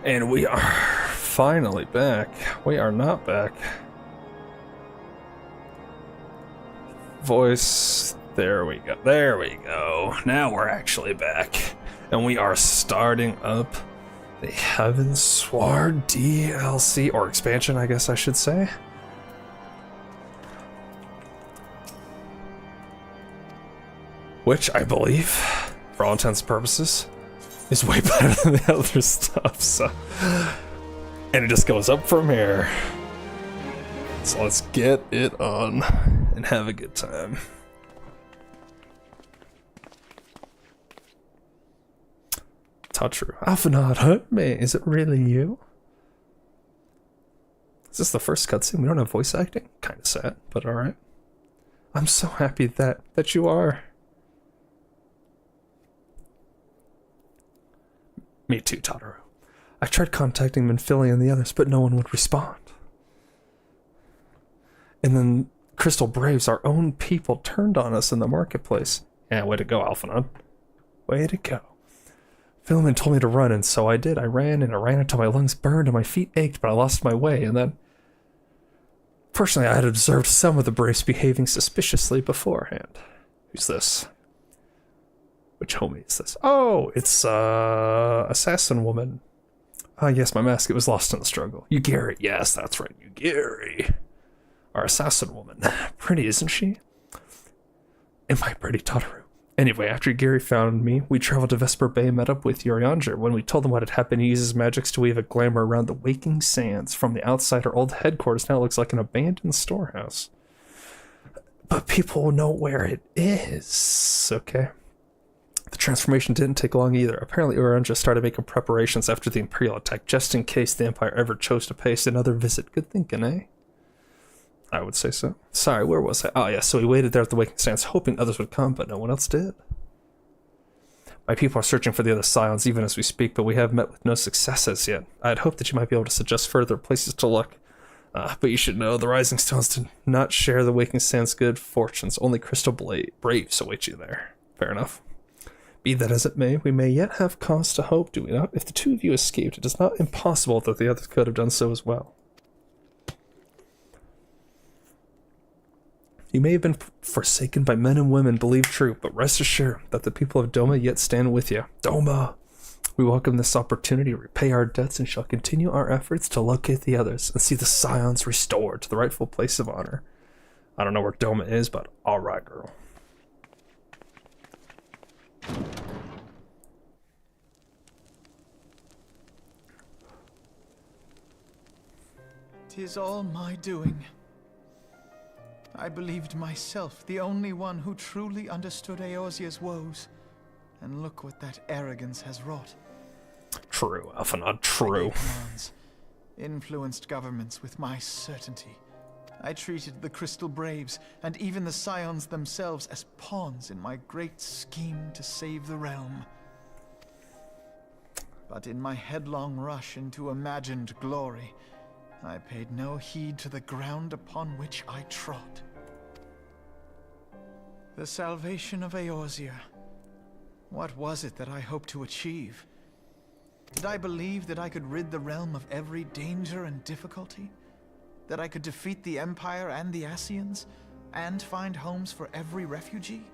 And we are finally back. We are not back. Voice. There we go. There we go. Now we're actually back. And we are starting up the Heavensward DLC, or expansion, I guess I should say. Which I believe, for all intents and purposes, is way better than the other stuff, so. And it just goes up from here. So let's get it on and have a good time. Toucher, Alphanod hurt me. Is it really you? Is this the first cutscene? We don't have voice acting? Kinda sad, but alright. I'm so happy that you are. Me too, Totoro. I tried contacting Minfili and the others, but no one would respond. And then Crystal Braves, our own people, turned on us in the marketplace. Yeah, way to go, Alphanod. Way to go. Philemon told me to run, and so I did. I ran until my lungs burned and my feet ached, but I lost my way, and then... Fortunately, I had observed some of the Braves behaving suspiciously beforehand. Who's this? Which homie is this? Oh, it's, Assassin Woman. Ah, yes, my mask, it was lost in the struggle. Yugiri, yes, that's right, Yugiri. Our Assassin Woman. Pretty, isn't she? Am I pretty, Totoro? Anyway, after Yugiri found me, we traveled to Vesper Bay and met up with Urianger. When we told him what had happened, he uses magics to weave a glamour around the Waking Sands. From the outside, our old headquarters now looks like an abandoned storehouse. But people will know where it is, okay? The transformation didn't take long either. Apparently Urianger started making preparations after the Imperial attack, just in case the Empire ever chose to pay us another visit. Good thinking, eh? I would say so. Sorry, where was I? Oh, yeah, so we waited there at the Waking Sands, hoping others would come, but no one else did. My people are searching for the other Scions even as we speak, but we have met with no success as yet. I had hoped that you might be able to suggest further places to look. But you should know, the Rising Stones do not share the Waking Sands' good fortunes. Only Crystal Braves await you there. Fair enough. Be that as it may, we may yet have cause to hope, do we not? If the two of you escaped, it is not impossible that the others could have done so as well. You may have been forsaken by men and women, believe true, but rest assured that the people of Doma yet stand with you. Doma! We welcome this opportunity to repay our debts and shall continue our efforts to locate the others and see the Scions restored to the rightful place of honor. I don't know where Doma is, but alright, girl. "'Tis all my doing. I believed myself the only one who truly understood Eorzea's woes, and look what that arrogance has wrought. True, Alphanod, true. Commands, influenced governments with my certainty. I treated the Crystal Braves and even the Scions themselves as pawns in my great scheme to save the realm. But in my headlong rush into imagined glory, I paid no heed to the ground upon which I trod. The salvation of Eorzea. What was it that I hoped to achieve? Did I believe that I could rid the realm of every danger and difficulty? That I could defeat the Empire and the Ascians, and find homes for every refugee?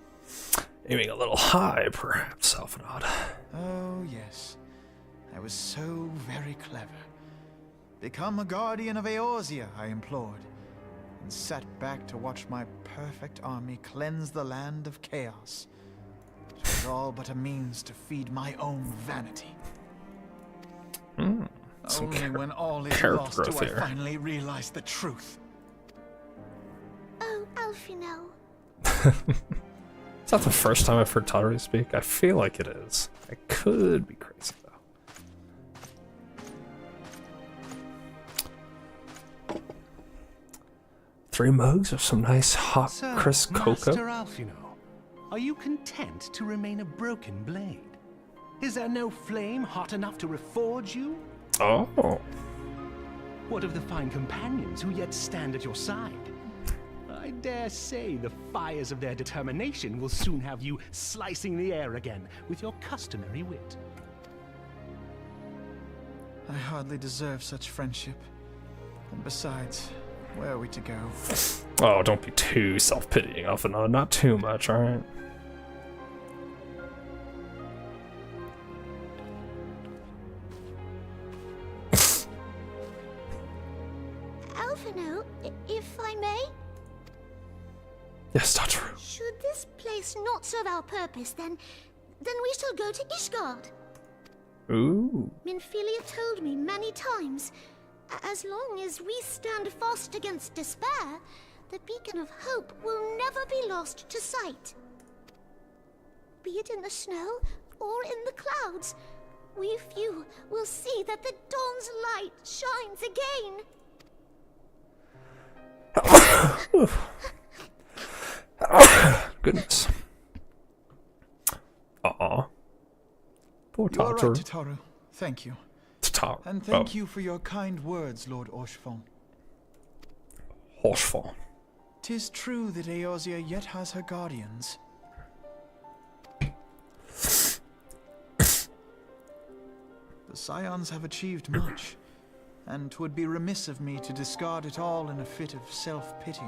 Aiming a little high, perhaps, Alphanod. Oh, yes. I was so very clever. Become a guardian of Eorzea, I implored, and sat back to watch my perfect army cleanse the land of chaos. It was all but a means to feed my own vanity. Only when all is lost do I finally realize the truth. Oh, Alfino. It's not the first time I've heard Totoro speak. I feel like it is. I could be crazy, though. 3 mugs of some nice hot crisp cocoa. Master Alfino, are you content to remain a broken blade? Is there no flame hot enough to reforge you? Oh. What of the fine companions who yet stand at your side? I dare say the fires of their determination will soon have you slicing the air again with your customary wit. I hardly deserve such friendship. And besides, where are we to go? Oh, don't be too self-pitying, Alphinaud. Not too much, alright? Alphinaud, if I may? Yes, Dotteru. Should this place not serve our purpose, then we shall go to Ishgard. Ooh. Minfilia told me many times, as long as we stand fast against despair, the beacon of hope will never be lost to sight. Be it in the snow or in the clouds, we few will see that the dawn's light shines again. Goodness. Aw. Poor You are right, Dotteru. Tataru. Thank you. Dotteru. And thank you for your kind words, Lord Orshfon. Horsefall. 'Tis true that Eorzea yet has her guardians. The Scions have achieved much, and 'twould be remiss of me to discard it all in a fit of self-pity.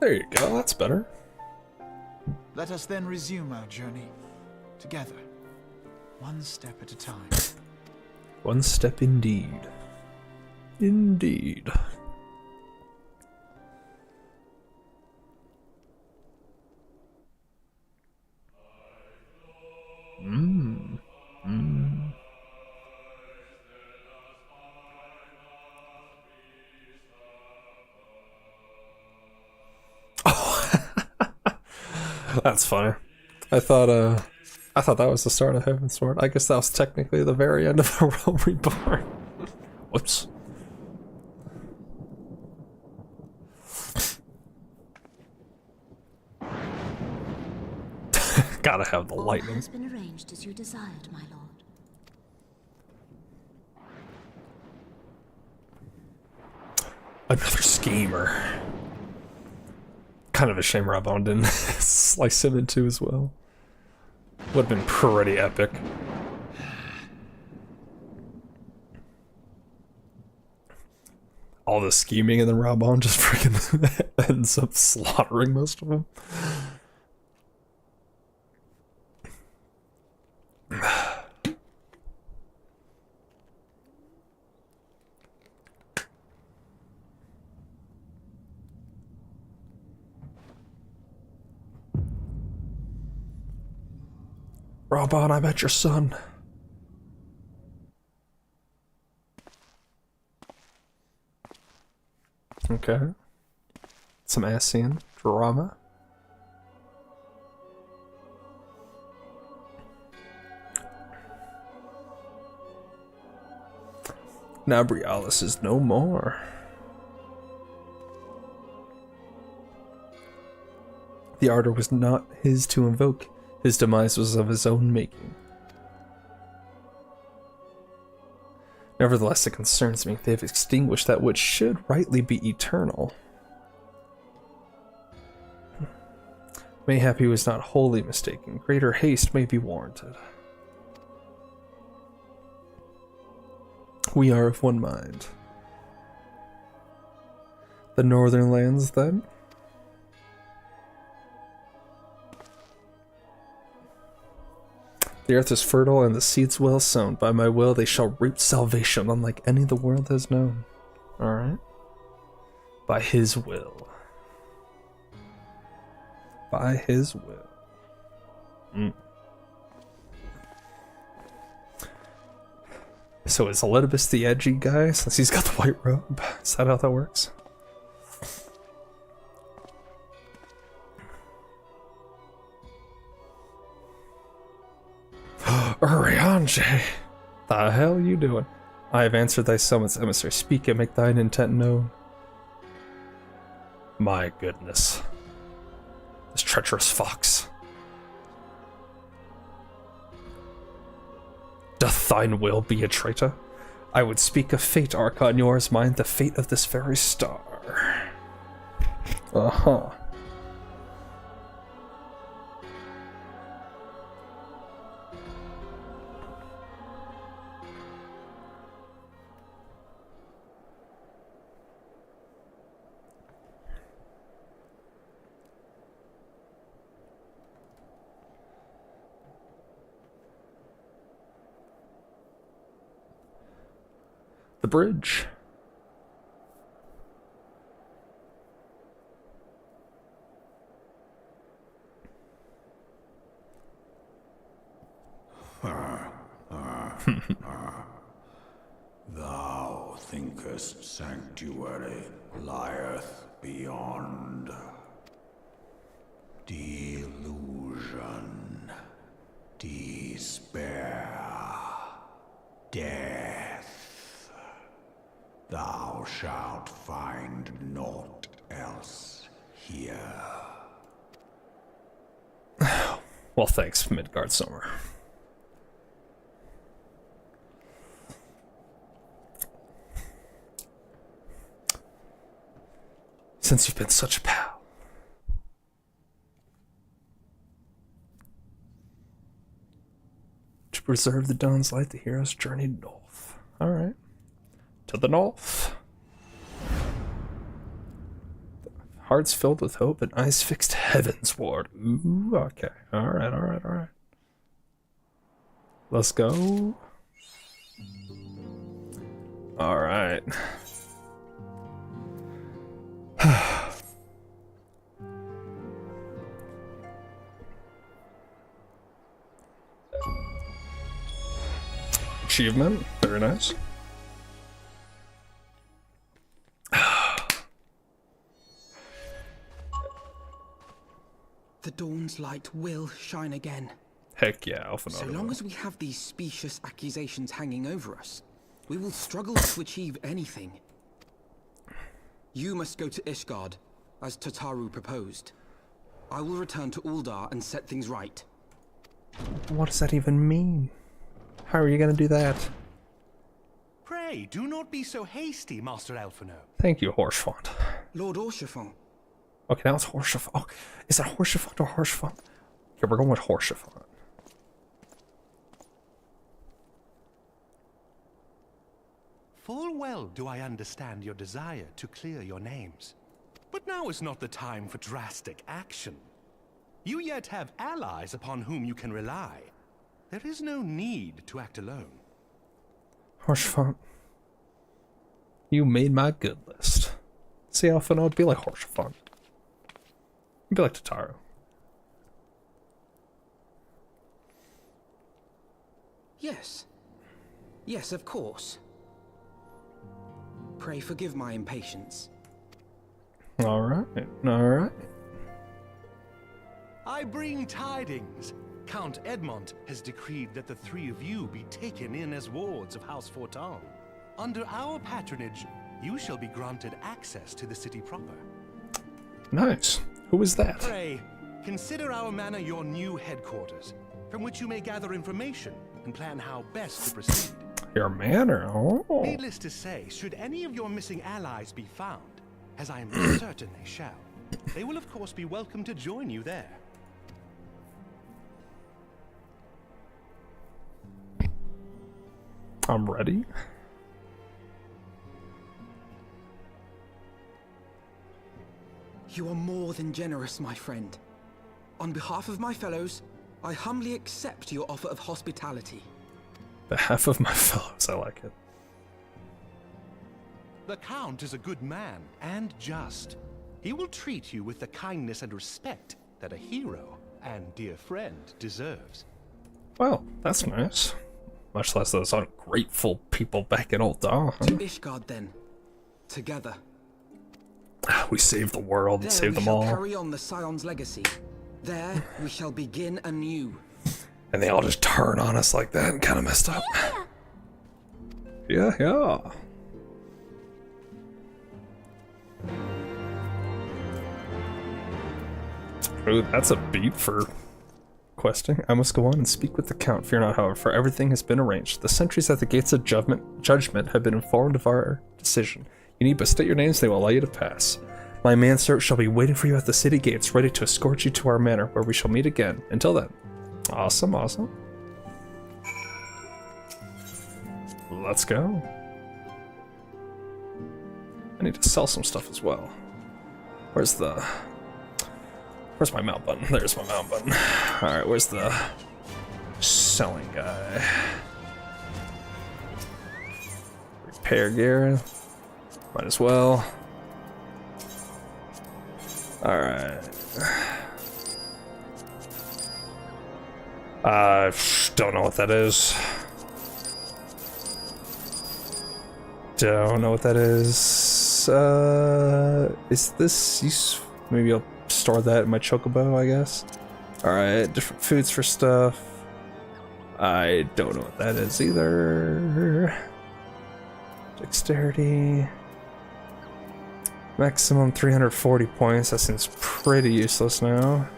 There you go, that's better. Let us then resume our journey, together, one step at a time. One step indeed. Indeed. That's funny. I thought that was the start of Heavensward. I guess that was technically the very end of A Realm Reborn. Whoops. Gotta have the lightning. All has been arranged as you desired, my lord. Another schemer. Kind of a shame Rabon didn't slice him in two as well. Would have been pretty epic. All the scheming and then Rabon just freaking ends up slaughtering most of them. Rabon, I met your son. Okay. Some Ascian drama. Now Brialis is no more. The ardor was not his to invoke. His demise was of his own making. Nevertheless, it concerns me. They have extinguished that which should rightly be eternal. Mayhap he was not wholly mistaken. Greater haste may be warranted. We are of one mind. The northern lands, then? The earth is fertile and the seeds well sown. By my will they shall reap salvation unlike any the world has known. Alright? By his will. By his will. So is Elidibus the edgy guy since he's got the white robe? Is that how that works? Urianger, the hell you doing? I have answered thy summons, emissary. Speak and make thine intent known. My goodness. This treacherous fox. Doth thine will be a traitor? I would speak of fate, Archon, yours, mine, the fate of this very star. Uh-huh. The bridge. Thou thinkest sanctuary lieth beyond delusion, despair, death. Thou shalt find naught else here. Well, thanks, Midgard Summer. Since you've been such a pal. To preserve the dawn's light, the heroes journeyed north. Alright. To the north. Hearts filled with hope and eyes fixed Heavensward. Ooh, okay. Alright. Let's go. Alright. Achievement. Very nice. The dawn's light will shine again. Heck yeah, Alpha. So long as we have these specious accusations hanging over us, we will struggle to achieve anything. You must go to Ishgard, as Tataru proposed. I will return to Uldar and set things right. What does that even mean? How are you gonna do that? Pray, do not be so hasty, Master Alphino. Thank you, Horsefont. Lord Orshafon. Okay, now it's Horsefont. Oh, is it Horsefont or Horsefont? Okay, we're going with Horsefont. Full well do I understand your desire to clear your names. But now is not the time for drastic action. You yet have allies upon whom you can rely. There is no need to act alone. Horsefont. You made my good list. See, Alpha, no, it'd be like Horsefont. It'd be like Tataru. Yes. Yes, of course. Pray forgive my impatience. Alright. I bring tidings. Count Edmont has decreed that the three of you be taken in as wards of House Fortan. Under our patronage, you shall be granted access to the city proper. Nice. Who is that? Pray, consider our manor your new headquarters, from which you may gather information and plan how best to proceed. Your manor? Oh. Needless to say, should any of your missing allies be found, as I am certain they shall, they will of course be welcome to join you there. I'm ready. You are more than generous, my friend. On behalf of my fellows, I humbly accept your offer of hospitality. Behalf of my fellows, I like it. The Count is a good man and just. He will treat you with the kindness and respect that a hero and dear friend deserves. Well, that's nice. Much less those ungrateful people back in Old Dawn. To Ishgard, then. Together. We saved the world and There saved we them shall all. carry on the Scion's legacy. There we shall begin anew. And they all just turn on us like that and kind of messed up. Yeah. Ooh, that's a beat for questing. I must go on and speak with the Count. Fear not, however, for everything has been arranged. The sentries at the gates of judgment have been informed of our decision. You need but state your names, they will allow you to pass. My manservant shall be waiting for you at the city gates, ready to escort you to our manor, where we shall meet again. Until then. Awesome. Let's go. I need to sell some stuff as well. Where's my mount button? There's my mount button. Alright, where's the selling guy? repair gear. Might as well. Alright. Don't know what that is. Don't know what that is. Is this... Maybe I'll store that in my chocobo, I guess. Alright, different foods for stuff. I don't know what that is either. Dexterity. Maximum 340 points. That seems pretty useless now.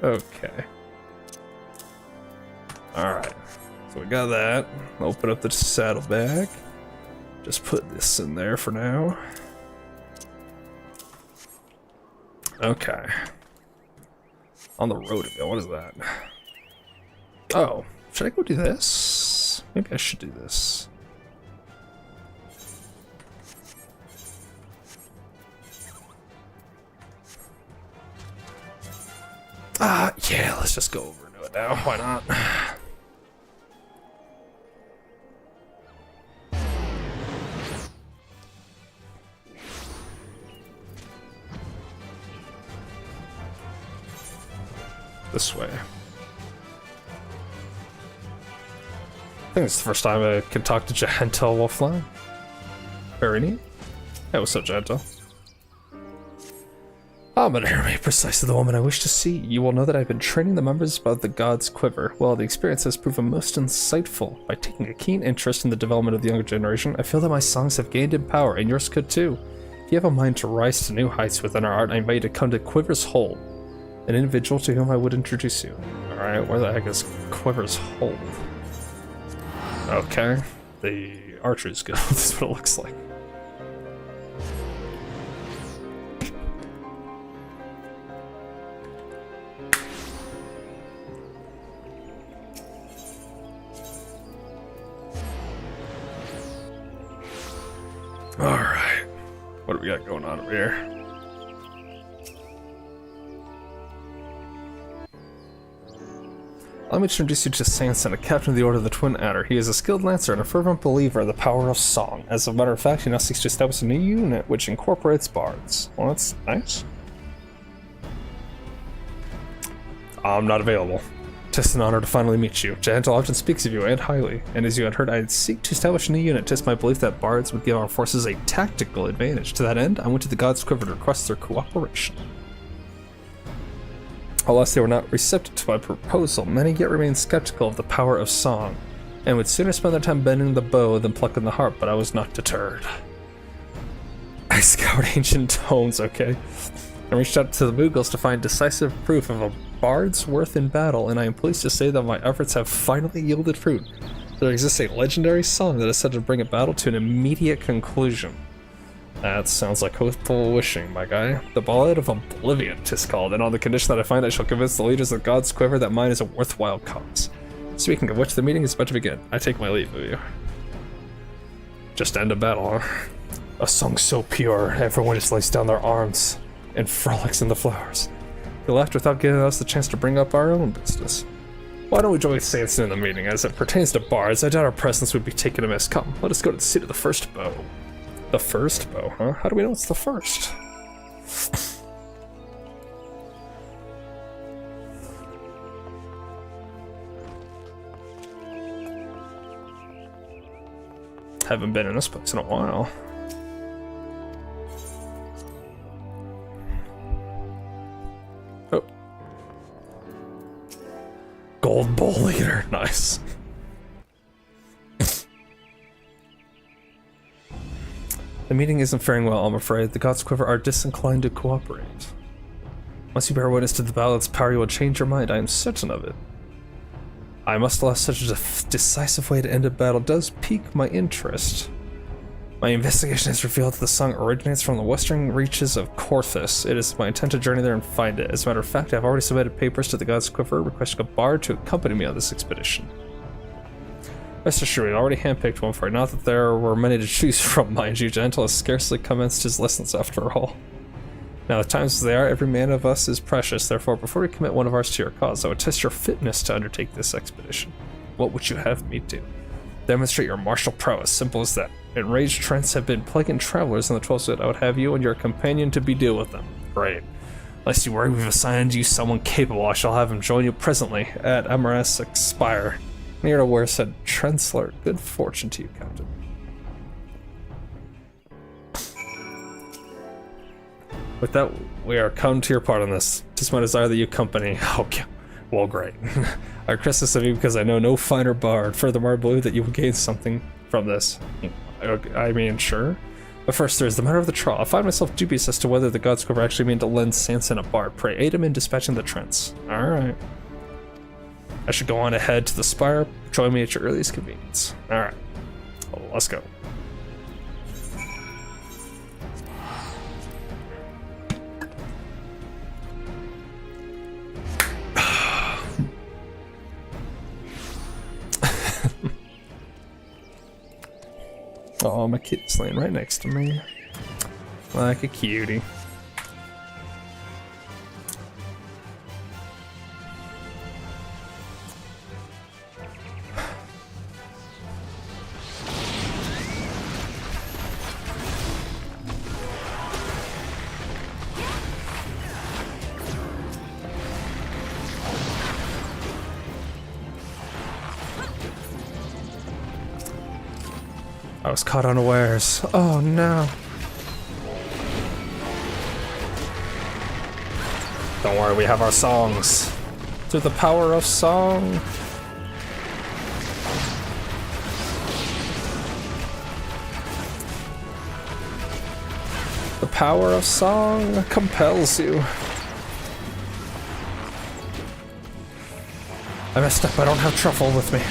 Okay. Alright. So we got that. Open up the saddlebag. Just put this in there for now. Okay. On the road again. What is that? Oh. Should I go do this? Maybe I should do this. Yeah, let's just go over and do it now. Why not? This way. I think it's the first time I can talk to gentle while flying. Very neat. That was so gentle. Ah, but Mary, precisely the woman I wish to see. You will know that I've been training the members of the God's Quiver. Well, the experience has proven most insightful. By taking a keen interest in the development of the younger generation, I feel that my songs have gained in power, and yours could too. If you have a mind to rise to new heights within our art, I invite you to come to Quiver's Hold, an individual to whom I would introduce you. Alright, where the heck is Quiver's Hold? Okay, the Archer's Guild. This is what it looks like. Alright, what do we got going on over here? Allow me to introduce you to Sanson, a captain of the Order of the Twin Adder. He is a skilled lancer and a fervent believer in the power of song. As a matter of fact, he now seeks to establish a new unit which incorporates bards. Well, that's nice. I'm not available. Tis an honor to finally meet you. Gentle often speaks of you, and highly. And as you had heard, I seek to establish a new unit. Tis my belief that bards would give our forces a tactical advantage. To that end, I went to the God's Quiver to request their cooperation. Alas, they were not receptive to my proposal. Many yet remain skeptical of the power of song, and would sooner spend their time bending the bow than plucking the harp, but I was not deterred. I scoured ancient tomes, okay? I reached out to the Moogles to find decisive proof of a bard's worth in battle, and I am pleased to say that my efforts have finally yielded fruit. There exists a legendary song that is said to bring a battle to an immediate conclusion. That sounds like hopeful wishing, my guy. The Ballad of Oblivion, 'tis called, and on the condition that I find I shall convince the leaders of God's Quiver that mine is a worthwhile cause. Speaking of which, the meeting is about to begin. I take my leave of you. Just end a battle, huh? A song so pure, everyone just lays down their arms and frolics in the flowers. He left without giving us the chance to bring up our own business. Why don't we join Sanson in the meeting? As it pertains to bards, I doubt our presence would be taken amiss. Come, let us go to the seat of the first bow. The first bow, huh? How do we know it's the first? Haven't been in this place in a while. Oh. Gold Bowl Leader, nice. The meeting isn't faring well, I'm afraid. The God's Quiver are disinclined to cooperate. Once you bear witness to the ballad's power, you will change your mind. I am certain of it. I must allow such a decisive way to end a battle does pique my interest. My investigation has revealed that the song originates from the western reaches of Corthus. It is my intent to journey there and find it. As a matter of fact, I have already submitted papers to the God's Quiver requesting a bard to accompany me on this expedition. Rest assured, I already handpicked one for you. Not that there were many to choose from, mind you. Gentle has scarcely commenced his lessons after all. Now, the times as they are, every man of us is precious. Therefore, before we commit one of ours to your cause, I would test your fitness to undertake this expedition. What would you have me do? Demonstrate your martial prowess. Simple as that. Enraged trents have been plaguing travelers in the 12th set. I would have you and your companion to be deal with them. Great. Lest you worry, we've assigned you someone capable. I shall have him join you presently at Amaras Spire, near to where said Trensler. Good fortune to you, Captain. With that, we are come to your part on this. 'Tis my desire that you accompany. Okay, well, great. I request this of you because I know no finer bard. Furthermore, I believe that you will gain something from this. I mean, sure. But first, there is the matter of the trial. I find myself dubious as to whether the gods could actually mean to lend Sanson a bard. Pray aid him in dispatching the Trents. Alright. I should go on ahead to the spire. Join me at your earliest convenience. Alright. Well, let's go. Oh, my kitty's laying right next to me. Like a cutie. I was caught unawares. Oh no. Don't worry, we have our songs. Through the power of song. The power of song compels you. I messed up, I don't have truffle with me.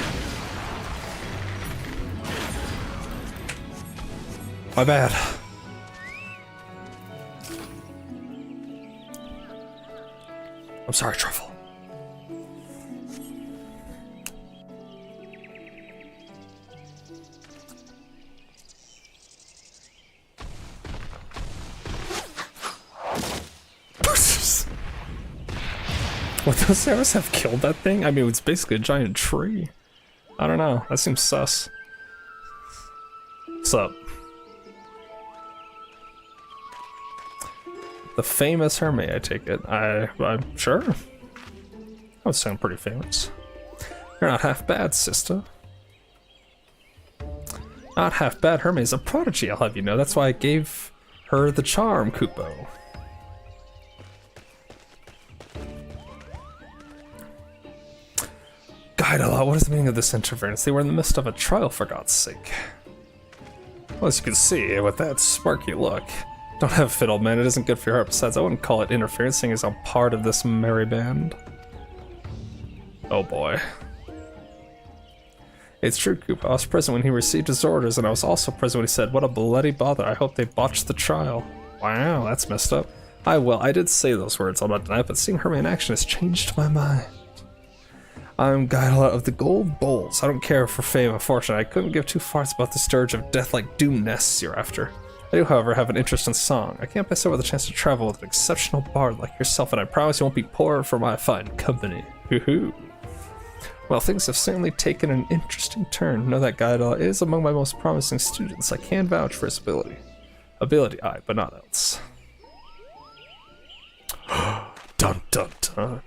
My bad. I'm sorry, Truffle. Would those arrows have killed that thing? I mean, it's basically a giant tree. I don't know. That seems sus. What's up? The famous Hermé, I take it. I'm sure. That would sound pretty famous. You're not half bad, sister. Not half bad. Hermé's a prodigy, I'll have you know. That's why I gave her the charm, Kupo. Guidala, what is the meaning of this interference? They were in the midst of a trial, for God's sake. Well, as you can see, with that sparky look. Don't have a fit, old man. It isn't good for your heart. Besides, I wouldn't call it interference, seeing as I'm part of this merry band. Oh boy. It's true, Coop. I was present when he received his orders, and I was also present when he said, "What a bloody bother. I hope they botched the trial." Wow, that's messed up. I did say those words, I'll not deny it, but seeing Hermé in action has changed my mind. I'm Guidala of the Gold Bowls. I don't care for fame or fortune. I couldn't give two farts about the scourge of death like doom nests you're after. I do, however, have an interest in song. I can't pass over the chance to travel with an exceptional bard like yourself, and I promise you won't be poor for my fine company. Hoo-hoo. Well, things have certainly taken an interesting turn. Know that Guidala is among my most promising students. I can vouch for his ability. Ability, aye, but not else. Dun dun dun.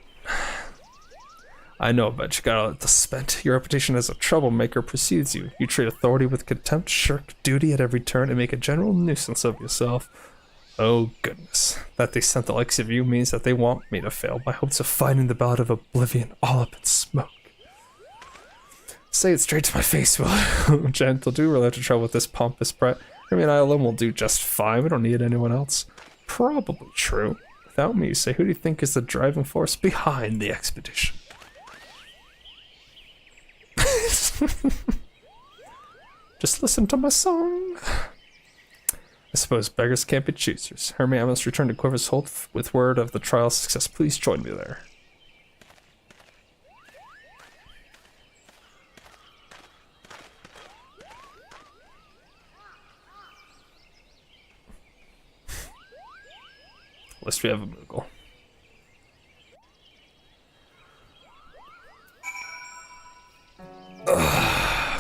I know about you, Guidala the Spent. Your reputation as a troublemaker precedes you. You treat authority with contempt, shirk duty at every turn, and make a general nuisance of yourself. Oh goodness. That they sent the likes of you means that they want me to fail. My hopes of finding the ballad of oblivion all up in smoke. Say it straight to my face, will you? Gentle, do really have to trouble with this pompous brat. I mean, I alone will do just fine. We don't need anyone else. Probably true. Without me, say, who do you think is the driving force behind the expedition? Just listen to my song. I suppose beggars can't be choosers. Hermé, I must return to Quiver's Hold with word of the trial's success. Please join me there. At least we have a Moogle.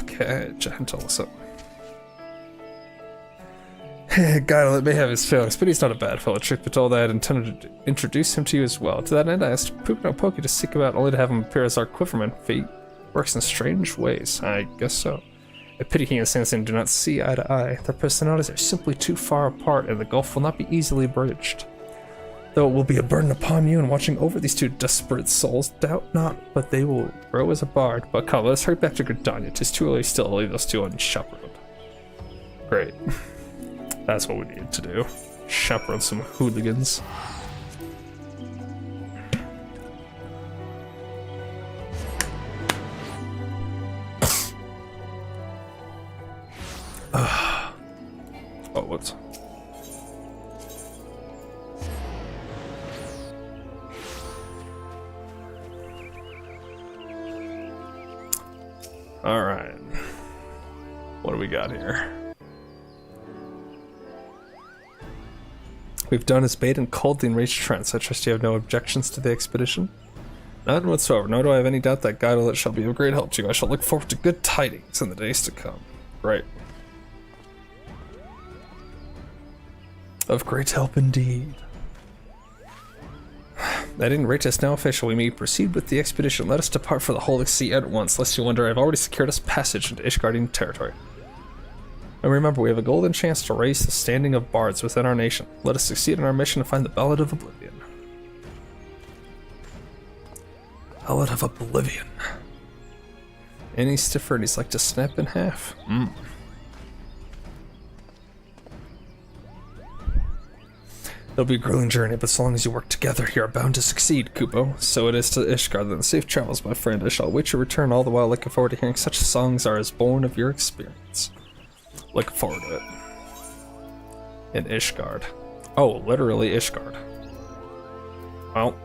Okay. Okay, gentle, so. Guile may have his failings, but he's not a bad fellow. Trick, but all that I had intended to introduce him to you as well. To that end, I asked Pukno Poki to seek him out, only to have him appear as our quiverman. Fate works in strange ways. I guess so. A pity he and Sanson do not see eye to eye. Their personalities are simply too far apart, and the gulf will not be easily bridged. Though it will be a burden upon you in watching over these two desperate souls, doubt not, but they will grow as a bard. But come, let us hurry back to Gridania. 'Tis too early still to leave those two unchaperoned. Great. That's what we need to do. Chaperone some hooligans. Oh, what's... Alright. What do we got here? We've done as bait and culled the enraged trance. I trust you have no objections to the expedition? None whatsoever, nor do I have any doubt that Guidelet shall be of great help to you. I shall look forward to good tidings in the days to come. Right. Of great help indeed. That enraged us now official, we may proceed with the expedition. Let us depart for the Holy See at once, lest you wonder I have already secured us passage into Ishgardian territory. And remember, we have a golden chance to raise the standing of bards within our nation. Let us succeed in our mission to find the Ballad of Oblivion. Ballad of Oblivion. Any stiffer and he's like to snap in half. It'll be a grueling journey, but so long as you work together, you are bound to succeed, Kupo. So it is to Ishgard, then safe travels, my friend. I shall await your return, all the while looking forward to hearing such songs are born of your experience. Looking forward to it. In Ishgard. Oh, literally Ishgard. Well.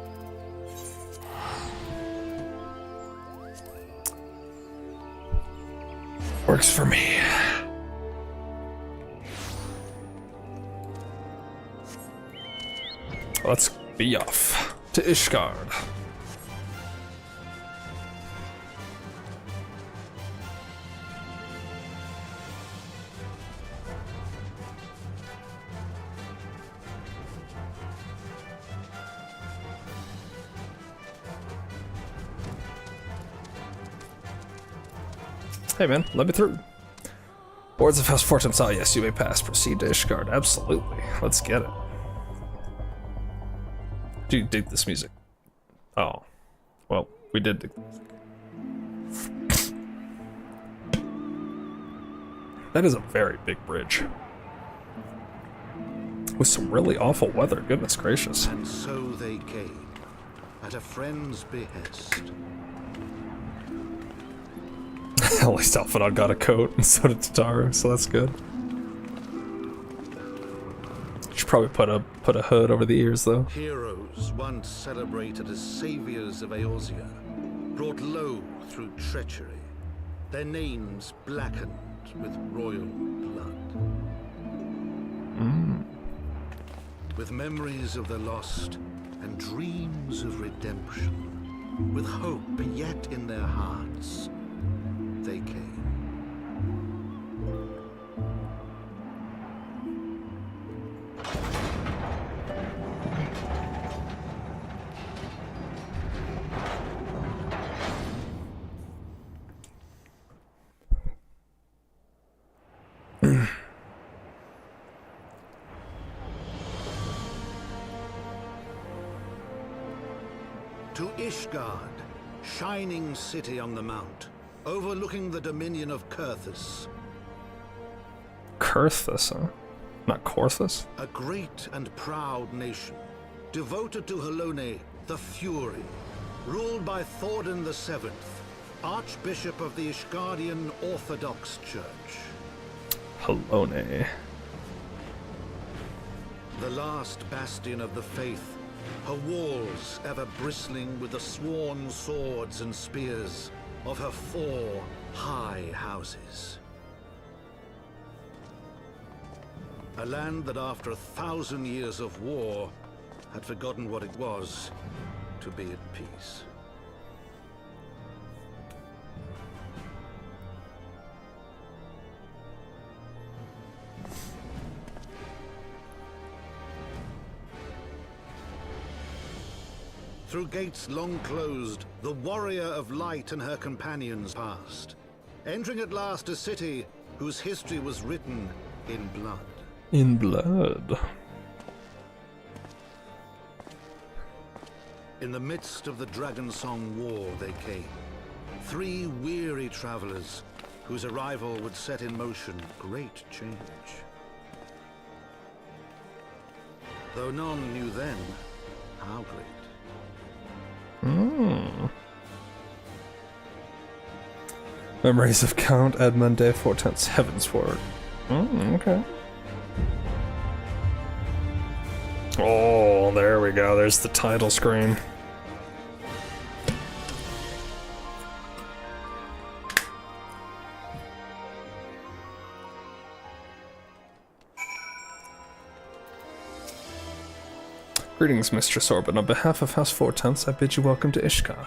Works for me. Let's be off to Ishgard. Hey man, let me through. Boards of House Fortune. Ah, yes, you may pass. Proceed to Ishgard. Absolutely. Let's get it. Do you dig this music? Oh. Well, we did dig this. That is a very big bridge. With some really awful weather, goodness gracious. And so they came, at a friend's behest. At least Alphinaud got a coat, and so did Tataru, so that's good. Should probably put a hood over the ears, though. Heroes once celebrated as saviors of Eorzea, brought low through treachery, their names blackened with royal blood. With memories of the lost and dreams of redemption, with hope yet in their hearts, they came. To Ishgard, shining city on the mount, overlooking the dominion of Kurthus. Kurthus, huh? Not Korthus? A great and proud nation, devoted to Halone, the Fury, ruled by Thordan VII, Archbishop of the Ishgardian Orthodox Church. Halone. The last bastion of the faith, her walls ever bristling with the sworn swords and spears of her 4 high houses. A land that after 1,000 years of war had forgotten what it was to be at peace. through gates long closed, the warrior of light and her companions passed, entering at last a city whose history was written in blood. In blood. In the midst of the Dragon Song War they came. 3 weary travelers whose arrival would set in motion great change. Though none knew then how great. Memories of Count Edmund de Fortent's Heavensward. Okay. Oh, there we go. There's the title screen. Greetings, Mistress Orbit. On behalf of House Fortents, I bid you welcome to Ishkar.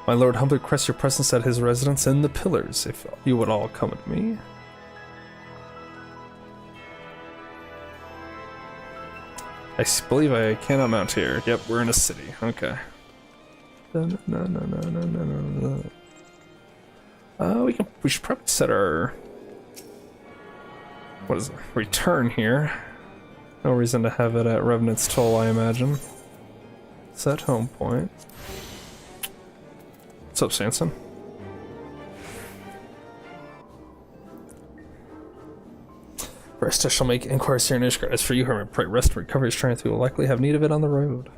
My lord humbly requests your presence at his residence in the Pillars, if you would all come with me. I believe I cannot mount here. Yep, we're in a city. Okay. No. We should probably set our return here. No reason to have it at Revenant's Toll, I imagine. Set home point. What's up, Sanson? First, I shall make inquiries here in Ishgard. As for you, Hermit, pray rest and recovery strength. We will likely have need of it on the road.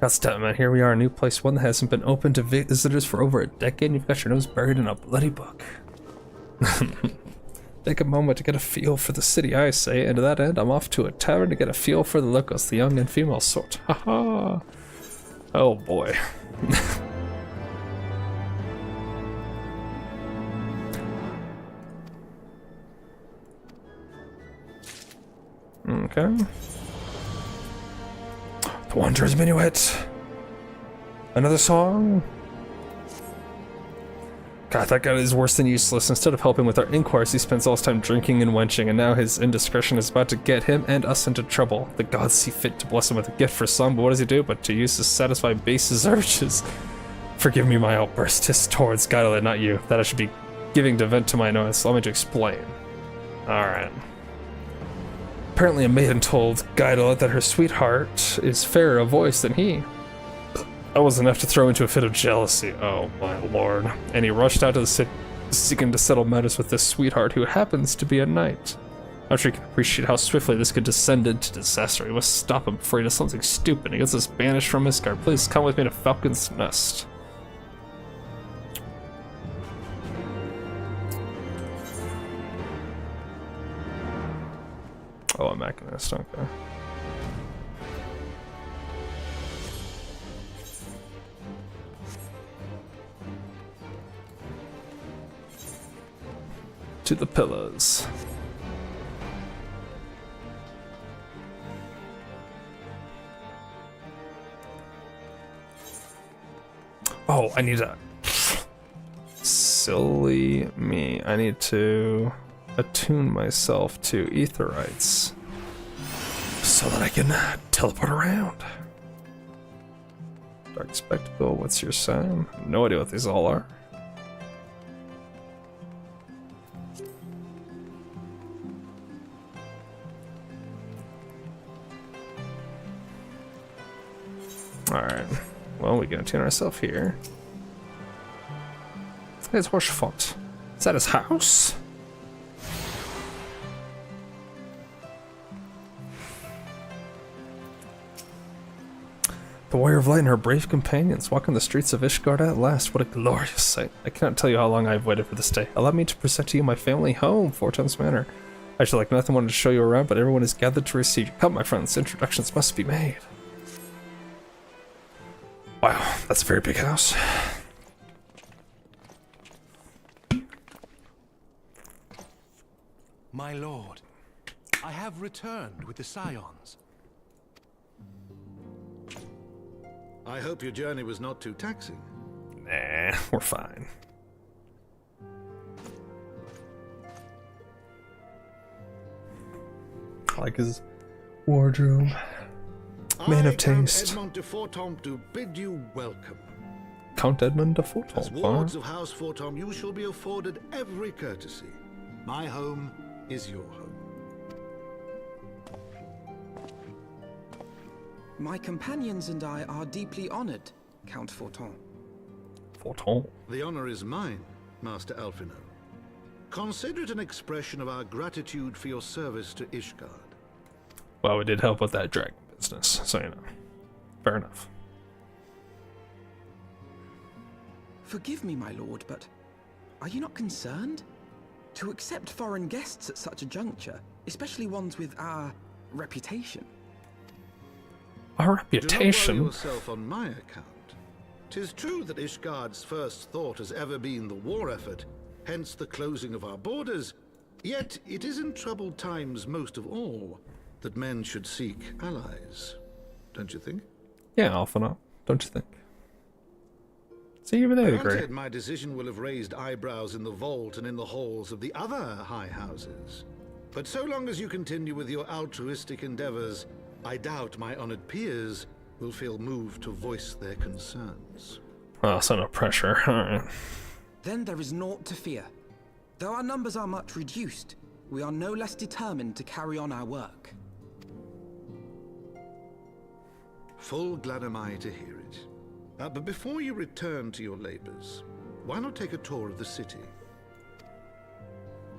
God's damn man, here we are, a new place, one that hasn't been open to visitors for over a decade, and you've got your nose buried in a bloody book. Take a moment to get a feel for the city, I say, and to that end, I'm off to a tavern to get a feel for the locals, the young and female sort. Haha. Oh boy. Okay. The Wanderer's Minuet. Another song. God, that guy is worse than useless. Instead of helping with our inquiries, he spends all his time drinking and wenching, and now his indiscretion is about to get him and us into trouble. The gods see fit to bless him with a gift for some, but what does he do but to use to satisfy base urges? Forgive me my outburst. 'Tis towards Gydalit, not you, that I should be giving to vent to my annoyance. Allow me to explain. Alright. Apparently a maiden told Gydalit that her sweetheart is fairer of voice than he. That was enough to throw into a fit of jealousy. Oh my lord. And he rushed out to the city seeking to settle matters with this sweetheart who happens to be a knight. I'm sure you can appreciate how swiftly this could descend into disaster. We must stop him before he does something stupid. He gets us banished from Ishgard. Please come with me to Falcon's Nest. Oh, a mechanist, okay. To the Pillars. Oh, I need to... Silly me. I need to attune myself to Aetherites so that I can teleport around. Dark Spectacle, what's your sign? No idea what these all are. Alright, well, we can attune ourselves here. It's Horshfont. Is that his house? The Warrior of Light and her brave companions walking the streets of Ishgard at last. What a glorious sight. I cannot tell you how long I have waited for this day. Allow me to present to you my family home, Fortune's Manor. I should like nothing wanted to show you around, but everyone is gathered to receive you. Come, my friends, introductions must be made. Wow, that's a very big house. My lord, I have returned with the Scions. I hope your journey was not too taxing. Nah, we're fine. I like his wardrobe. Man of Count taste. Edmond de Fortomp, do bid you welcome. Count Edmund de As Fortomp. wards of House Fortomp, you shall be afforded every courtesy. My home is your home. My companions and I are deeply honored, Count Forton. Fortomp. The honor is mine, Master Alphino. Consider it an expression of our gratitude for your service to Ishgard. Well, we did help with that dragon business, so you know. Fair enough. Forgive me, my lord, but are you not concerned? To accept foreign guests at such a juncture, especially ones with our reputation. Our Do not reputation. worry yourself on my account. 'Tis true that Ishgard's first thought has ever been the war effort, hence the closing of our borders. Yet it is in troubled times most of all that men should seek allies. Don't you think? Yeah, Alphinaud, don't you think? See, even they agree. Granted, my decision will have raised eyebrows in the vault and in the halls of the other high houses. But so long as you continue with your altruistic endeavors, I doubt my honored peers will feel moved to voice their concerns. Well, so no pressure. Alright. Then there is naught to fear. Though our numbers are much reduced, we are no less determined to carry on our work. Full glad am I to hear it. But before you return to your labors, why not take a tour of the city?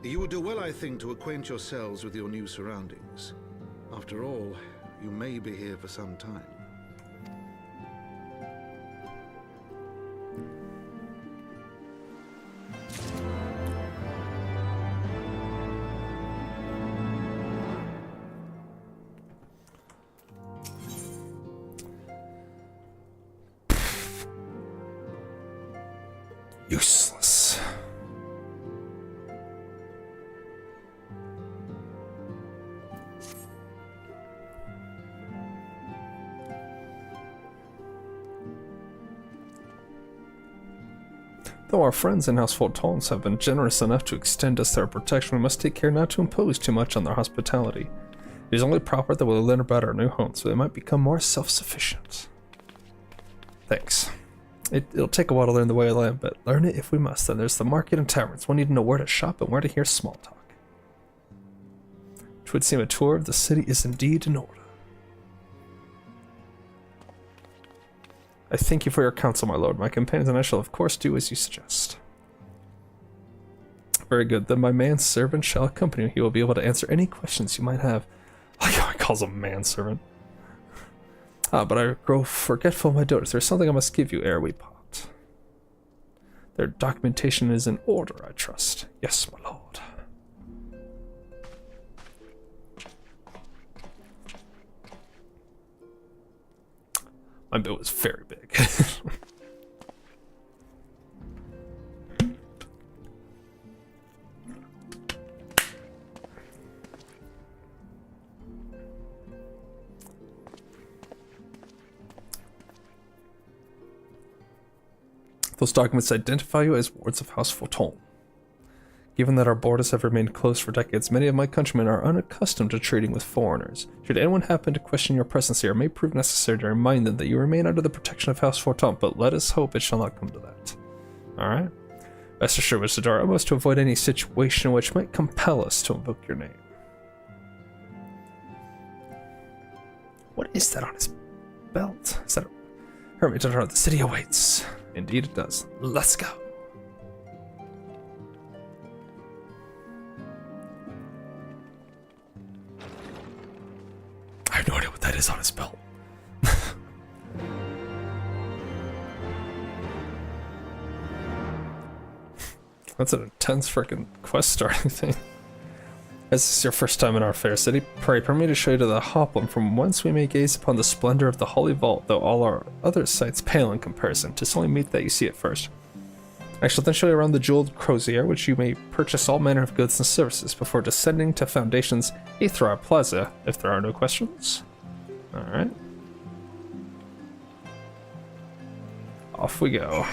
You would do well, I think, to acquaint yourselves with your new surroundings. After all, you may be here for some time. Useless. Though our friends in House Fortons have been generous enough to extend us their protection, we must take care not to impose too much on their hospitality. It is only proper that we learn about our new home so they might become more self-sufficient. Thanks. It'll take a while to learn the way of land, but learn it if we must. Then there's the market and taverns. We'll need to know where to shop and where to hear small talk. It would seem a tour of the city is indeed in order. I thank you for your counsel, my lord. My companions and I shall of course do as you suggest. Very good. Then my manservant shall accompany you. He will be able to answer any questions you might have. Like how he calls him manservant. But I grow forgetful of my daughters. There's something I must give you ere we part. Their documentation is in order, I trust. Yes, my lord. My bill was very big. Those documents identify you as wards of House Forton. Given that our borders have remained closed for decades, many of my countrymen are unaccustomed to trading with foreigners. Should anyone happen to question your presence here, it may prove necessary to remind them that you remain under the protection of House Forton, but let us hope it shall not come to that. Alright? Rest assured, we shall do our utmost to avoid any situation which might compel us to invoke your name. What is that on his belt? Is that a hermit? The city awaits. Indeed it does. Let's go. I have no idea what that is on his belt. That's an intense freaking quest starting thing. As this is your first time in our fair city, pray permit me to show you to the Hoplum, from whence we may gaze upon the splendor of the Holy Vault, though all our other sights pale in comparison. 'Tis only meet that you see it first. I shall then show you around the jeweled crozier, which you may purchase all manner of goods and services before descending to Foundation's Ithrar Plaza, if there are no questions. Alright. Off we go.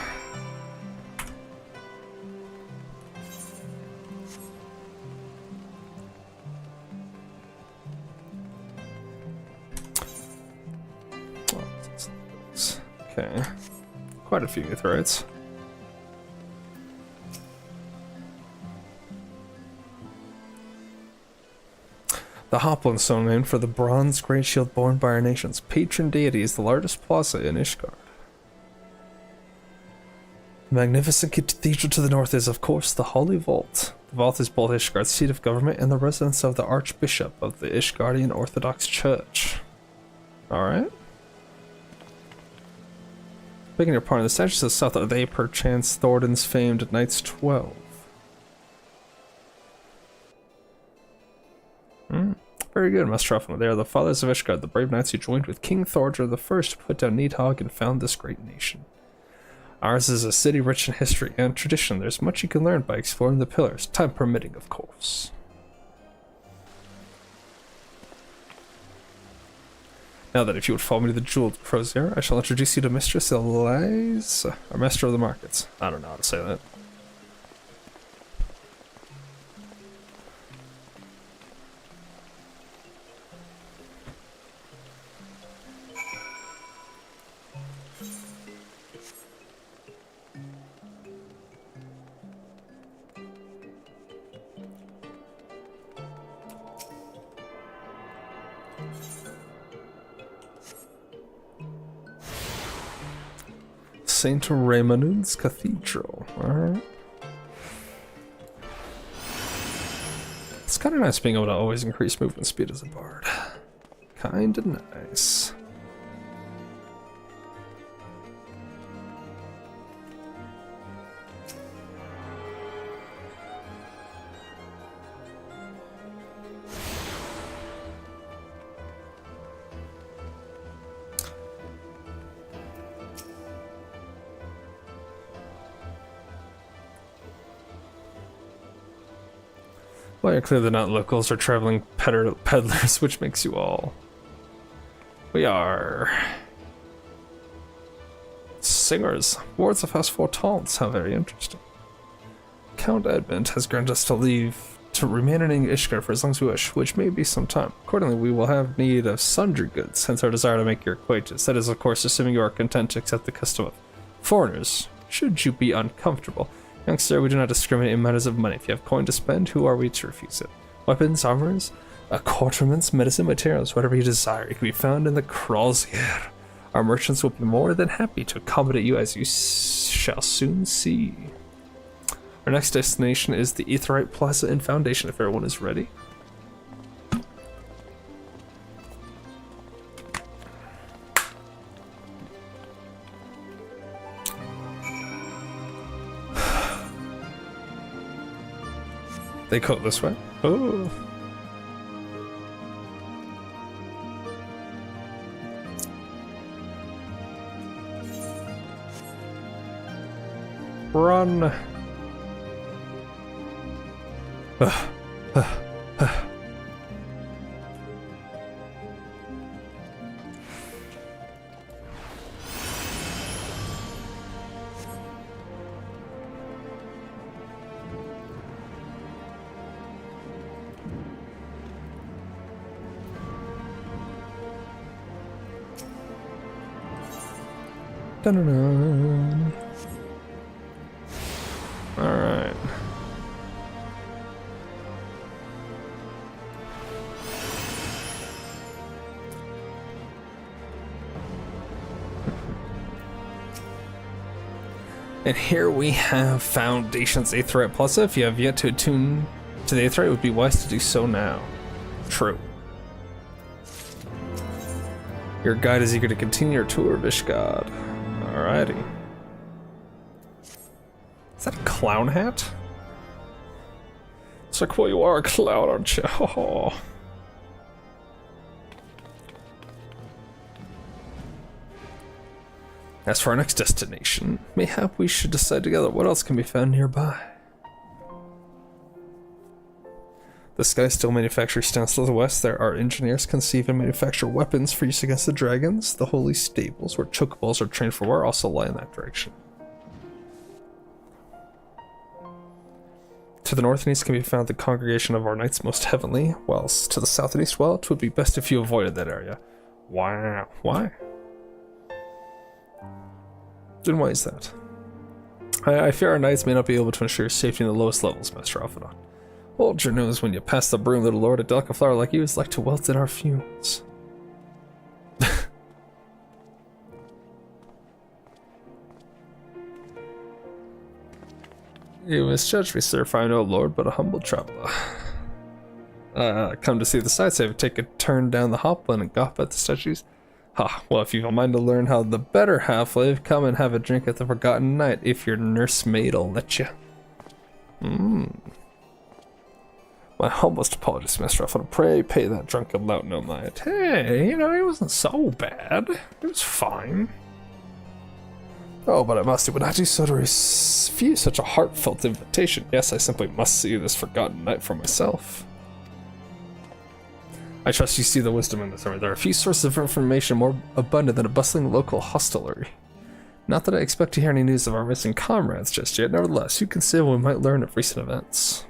Okay. Quite a few Aetherites. The Hoplin Stone, named for the bronze great shield borne by our nation's patron deity, is the largest plaza in Ishgard. The magnificent cathedral to the north is, of course, the Holy Vault. The vault is both Ishgard's seat of government and the residence of the Archbishop of the Ishgardian Orthodox Church. Alright. Begging your pardon, the statues to the south, are they perchance Thornton's famed Knights 12? Very good, Mustruffin. They are the fathers of Ishgard, the brave knights who joined with King Thorger I to put down Nidhogg and found this great nation. Ours is a city rich in history and tradition. There's much you can learn by exploring the pillars, time permitting, of course. Now that if you would follow me to the Jeweled Crozier, I shall introduce you to Mistress Elise, or Master of the Markets. I don't know how to say that. St. Raymond's Cathedral. Alright. It's kind of nice being able to always increase movement speed as a bard. Kinda nice. Well, you're clearly not locals or traveling peddlers, which makes you all. We are singers, wards of House Fortance. How very interesting. Count Edmund has granted us to remain in Ishgard for as long as we wish, which may be some time. Accordingly, we will have need of sundry goods, hence our desire to make your acquaintance. That is, of course, assuming you are content to accept the custom of foreigners, should you be uncomfortable. Young sir, we do not discriminate in matters of money. If you have coin to spend, who are we to refuse it? Weapons, armors, accoutrements, medicine, materials, whatever you desire, it can be found in the Crozier. Our merchants will be more than happy to accommodate you, as you shall soon see. Our next destination is the Aetherite Plaza and Foundation, if everyone is ready. They go this way. Oh. Run. Dun-dun-dun. All right. And here we have Foundation's Aetherite Plaza. If you have yet to attune to the Aetherite, it would be wise to do so now. True. Your guide is eager to continue your tour of Ishgard. Alrighty. Is that a clown hat? It's like, well, you are a clown, aren't you? Oh. As for our next destination, mayhap we should decide together what else can be found nearby. The Sky Steel Manufactory stands to the west. There are engineers conceive and manufacture weapons for use against the dragons. The Holy Stables, where chocoballs are trained for war, also lie in that direction. To the north and east can be found the congregation of our Knights Most Heavenly, whilst to the south and east, well, it would be best if you avoided that area. Wow. Why? Then why is that? I fear our knights may not be able to ensure safety in the lowest levels, Master Alphinaud. Hold your nose when you pass the broom, little lord. A delicate flower like you is like to wilt in our fumes. You misjudge me, sir, for I am no lord, but a humble traveler. Come to see the sights, have take a turn down the hopland and gawp at the statues. Ha, well, if you've a mind to learn how the better half live, come and have a drink at the Forgotten Knight, if your nursemaid'll let you. My humblest apologies, Master Alphinaud. Pray pay that drunken lout no mind. Hey, you know, he wasn't so bad. It was fine. Oh, but I must, would I do so to refuse such a heartfelt invitation? Yes, I simply must see this Forgotten Knight for myself. I trust you see the wisdom in this. There are few sources of information more abundant than a bustling local hostelry. Not that I expect to hear any news of our missing comrades just yet. Nevertheless, who can say what we might learn of recent events?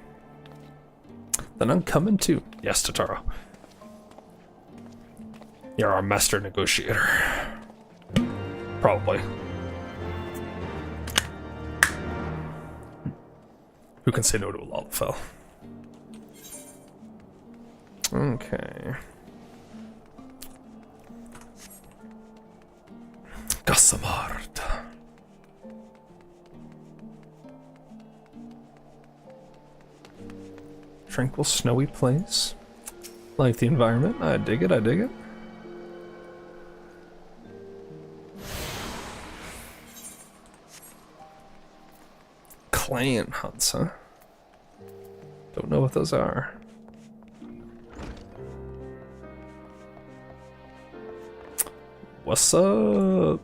Then I'm coming too. Yes, Totaro. You're our master negotiator. Probably. Who can say no to a Lalafell? Okay. Gasamard. Tranquil, snowy place. Like the environment. I dig it, I dig it. Clan hunts, huh? Don't know what those are. What's up?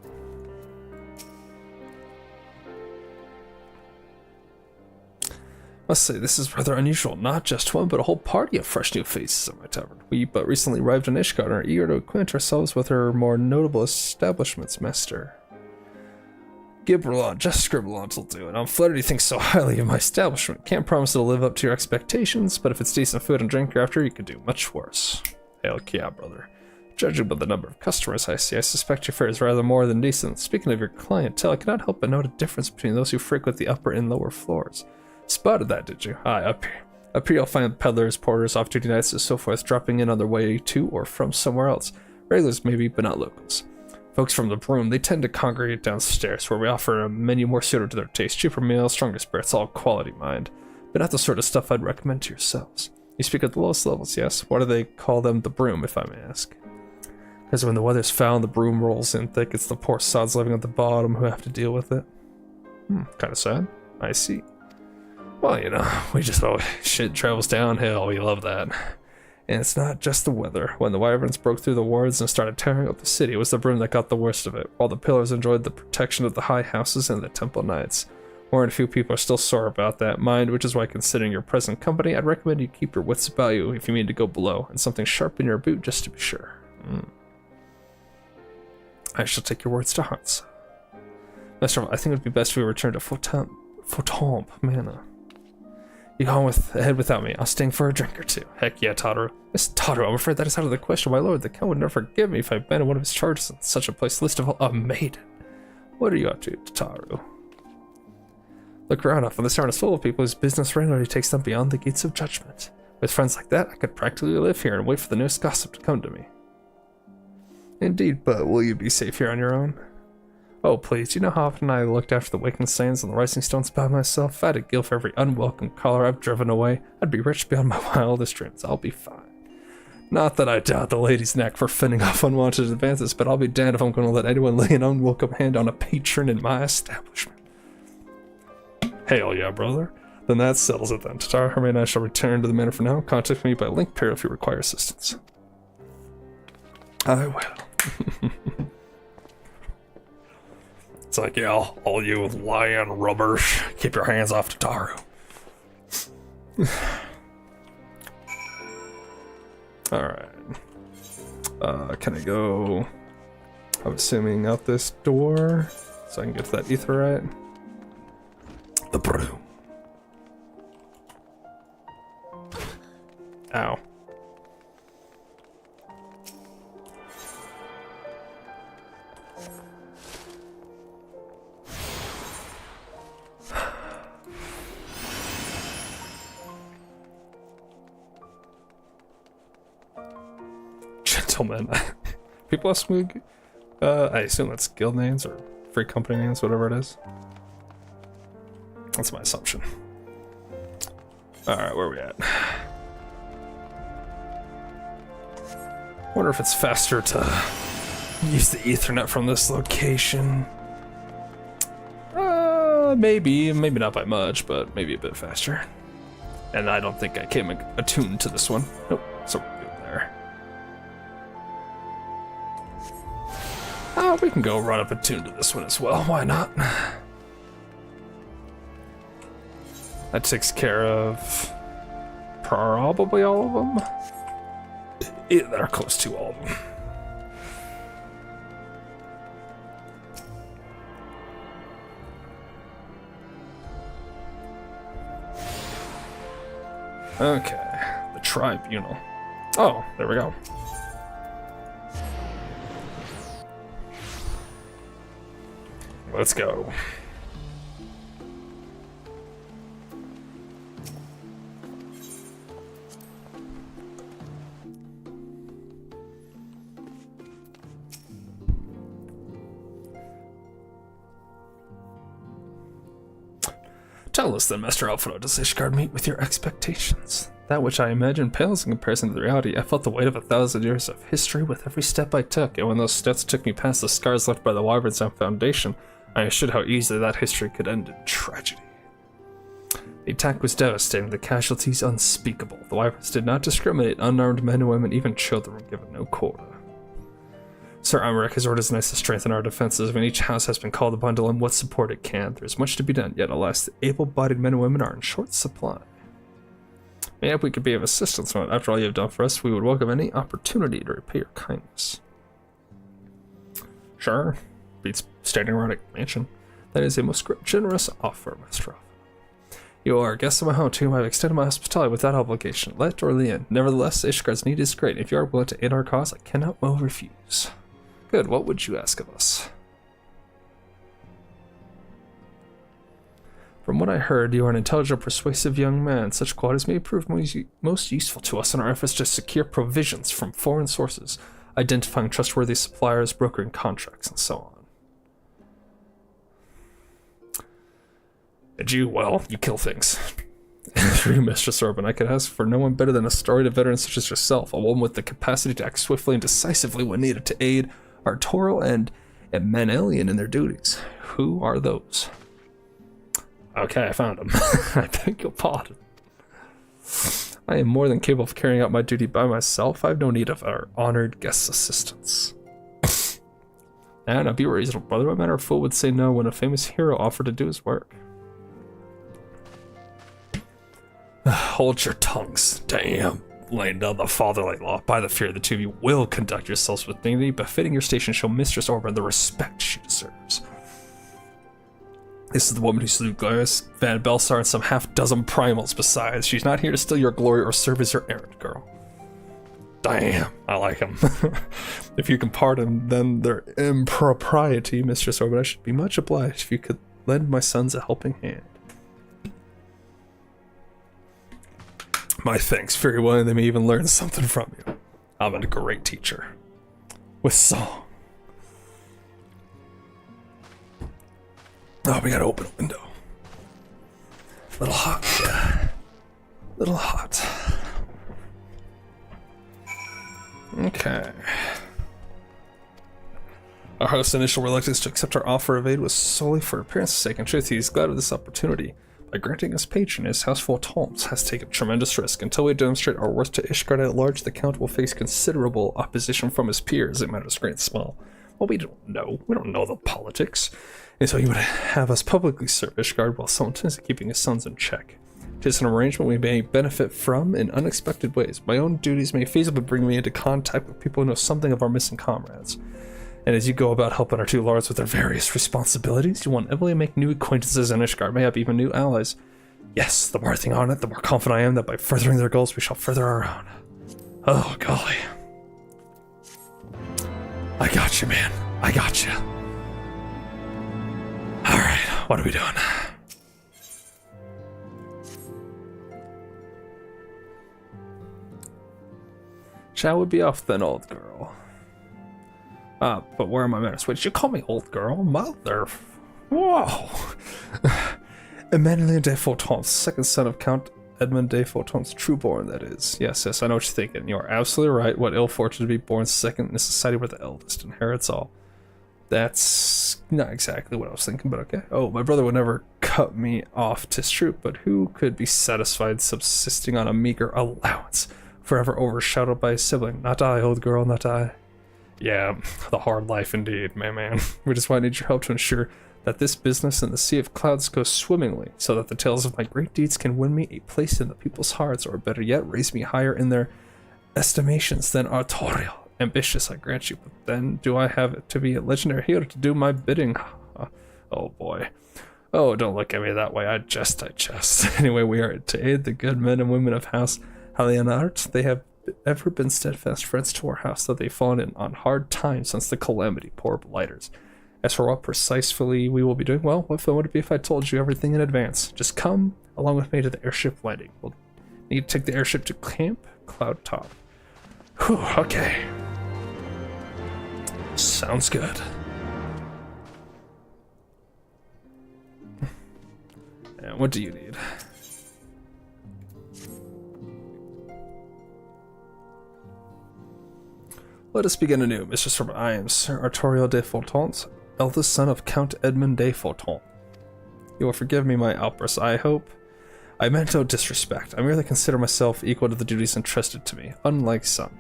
Must say, this is rather unusual. Not just one, but a whole party of fresh new faces at my tavern. We but recently arrived in Ishgard and are eager to acquaint ourselves with her more notable establishments, master. Gibber on, just scribble on till do it. I'm flattered you think so highly of my establishment. Can't promise it'll live up to your expectations, but if it's decent food and drink after, you could do much worse. Hell yeah, brother. Judging by the number of customers I see, I suspect your fare is rather more than decent. Speaking of your clientele, I cannot help but note a difference between those who frequent the upper and lower floors. Spotted that, did you? Aye, up here. Up here you'll find peddlers, porters, off-duty knights, and so forth, dropping in on their way to or from somewhere else. Regulars maybe, but not locals. Folks from the broom, they tend to congregate downstairs, where we offer a menu more suited to their taste. Cheaper meals, stronger spirits, all quality mind. But not the sort of stuff I'd recommend to yourselves. You speak at the lowest levels, yes? Why do they call them the broom, if I may ask? Because when the weather's foul and the broom rolls in thick, it's the poor sods living at the bottom who have to deal with it. Kinda sad. I see. Well, you know, we just always shit travels downhill, we love that. And it's not just the weather. When the wyverns broke through the wards and started tearing up the city, it was the broom that got the worst of it, while the pillars enjoyed the protection of the high houses and the temple knights. More than a few people are still sore about that mind, which is why, considering your present company, I'd recommend you keep your wits about you if you mean to go below, and something sharp in your boot just to be sure. I shall take your words to heart. Master, I think it would be best if we return to Fotomp Manor. You go on ahead without me. I'll stay for a drink or two. Heck yeah, Totoro. Miss Totoro, I'm afraid that is out of the question. My lord, the count would never forgive me if I abandoned one of his charges in such a place. Least of all, a maiden. What are you up to, Totoro? Look around, often this town is full of people whose business regularly takes them beyond the gates of judgment. With friends like that, I could practically live here and wait for the newest gossip to come to me. Indeed, but will you be safe here on your own? Oh, please, you know how often I looked after the waking sands and the rising stones by myself? If I had a gill for every unwelcome caller I've driven away, I'd be rich beyond my wildest dreams. I'll be fine. Not that I doubt the lady's knack for fending off unwanted advances, but I'll be damned if I'm going to let anyone lay an unwelcome hand on a patron in my establishment. Hail yeah, brother. Then that settles it then. Totaro, Hermé and I shall return to the manor for now. Contact me by link pair if you require assistance. I will. It's like, yeah, all you lying rubbers, keep your hands off Totaro. Alright. Can I go, I'm assuming, out this door so I can get to that etherite? The broom. Ow. gentlemen. People ask me, I assume that's guild names or free company names, whatever it is. That's my assumption. Alright, where are we at? Wonder if it's faster to use the Ethernet from this location. Maybe not by much, but maybe a bit faster. And I don't think I came attuned to this one. Nope, so we're good there. We can go run up attuned to this one as well, why not? That takes care of probably all of them. Yeah, they're close to all of them. Okay, the tribunal. Oh, there we go. Let's go. Tell us then, Master Alfredo, does Ishgard meet with your expectations? That which I imagine pales in comparison to the reality. I felt the weight of 1,000 years of history with every step I took, and when those steps took me past the scars left by the Wyverns on Foundation, I understood how easily that history could end in tragedy. The attack was devastating, the casualties unspeakable. The Wyverns did not discriminate, unarmed men and women, even children were given no quota. Sir Amarek has ordered us to strengthen our defenses. When each house has been called upon to lend what support it can, there is much to be done, yet alas, the able-bodied men and women are in short supply. Maybe we could be of assistance, but after all you have done for us, we would welcome any opportunity to repay your kindness. Sure, beats standing around a mansion. That is a most generous offer, Master Alpha. You are a guest of my home, to whom I have extended my hospitality without obligation, let or lien. Nevertheless, Ishgard's need is great. If you are willing to aid our cause, I cannot well refuse. Good, what would you ask of us? From what I heard, you are an intelligent, persuasive young man. Such qualities may prove most useful to us in our efforts to secure provisions from foreign sources, identifying trustworthy suppliers, brokering contracts, and so on. And you, well, you kill things. Through Mistress Orban, I could ask for no one better than a storied veteran such as yourself, a woman with the capacity to act swiftly and decisively when needed to aid Arturo and Manelian in their duties. Who are those? Okay, I found them. I beg your pardon. I am more than capable of carrying out my duty by myself. I have no need of our honored guest's assistance. And I'd be reasonable, brother. What manner of fool would say no when a famous hero offered to do his work? Hold your tongues. Damn. Laying down the fatherly law. By the fear of the two of you will conduct yourselves with dignity, befitting your station, show Mistress Orban the respect she deserves. This is the woman who slew Glarius, Van Belsar, and some half-dozen primals besides. She's not here to steal your glory or serve as your errand girl. Damn, I like him. If you can pardon then their impropriety, Mistress Orban, I should be much obliged if you could lend my sons a helping hand. My thanks, very willing they may even learn something from you. I'm a great teacher. With song. Oh, we gotta open a window. Little hot, yeah. Little hot. Okay. Our host's initial reluctance to accept our offer of aid was solely for appearance's sake. In truth, he is glad of this opportunity. By granting us patronage, Houseful Holmes has taken tremendous risk. Until we demonstrate our worth to Ishgard at large, the Count will face considerable opposition from his peers. It matters great and small. Well, we don't know. We don't know the politics. And so he would have us publicly serve Ishgard while simultaneously keeping his sons in check. It is an arrangement we may benefit from in unexpected ways. My own duties may feasibly bring me into contact with people who know something of our missing comrades. And as you go about helping our two lords with their various responsibilities, you will inevitably make new acquaintances in Ishgard, may have even new allies. Yes, the more I think on it, the more confident I am that by furthering their goals, we shall further our own. Oh, golly. I got you, man. I got you. Alright, what are we doing? Shall we be off then, old girl? But where are my manners? Wait, did you call me old girl? Mother... Whoa! Emmanuel de Fauton's second son of Count Edmund de Fauton's trueborn, that is. Yes, I know what you're thinking. You are absolutely right. What ill fortune to be born second in a society where the eldest inherits all. That's not exactly what I was thinking, but okay. Oh, my brother would never cut me off, 'tis true, but who could be satisfied subsisting on a meager allowance, forever overshadowed by a sibling? Not I, old girl, not I. Yeah, the hard life indeed, my man. We just want to need your help to ensure that this business in the Sea of Clouds goes swimmingly, so that the tales of my great deeds can win me a place in the people's hearts, or better yet, raise me higher in their estimations than Artorial. Ambitious, I grant you, but then do I have to be a legendary hero to do my bidding? Oh boy. Oh, don't look at me that way. I jest. Anyway, we are to aid the good men and women of House Halianart. They have ever been steadfast friends to our house, though they've fallen in on hard times since the calamity, poor blighters. As for what precisely we will be doing, well, what fun would it be if I told you everything in advance? Just come along with me to the airship landing. We'll need to take the airship to Camp Cloud Top. Whew, okay. Sounds good. And what do you need? Let us begin anew, Mistress Robert. I am Sir Artorial de Fauton's eldest son of Count Edmund de Fauton. You will forgive me my outburst, I hope. I meant no disrespect. I merely consider myself equal to the duties entrusted to me, unlike some.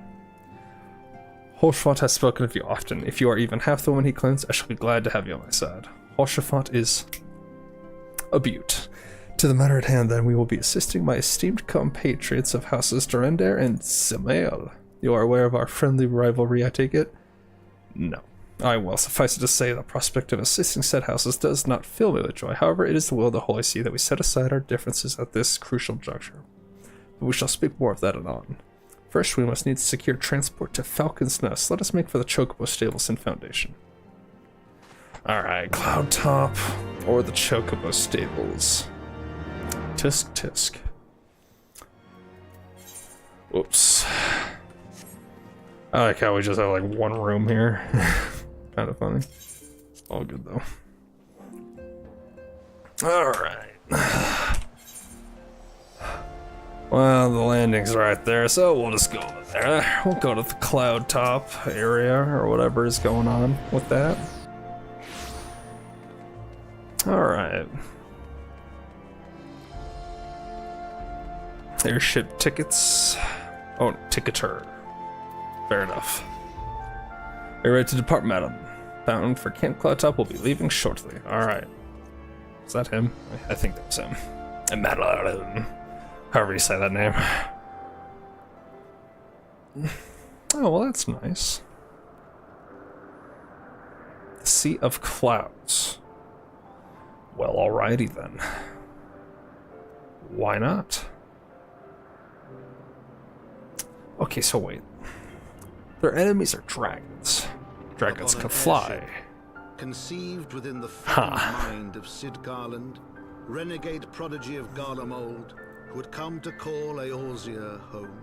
Holchefant has spoken of you often. If you are even half the woman he claims, I shall be glad to have you on my side. Holchefant is a beaut. To the matter at hand, then, we will be assisting my esteemed compatriots of Houses Durender and Semael. You are aware of our friendly rivalry, I take it? No. I will. Suffice it to say, the prospect of assisting said houses does not fill me with joy. However, it is the will of the Holy See that we set aside our differences at this crucial juncture. But we shall speak more of that anon. First, we must need to secure transport to Falcon's Nest. Let us make for the Chocobo Stables and Foundation. Alright, Cloud Top or the Chocobo Stables. Tisk tisk. Whoops. I like how we just have like one room here. Kind of funny. All good though. Alright. Well, the landing's right there, so we'll just go over there. We'll go to the Cloud Top area or whatever is going on with that. Alright. Airship tickets. Oh, ticketer. Fair enough. Are you ready to depart, madam? Bound for Camp Cloud Top will be leaving shortly. Alright. Is that him? I think that was him. Madam. However you say that name. Oh, well, that's nice. The Sea of Clouds. Well, alrighty then. Why not? Okay, so wait. Their enemies are dragons. Dragons can fly. Conceived within the mind of Sid Garland, renegade prodigy of Garlemald, who had come to call Eorzea home.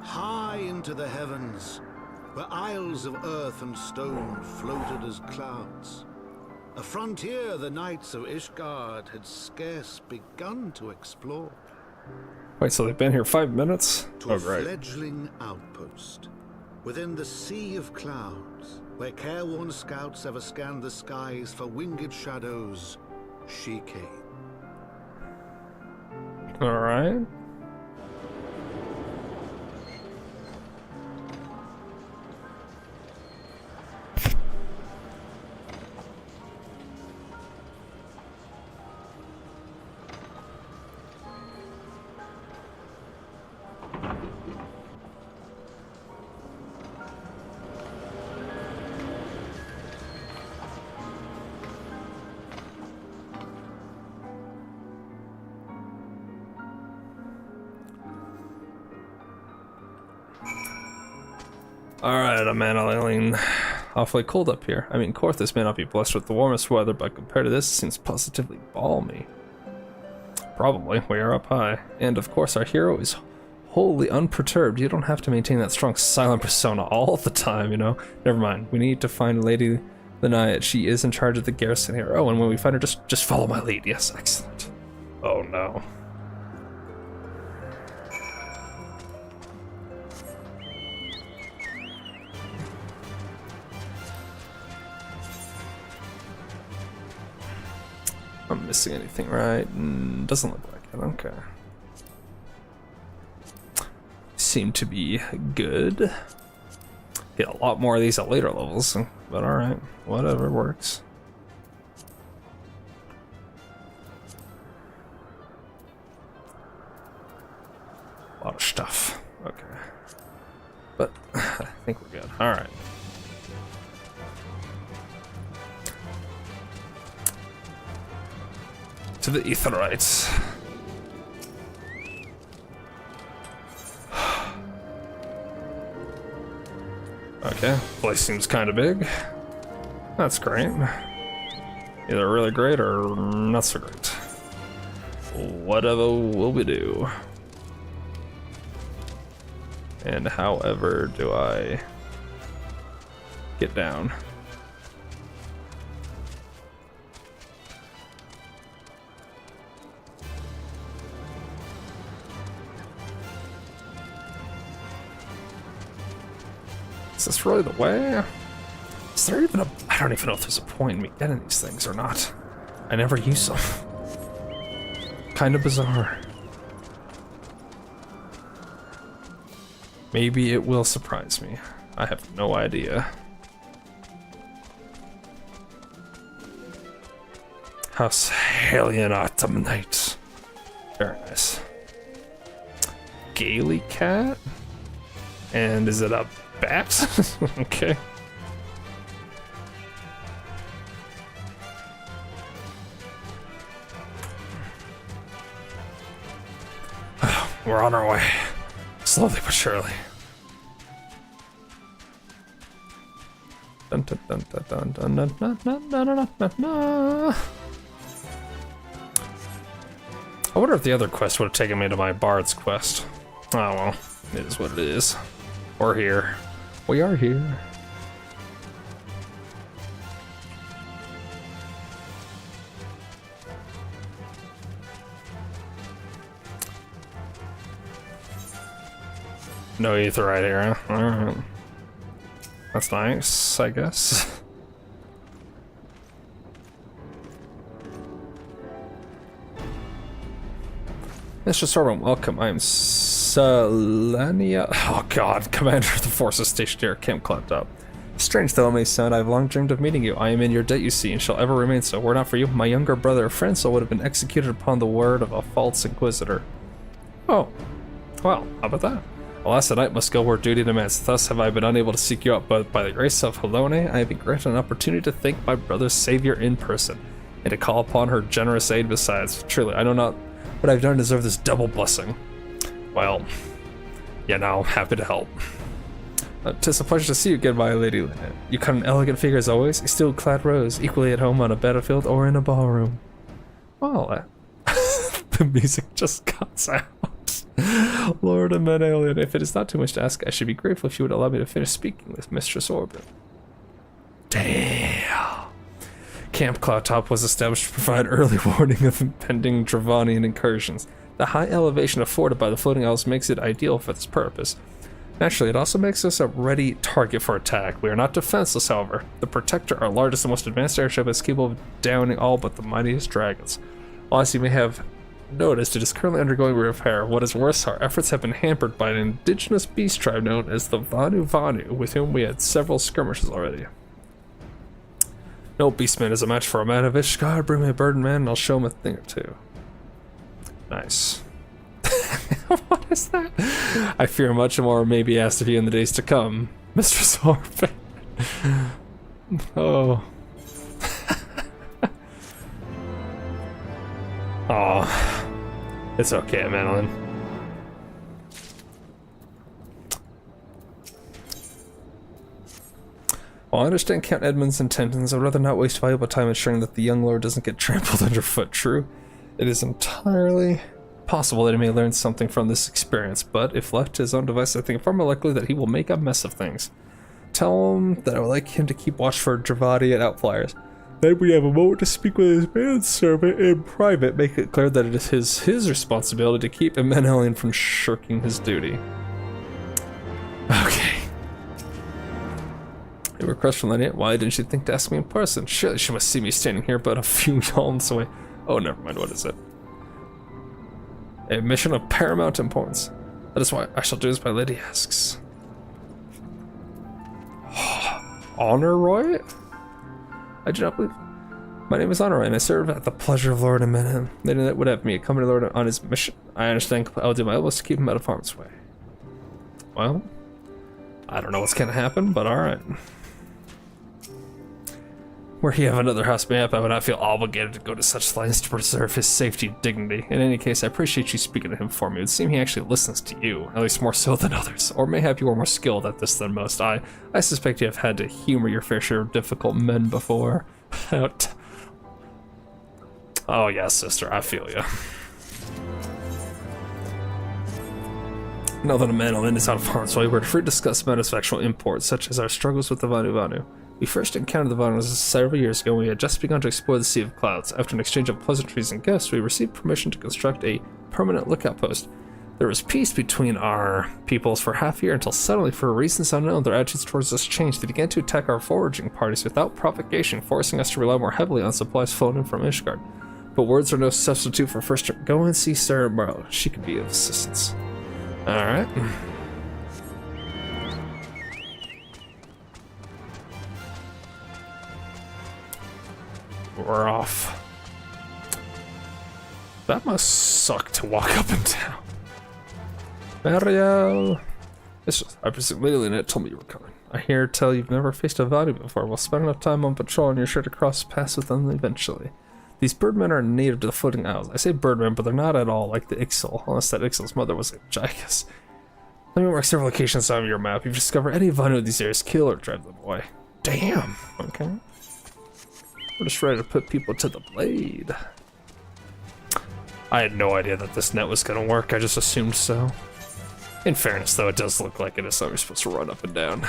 High into the heavens, where isles of earth and stone floated as clouds. A frontier the knights of Ishgard had scarce begun to explore. Wait, so they've been here 5 minutes? To a fledgling outpost, within the Sea of Clouds, where careworn scouts ever scanned the skies for winged shadows, she came. Alright. Alright, Amanda, awfully cold up here. I mean, Corthus may not be blessed with the warmest weather, but compared to this, it seems positively balmy. Probably, we are up high. And of course, our hero is wholly unperturbed. You don't have to maintain that strong silent persona all the time, you know? Never mind, we need to find Lady Linaya. She is in charge of the garrison here. Oh, and when we find her, just follow my lead. Yes, excellent. Oh no. I'm missing anything, right? Doesn't look like it. Okay. Seem to be good. Get a lot more of these at later levels, but alright. Whatever works. A lot of stuff. Okay. But I think we're good. Alright. To the Aetherites. Okay, place seems kind of big. That's great. Either really great or not so great. Whatever will we do? And however do I get down? Is this really the way? Is there even a... I don't even know if there's a point in me getting these things or not. I never use them. Kind of bizarre. Maybe it will surprise me. I have no idea. House Halion Autumn Night. Very nice. Gaily Cat? And is it a bat? Okay. We're on our way. Slowly but surely. Dun, dun, dun, dun, dun, dun, dun, dun, dun, dun, dun, dun. I wonder if the other quest would have taken me to my Bard's quest. Oh well, it is what it is. We're here. We are here. No ether right here, huh? Alright. That's nice, I guess. Mr. Sorbon, welcome. I am Selenia. Oh god, Commander of the Forces stationed here at Camp Claptop. Strange though it may sound, I have long dreamed of meeting you. I am in your debt, you see, and shall ever remain so. Were it not for you, my younger brother, Francel, would have been executed upon the word of a false inquisitor. Oh, well, how about that? Alas, the knight must go where duty demands. Thus have I been unable to seek you out, but by the grace of Helone, I have been granted an opportunity to thank my brother's savior in person, and to call upon her generous aid besides. Truly, I know not what I've done to deserve this double blessing. Well, yeah, now, happy to help. 'Tis a pleasure to see you again, my lady. You cut an elegant figure as always, a steel-clad rose, equally at home on a battlefield or in a ballroom. Well, the music just cuts out. Lord of Menalian, if it is not too much to ask, I should be grateful if you would allow me to finish speaking with Mistress Orbit. Damn. Camp Cloudtop was established to provide early warning of impending Dravanian incursions. The high elevation afforded by the floating isles makes it ideal for this purpose. Naturally, it also makes us a ready target for attack. We are not defenseless, however. The Protector, our largest and most advanced airship, is capable of downing all but the mightiest dragons. While as you may have noticed, it is currently undergoing repair. What is worse, our efforts have been hampered by an indigenous beast tribe known as the Vanu Vanu, with whom we had several skirmishes already. No beastman is a match for a man of Ishgard. Bring me a burden man and I'll show him a thing or two. Nice. What is that? I fear much more may be asked of you in the days to come, Mistress Orbit. Oh. Oh. It's okay, Madeline. While I understand Count Edmund's intentions, I'd rather not waste valuable time ensuring that the young lord doesn't get trampled underfoot. True, it is entirely possible that he may learn something from this experience, but if left to his own devices, I think far more likely that he will make a mess of things. Tell him that I would like him to keep watch for Dravati and Outflyers. Then we have a moment to speak with his manservant in private, make it clear that it is his responsibility to keep Menelian from shirking his duty. Okay. A request from Lydia. Why didn't she think to ask me in person? Surely she must see me standing here but a few yawns away. Oh, never mind. What is it? A mission of paramount importance. That is why I shall do as my lady asks. Honor Roy? I do not believe. My name is Honor Roy, and I serve at the pleasure of Lord Amenham. They would have me accompany Lord on his mission. I understand. I'll do my utmost to keep him out of harm's way. Well, I don't know what's gonna happen, but alright. Were he of another house map, I would not feel obligated to go to such lengths to preserve his safety and dignity. In any case, I appreciate you speaking to him for me. It would seem he actually listens to you, at least more so than others. Or mayhap you are more skilled at this than most. I suspect you have had to humor your fair share of difficult men before. Oh yes, sister, I feel you. Now that Menelin is out of harm's way, we're free to discuss matters of actual import, such as our struggles with the Vanu Vanu. We first encountered the Vanus several years ago when we had just begun to explore the Sea of Clouds. After an exchange of pleasantries and gifts, we received permission to construct a permanent lookout post. There was peace between our peoples for half a year until suddenly, for reasons unknown, their attitudes towards us changed. They began to attack our foraging parties without provocation, forcing us to rely more heavily on supplies flown in from Ishgard. But words are no substitute for first. Go and see Sarah Morrow. She could be of assistance. Alright. We're off. That must suck to walk up and down. Mario! I presume Lady Lynette told me you were coming. I hear tell you've never faced a Vanu before. We'll spend enough time on patrol and you're sure to cross paths with them eventually. These birdmen are native to the floating isles. I say birdmen, but they're not at all like the Ixal, unless that Ixal's mother was a Gigas. Let me mark several locations on your map. If you discover any Vanu in these areas, kill or drive them away. Damn! Okay. We're just ready to put people to the blade. I had no idea that this net was gonna work, I just assumed so. In fairness though, it does look like it is something you're supposed to run up and down.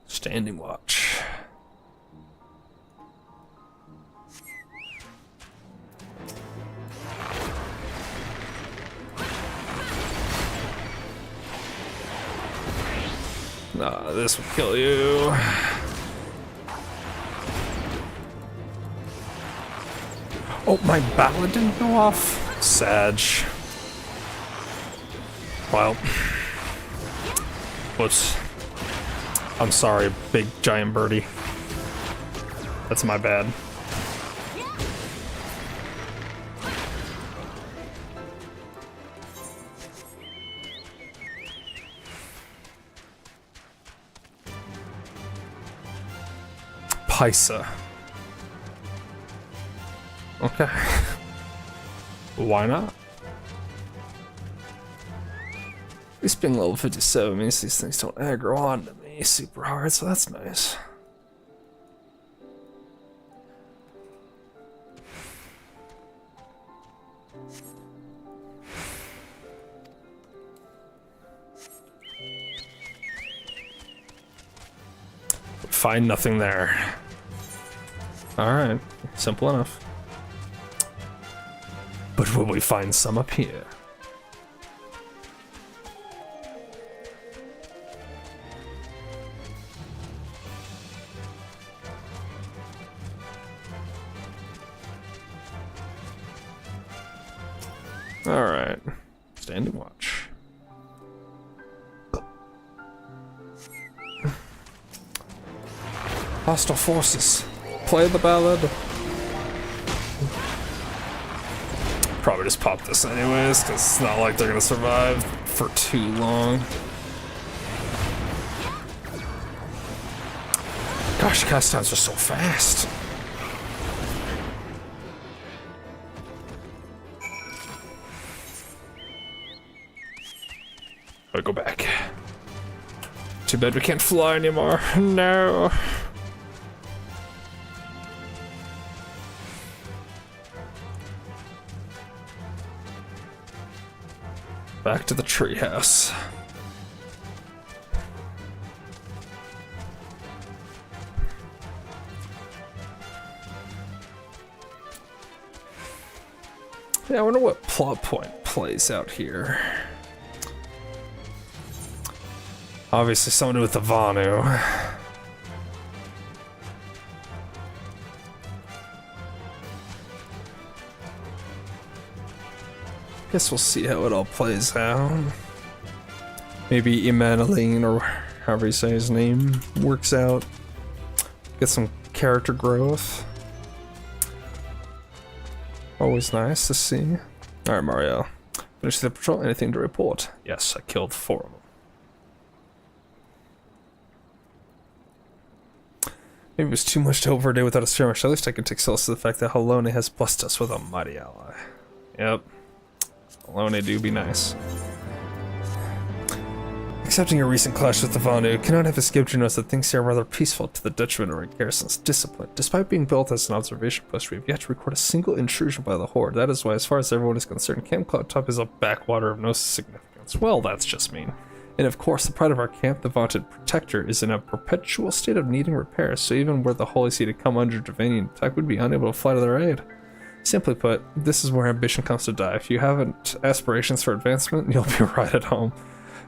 Standing watch. Nah, this will kill you. Oh, my ballad didn't go off? Sag. Well. Whoops. I'm sorry, big giant birdie. That's my bad. Paisa. Okay. Why not? At least being level 57 means these things don't aggro on to me super hard, so that's nice. Find nothing there. Alright, simple enough. But will we find some up here? Alright, standing watch. Hostile forces. Play the ballad. Probably just pop this anyways, because it's not like they're gonna survive for too long. Gosh, cast times are so fast. Gotta go back. Too bad we can't fly anymore. No. Back to the treehouse. Yeah, I wonder what plot point plays out here. Obviously something to do with the Vanu. Guess we'll see how it all plays out. Maybe Emmanueline, or however you say his name, works out. Get some character growth. Always nice to see. Alright, Mario. Finish the patrol. Anything to report? Yes, I killed 4 of them. Maybe it was too much to hope for a day without a skirmish. At least I can take solace to the fact that Halone has blessed us with a mighty ally. Yep. Halone do be nice. Accepting your recent clash with the Vanu, cannot have escaped your notice that things here are rather peaceful to the detriment of our garrison's discipline. Despite being built as an observation post, we have yet to record a single intrusion by the Horde. That is why, as far as everyone is concerned, Camp Cloud Top is a backwater of no significance. Well, that's just mean. And of course, the pride of our camp, the vaunted Protector, is in a perpetual state of needing repairs, so even were the Holy See to come under Dravanian attack, we'd be unable to fly to their aid. Simply put, this is where ambition comes to die. If you haven't aspirations for advancement, you'll be right at home.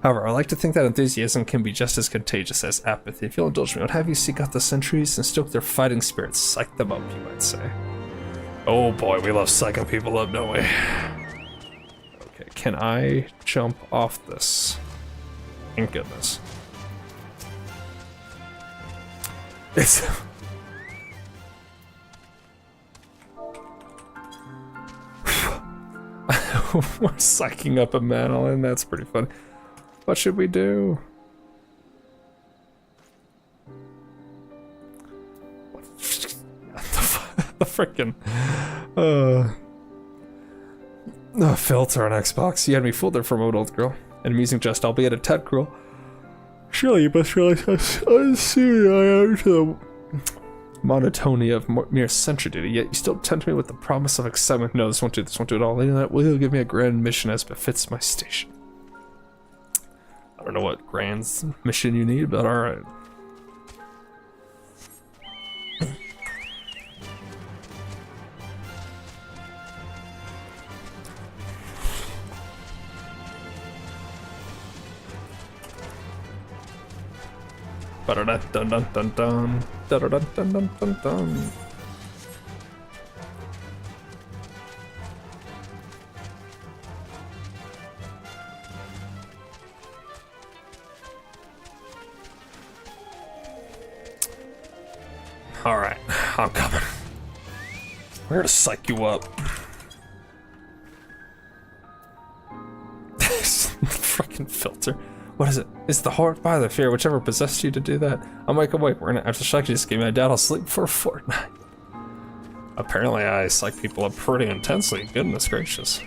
However, I like to think that enthusiasm can be just as contagious as apathy. If you'll indulge me, I would have you seek out the sentries and stoke their fighting spirits. Psych them up, you might say. Oh boy, we love psyching people up, don't we? Okay, can I jump off this? Thank goodness. It's... We're psyching up a Madeline, that's pretty funny. What should we do? The frickin' filter on Xbox. You had me fooled there for a moment, old girl. An amusing jest, albeit a tad cruel. Surely you must realize how unsuited I am to the monotony of mere sentry duty, yet you still tempt me with the promise of excitement. No, this won't do it all. You know that will give me a grand mission as befits my station. I don't know what grand mission you need, but alright. Ba-da-da-dun-dun-dun-dun. Da-da-dun-dun-dun-dun-dun. Alright, I'm coming. We're here to psych you up. This freaking filter. What is it? It's the Horde by the fear, whichever possessed you to do that. I'm like, awake, we're gonna have to psych you this game. I doubt I'll sleep for a fortnight. Apparently I psych people up pretty intensely, goodness gracious.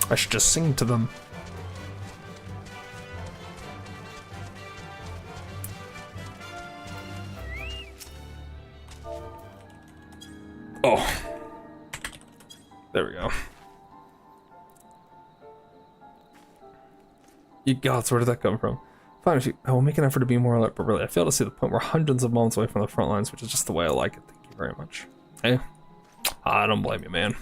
I should just sing to them. Oh. There we go. You gods, where did that come from? Fine, I will make an effort to be more alert, but really, I fail to see the point. We're hundreds of miles away from the front lines, which is just the way I like it. Thank you very much. Hey, I don't blame you, man.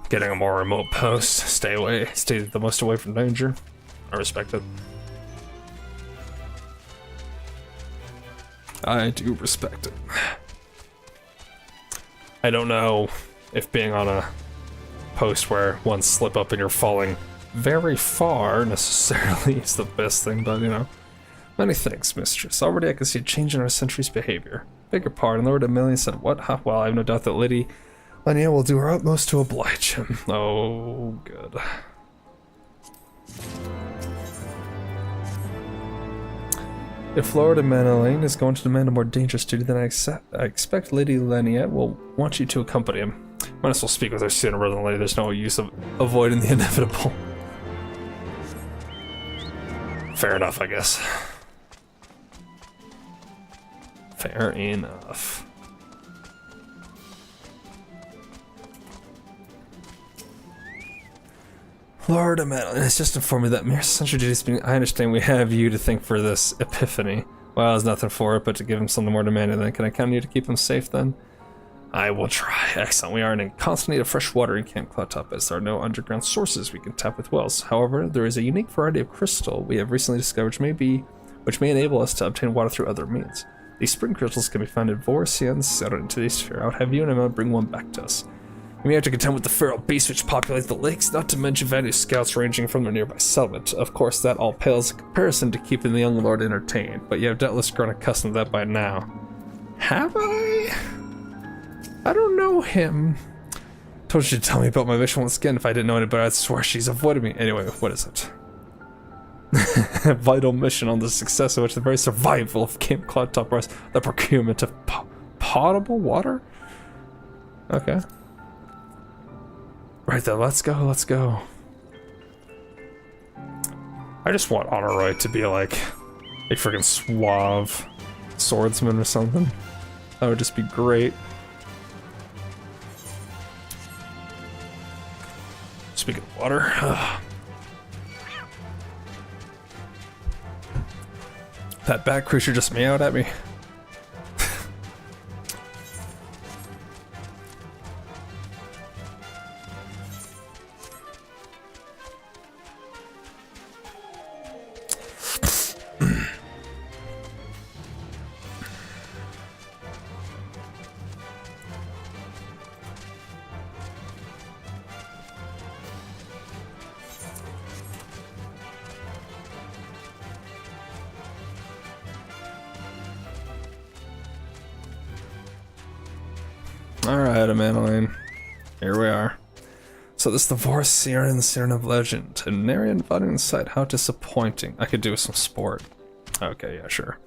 Getting a more remote post, stay the most away from danger. I respect it. I do respect it. I don't know if being on a post where one slip up and you're falling very far necessarily is the best thing, but you know. Many thanks, mistress. Already I can see a change in our sentry's behavior. Beg your pardon, Lord Emilion said what? Huh? Well, I have no doubt that Lenia will do her utmost to oblige him. Oh, good. If Lord Emilion is going to demand a more dangerous duty than I expect Lady Lenia will want you to accompany him. Might as well speak with her sooner rather than later. There's no use of avoiding the inevitable. Fair enough, I guess. Fair enough. Lord Amadon has just informed me that mere century duties being. I understand we have you to thank for this epiphany. Well, there's nothing for it but to give him something more demanding. Then can I count on you to keep him safe then? I will try. Excellent. We are in constant need of fresh water in Camp Cloudtop, as there are no underground sources we can tap with wells. However, there is a unique variety of crystal we have recently discovered which may enable us to obtain water through other means. These spring crystals can be found in Vorsian's settled into the sphere. I would have you and Emma bring one back to us. You may have to contend with the feral beasts which populate the lakes, not to mention various scouts ranging from the nearby settlement. Of course, that all pales in comparison to keeping the young lord entertained, but you have doubtless grown accustomed to that by now. Have I? I don't know him. Told you to tell me about my mission once again. If I didn't know it, but I'd swear she's avoided me. Anyway, what is it? Vital mission on the success of which the very survival of Camp Cloudtop rests the procurement of potable water? Okay. Right then, let's go, let's go. I just want Honorite to be like a freaking suave swordsman or something. That would just be great. Speaking of water, that bat creature just meowed at me. Alright, Amadeline. Here we are. So this is the Vorsian, the Siren of Legend. A nary inviting sight. How disappointing. I could do with some sport. Okay, yeah, sure.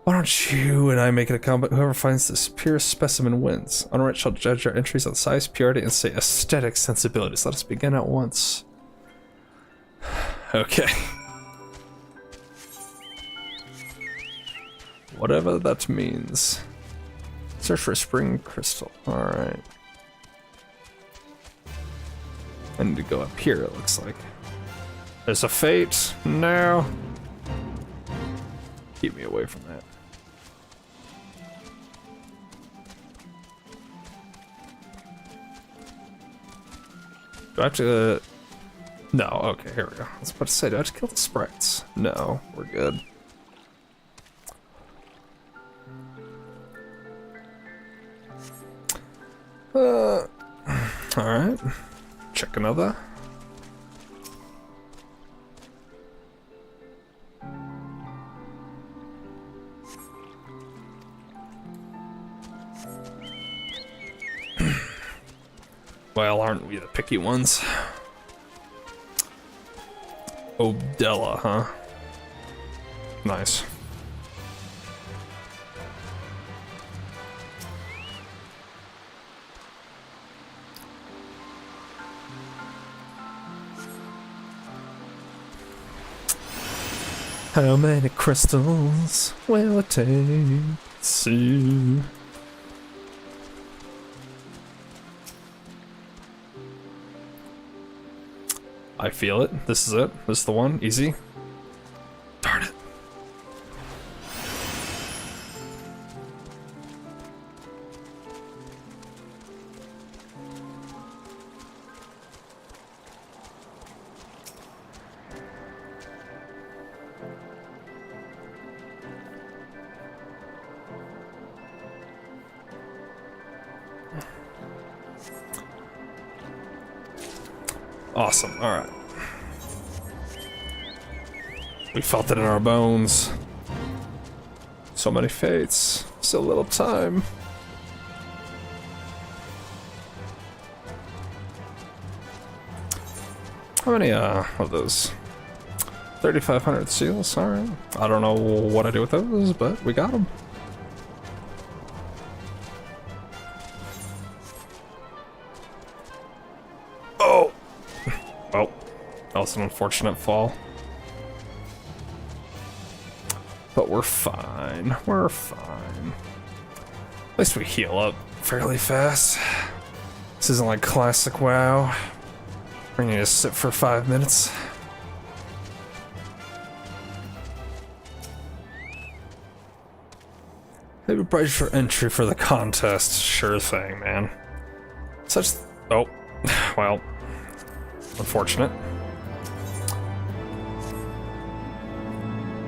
Why don't you and I make it a combat? Whoever finds this pure specimen wins. Honorite shall judge our entries on size, purity, and say aesthetic sensibilities. Let us begin at once. Okay. Whatever that means. Search for a spring crystal. Alright. I need to go up here, it looks like. There's a fate. No. Keep me away from that. Do I have to... No, okay, here we go. I was about to say, do I have to kill the sprites? No, we're good. Alright. Check another. Well, aren't we the picky ones? Obdella, huh? Nice. How many crystals will it take to see? I feel it. This is it. This is the one. Easy. Darn it. Awesome, alright. We felt it in our bones. So many fates, so little time. How many, of those? 3,500 seals, alright. I don't know what I do with those, but we got them. That was an unfortunate fall. But we're fine. We're fine. At least we heal up fairly fast. This isn't like classic WoW. We need to sit for 5 minutes. Maybe price for entry for the contest. Sure thing, man. Oh, well. Unfortunate.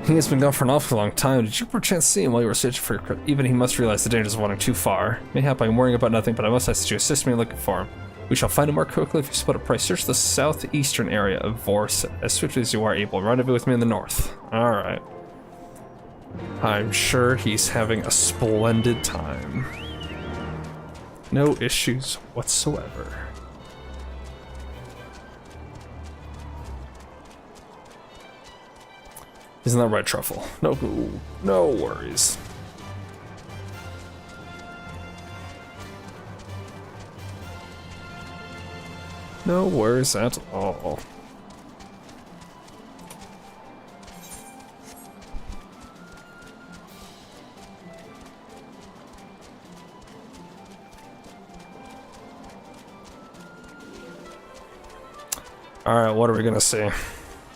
He has been gone for an awfully long time. Did you perchance see him while you were searching for your crypt? Even he must realize the dangers of wandering too far. Mayhap I'm worrying about nothing, but I must ask that you assist me in looking for him. We shall find him more quickly if you split a price. Search the southeastern area of Vorse as swiftly as you are able. Rendezvous with me in the north. Alright. I'm sure he's having a splendid time. No issues whatsoever. Isn't that right, Truffle? No worries. No worries at all. Alright, what are we gonna see?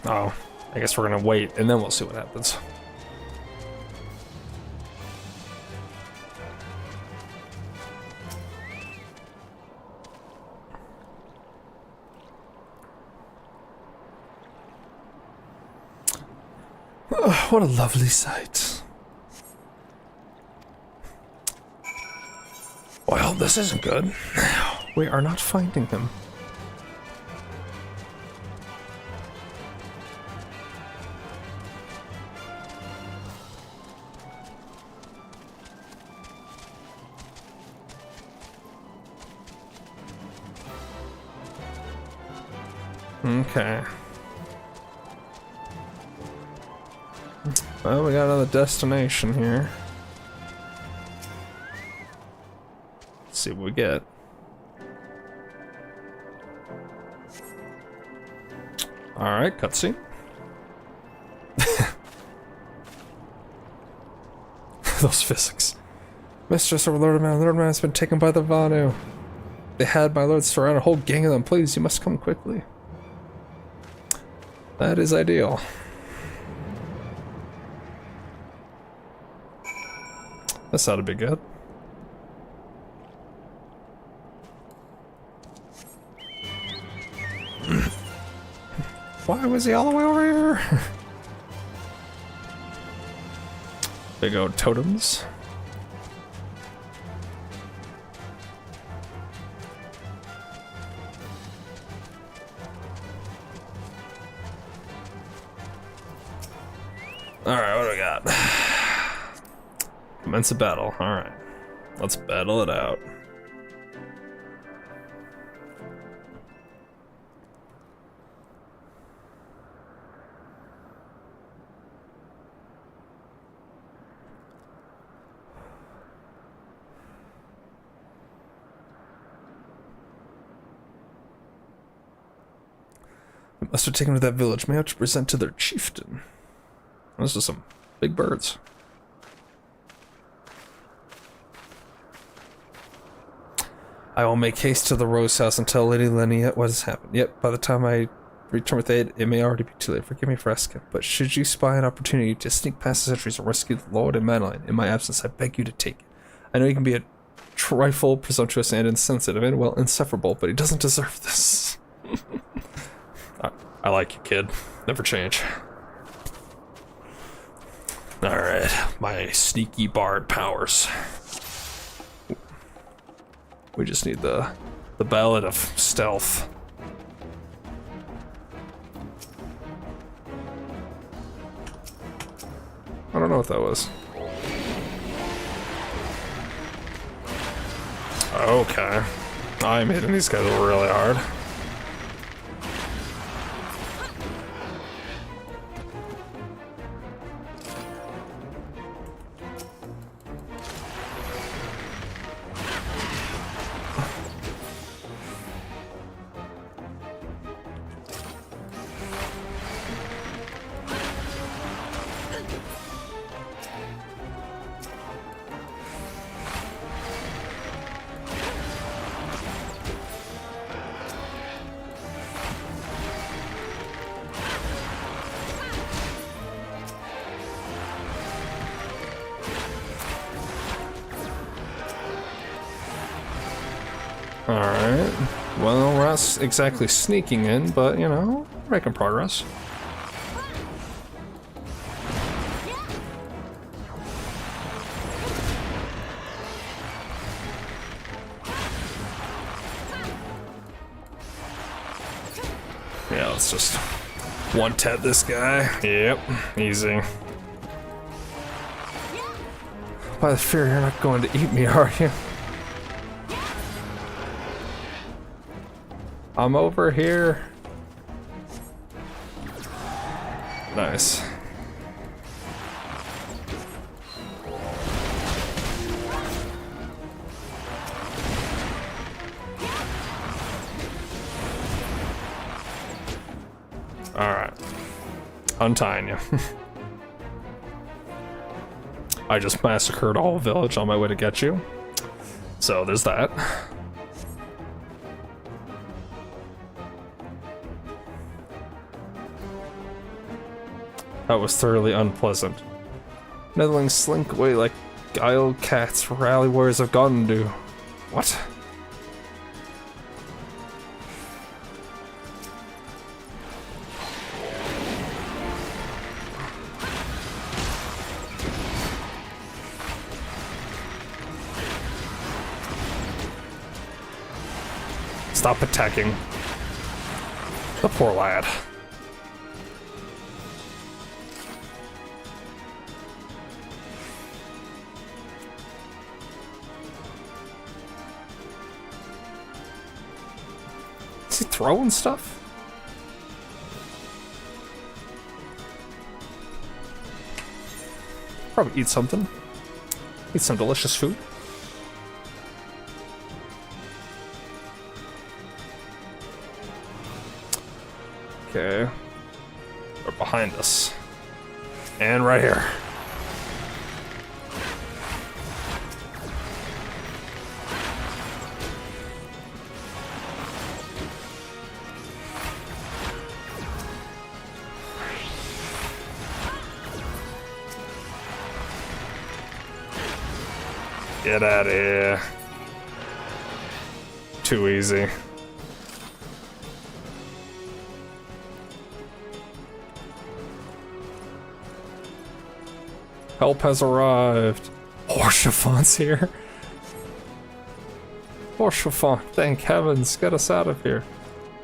Oh, I guess we're gonna wait and then we'll see what happens. Oh, what a lovely sight. Well, this isn't good. We are not finding him. Okay. Well, we got another destination here. Let's see what we get. Alright, cutscene. Those physics. Mistress or Lord Man has been taken by the Vanu. They had my lord surround a whole gang of them. Please, you must come quickly. That is ideal. This ought to be good. Why was he all the way over here? Big old totems. Alright, what do we got? Commence a battle. Alright. Let's battle it out. We must have taken to that village. May I have to present to their chieftain. Those are some big birds. I will make haste to the Rose House and tell Lady Leniette what has happened. Yet, by the time I return with aid, it may already be too late. Forgive me for asking, but should you spy an opportunity to sneak past the sentries and rescue the Lord and Madeline in my absence, I beg you to take it. I know you can be a trifle presumptuous and insensitive and, well, insufferable, but he doesn't deserve this. I like you, kid. Never change. Alright, my sneaky bard powers. We just need the ballad of stealth. I don't know what that was. Okay. I'm hitting these guys really hard. Alright. Well, we're not exactly sneaking in, but, you know, we're making progress. Yeah, let's just one-tap this guy. Yep, easy. By the fear, you're not going to eat me, are you? I'm over here. Nice. Alright. Untying you. I just massacred all village on my way to get you. So there's that. That was thoroughly unpleasant. Netherlings slink away like guiled cats, rally warriors of Gondu. What? Stop attacking. The poor lad. Is he throwing stuff? Probably eat something. Eat some delicious food. Okay. They're behind us. And right here. Get out of here. Too easy. Help has arrived. Horschafon's here. Horschafon, thank heavens, get us out of here.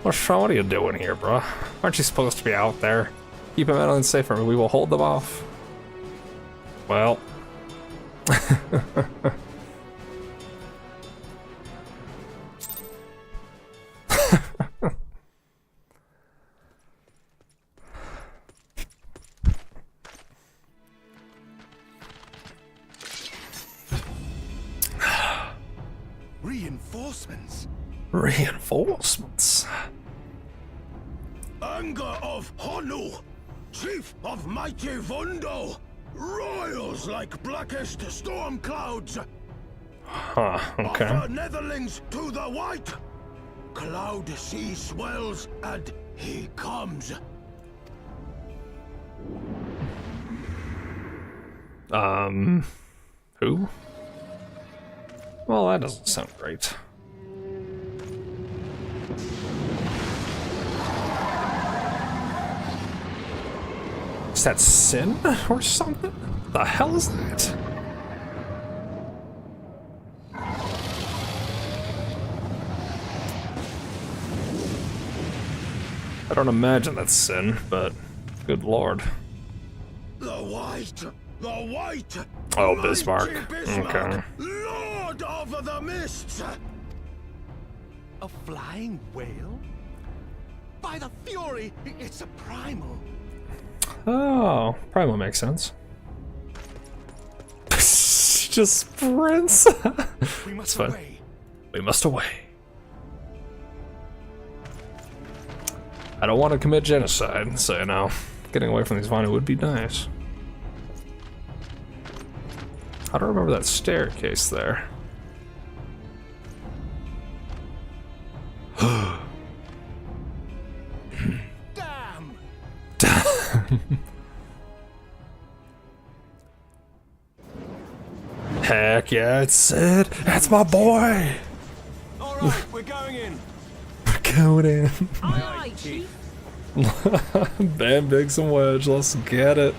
Horschafon, what are you doing here, bruh? Aren't you supposed to be out there? Keep them out and safe from me, we will hold them off. Well. Reinforcements. Reinforcements. Anger of Honu, chief of mighty Vundo, royals like blackest storm clouds. Huh, okay. Offer Netherlings to the white. Cloud sea swells and he comes. Who? Well, that doesn't sound great. Is that Sin or something? The hell is that? I don't imagine that's Sin, but good lord. The white! The white! Oh, Mighty Bismarck. Okay. Lord of the mists! A flying whale? By the fury, it's a primal. Oh, Primal makes sense. Just sprints. We must fine. away. We must away. I don't want to commit genocide, so you know, getting away from these Vanu would be nice. I don't remember that staircase there. Damn! Heck yeah, it's Sid. That's my boy. All Alright, we're going in. Going in. Aye, aye, Chief. Bam, Biggs and Wedge, let's get it.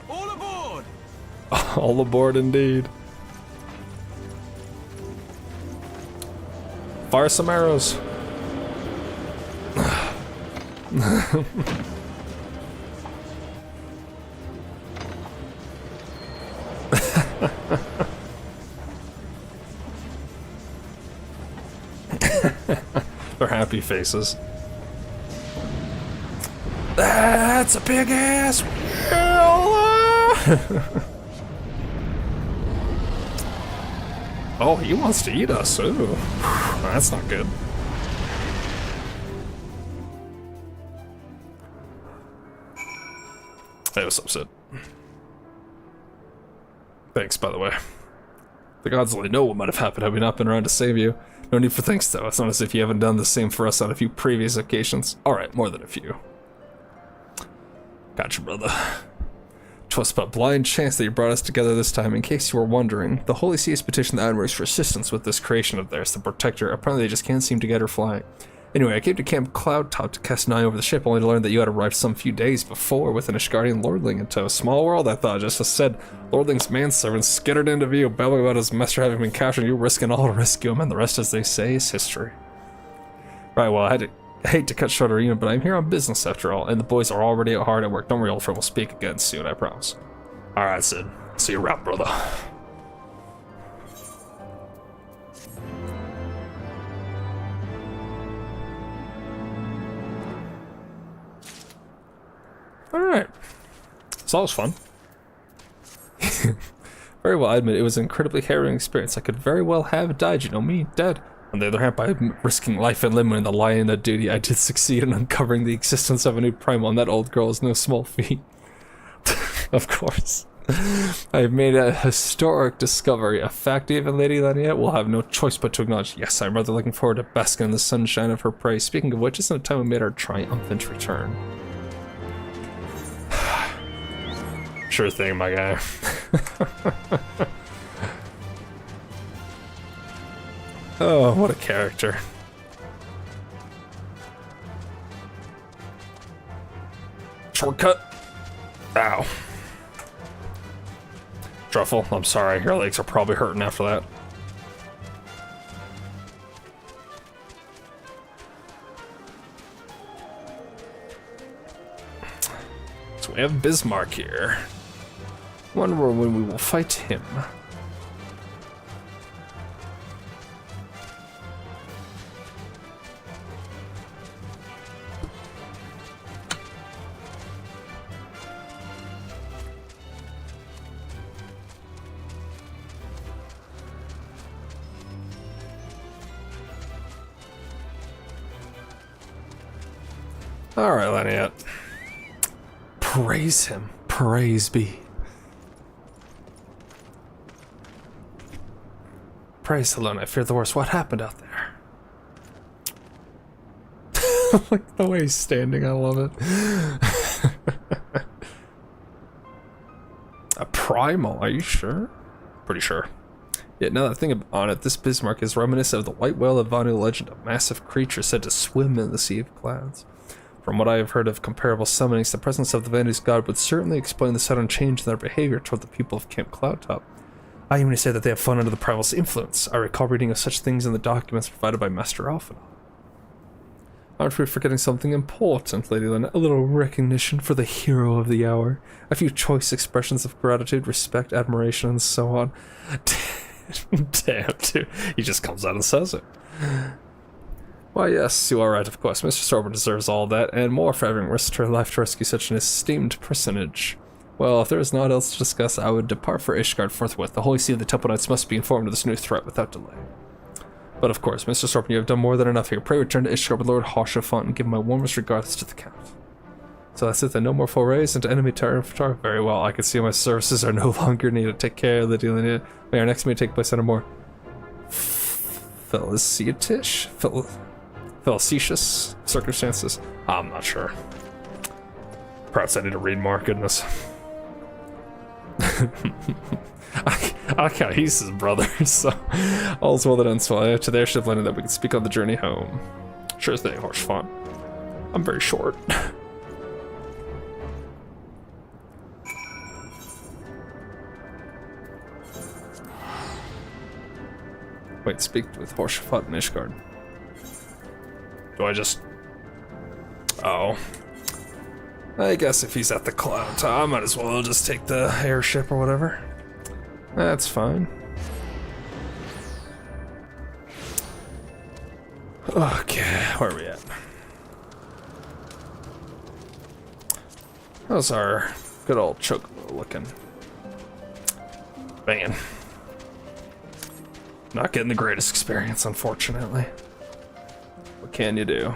All aboard! All aboard indeed. Fire some arrows. Their happy faces. That's a big ass whale! Oh, he wants to eat us. Ooh, that's not good. Hey, what's up, Sid? Thanks, by the way. The gods only know what might have happened had we not been around to save you. No need for thanks, though. It's not as if you haven't done the same for us on a few previous occasions. Alright, more than a few. Gotcha, brother. 'Twas but blind chance that you brought us together this time. In case you were wondering, the Holy See has petitioned the Admirals for assistance with this creation of theirs, the Protector. Apparently they just can't seem to get her flying. Anyway, I came to Camp Cloudtop to cast an eye over the ship, only to learn that you had arrived some few days before with an Ishgardian lordling into a small world, I thought. Just as said, lordling's manservant skittered into view, babbling about his master having been captured, you risking all to rescue him, and the rest, as they say, is history. Right, well, I hate to cut short our reunion, but I'm here on business after all, and the boys are already hard at work. Don't worry, old friend, we'll speak again soon, I promise. Alright, Sid. See you around, brother. Alright. So that was fun. Very well, I admit it was an incredibly harrowing experience. I could very well have died, you know me, dead. On the other hand, by risking life and limb in the line of duty, I did succeed in uncovering the existence of a new primal, and that old girl is no small feat. Of course. I have made a historic discovery, a fact even Lady Laniette will have no choice but to acknowledge. Yes, I'm rather looking forward to basking in the sunshine of her praise. Speaking of which, isn't it time we made our triumphant return? Sure thing, my guy. Oh, what a character. Shortcut. Ow. Truffle, I'm sorry. Your legs are probably hurting after that. So we have Bismarck here. Wonder when we will fight him. Alright, Laniette. Praise him. Praise be. Praise Helene, I fear the worst. What happened out there? Like the way he's standing, I love it. A primal, are you sure? Pretty sure. Yet now that I think on it, this Bismarck is reminiscent of the white whale of Vanu legend, a massive creature said to swim in the sea of clouds. From what I have heard of comparable summonings, the presence of the Vanu's god would certainly explain the sudden change in their behavior toward the people of Camp Cloudtop. I even say that they have fun under the primal's influence. I recall reading of such things in the documents provided by Master Alpha. Aren't we forgetting something important, Lady Lynn? A little recognition for the hero of the hour. A few choice expressions of gratitude, respect, admiration, and so on. Damn, dude. He just comes out and says it. Why, yes, you are right, of course. Mr. Sorbo deserves all that, and more for having risked her life to rescue such an esteemed personage. Well, if there is naught else to discuss, I would depart for Ishgard forthwith. The Holy See of the Temple Knights must be informed of this new threat without delay. But of course, Mr. Sorbo, you have done more than enough here. Pray return to Ishgard with Lord Haurchefant and give my warmest regards to the Count. So that's it then, no more forays into enemy territory? Very well, I can see my services are no longer needed. Take care, Lady Lynette. May our next meeting take place under more felicitious circumstances? I'm not sure. Perhaps I need to read more, goodness. I can't, he's his brother, so all's well that ends well. To their ship landed that we can speak on the journey home. Sure thing, horse fun. I'm very short. Wait, speak with Horsefat and Ishgard. Do I just... Oh. I guess if he's at the cloud top, I might as well just take the airship or whatever. That's fine. Okay, where are we at? How's our good old chocobo looking? Man. Not getting the greatest experience, unfortunately. What can you do?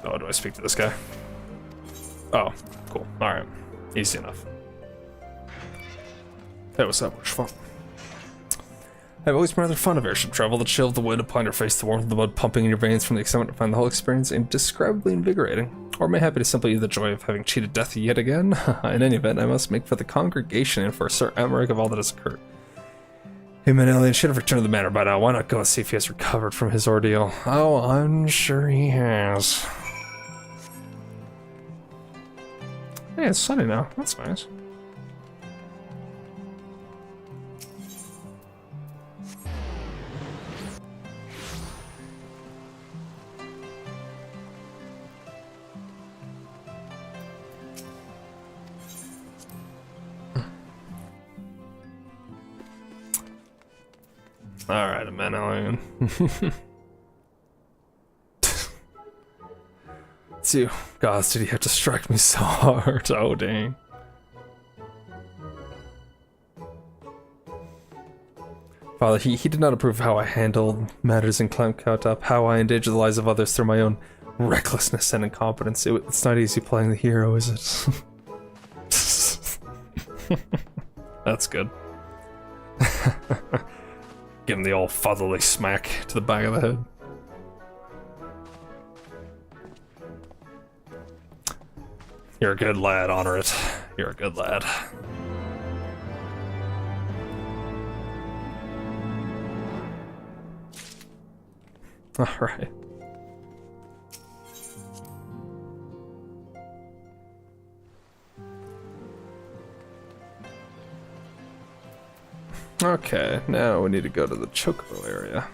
Oh, do I speak to this guy? Oh, cool. Alright. Easy enough. Hey, what's up? What's fun? I've always been rather fond of airship travel. The chill of the wind upon your face, the warmth of the blood pumping in your veins from the excitement to find the whole experience indescribably invigorating. Or am I happy to simply eat the joy of having cheated death yet again? In any event, I must make for the congregation and for Sir Emmerich of all that has occurred. Hey man, Alien should have returned to the manor by now. Why not go and see if he has recovered from his ordeal? Oh, I'm sure he has. Hey, it's sunny now. That's nice. Alright, man, Alien. It's you. Gods, did he have to strike me so hard? Oh, dang. Father, he did not approve how I handled matters in Clamcautup, how I endangered the lives of others through my own recklessness and incompetence. It's not easy playing the hero, is it? That's good. Give him the old fatherly smack to the back of the head. You're a good lad, honor it. You're a good lad. Alright. Okay, now we need to go to the Chocobo area.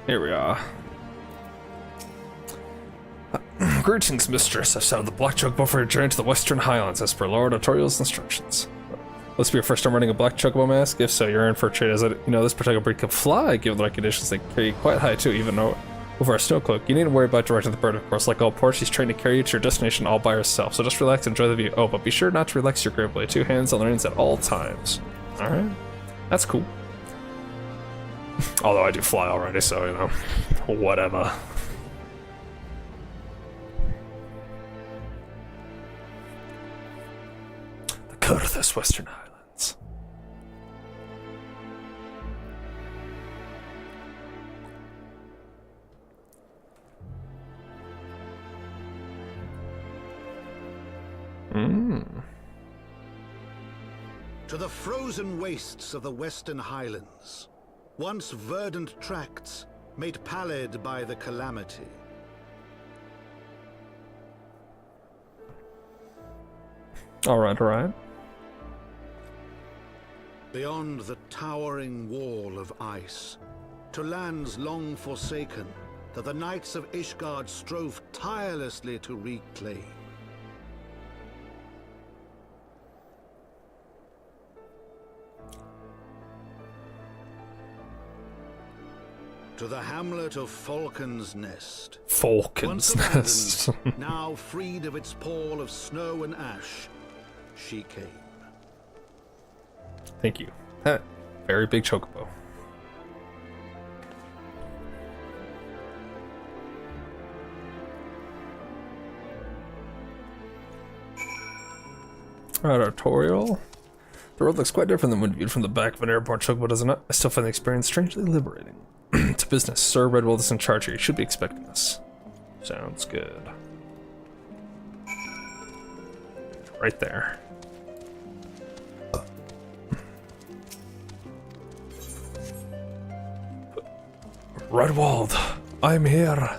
Here we are. Greetings, mistress. I've set out the Black Chocobo for a journey to the Western Highlands as per Lord Artorial's instructions. This be your first time running a Black Chocobo mask? If so, you're in for a treat, as you know this particular breed can fly, given the right conditions. They carry you quite high too, even though over a snow cloak. You needn't worry about directing the bird, of course. Like all ports, she's trained to carry you to your destination all by herself. So just relax and enjoy the view. Oh, but be sure not to relax your grip blade. 2 hands on the reins at all times. Alright. That's cool. Although I do fly already, so, you know, whatever. The Kurthus Western Highlands. To the frozen wastes of the Western Highlands, once verdant tracts made pallid by the calamity. Alright, alright. Beyond the towering wall of ice, to lands long forsaken that the Knights of Ishgard strove tirelessly to reclaim. To the hamlet of Falcon's Nest. Falcon's Once Nest. abandoned, now freed of its pall of snow and ash, she came. Thank you. Very big chocobo. Predatorial. The road looks quite different than when viewed from the back of an airborne chocobo, doesn't it? I still find the experience strangely liberating. To business. Sir Redwell is in charge here. You should be expecting us. Sounds good. Right there. Redwald, I'm here.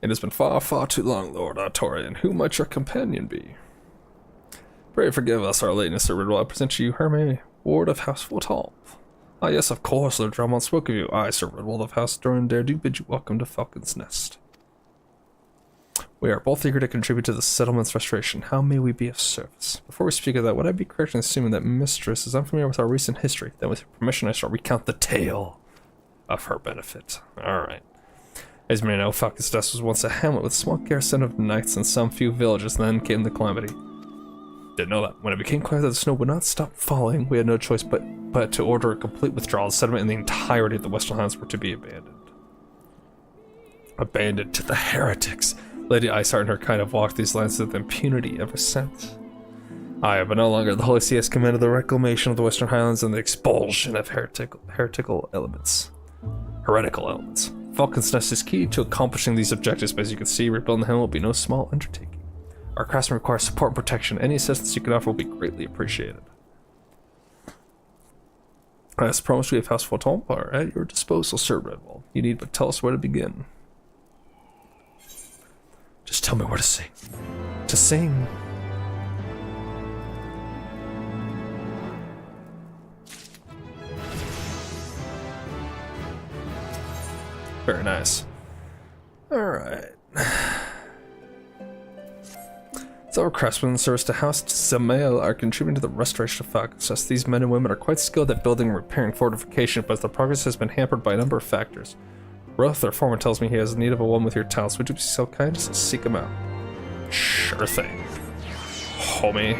It has been far, far too long, Lord Artorian. Who might your companion be? Pray forgive us, our lateness, Sir Redwell. I present to you Hermé, Ward of House Fortalv. Ah, yes, of course, Lord Drummond spoke of you. I, Sir Redwell of House Durandare, do bid you welcome to Falcon's Nest. We are both eager to contribute to the settlement's restoration. How may we be of service? Before we speak of that, would I be correct in assuming that Mistress is unfamiliar with our recent history? Then with your permission, I shall recount the tale of her benefit. Alright. As you may know, Falcon's Nest was once a hamlet with a small garrison of knights and some few villages, and then came the calamity. Didn't know that. When it became clear that the snow would not stop falling, we had no choice but to order a complete withdrawal. The settlement and the entirety of the Western Highlands were to be abandoned. Abandoned to the heretics. Lady Icehart and her kind have walked these lands with impunity ever since. Aye, but no longer. The Holy See has commanded the reclamation of the Western Highlands and the expulsion of heretical elements. Falcon's Nest is key to accomplishing these objectives, but as you can see, rebuilding the hamlet will be no small undertaking. Our craftsmen require support and protection. Any assistance you can offer will be greatly appreciated. As promised, we have House Fortalv are at your disposal, Sir Redwall. You need but tell us where to begin. Just tell me where to sing. To sing. Very nice. Alright. So our craftsmen in service to House Samael are contributing to the restoration of Falcon's Nest. These men and women are quite skilled at building and repairing fortifications, but the progress has been hampered by a number of factors. Roth, their foreman, tells me he has need of a woman with your talents. Would you be so kind as to seek him out? Sure thing. Homie.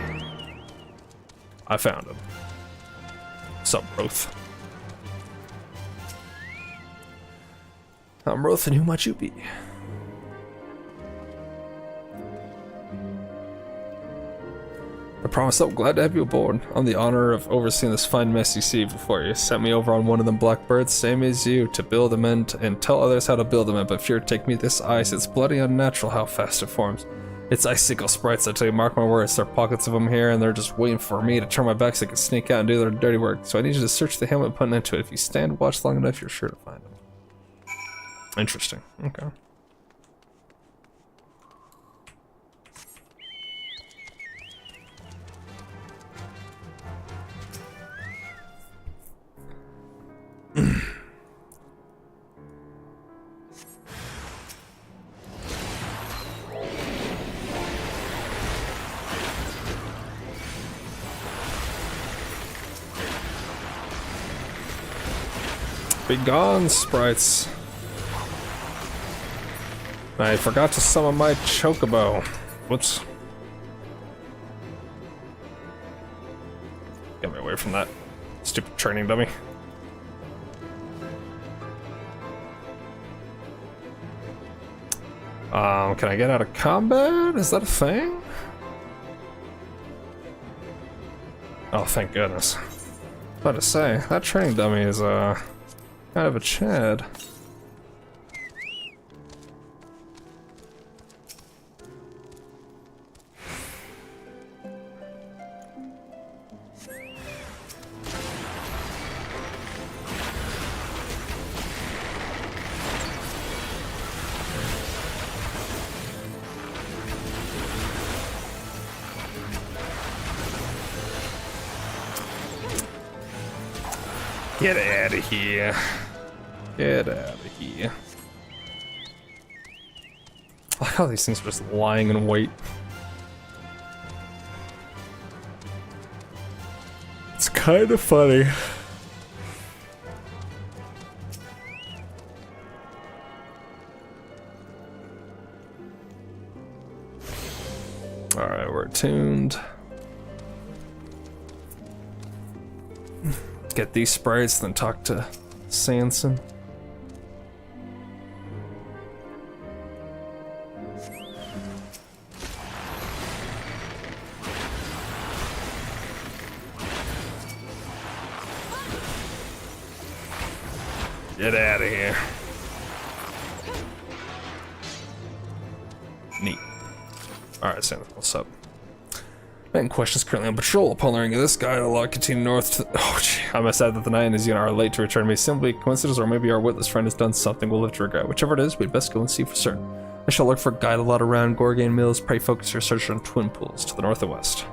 I found him. Sup, Roth? I'm Roth, and who might you be? I promise, I'm glad to have you aboard. On the honor of overseeing this fine mess you see before you. Sent me over on one of them blackbirds, same as you, to build them and tell others how to build them. But fear take me this ice. It's bloody unnatural how fast it forms. It's icicle sprites, I tell you, mark my words. There are pockets of them here, and they're just waiting for me to turn my back so they can sneak out and do their dirty work. So I need you to search the hamlet and put an end to it. If you stand watch long enough, you're sure to find them. Interesting. Okay. Be gone, sprites. I forgot to summon my chocobo. Whoops. Get me away from that stupid training dummy. Can I get out of combat? Is that a thing? Oh, thank goodness. I was about to say, that training dummy is, kind of a Chad. Get out of here. Get out of here. I like how these things are just lying in wait. It's kind of funny. Alright, we're tuned. Get these sprites, then talk to Sanson. Get out of here. Neat. Alright, Sanson, what's up? Man, questions currently on patrol. Upon learning of this guy, I'll continue north to. Oh, gee. I must add that the knight and his unit are late to return. May simply coincidence, or maybe our witless friend has done something we'll live to regret. Whichever it is, we'd best go and see for certain. I shall look for a guide a lot around Gorgane Mills. Pray focus your search on Twin Pools to the north and west.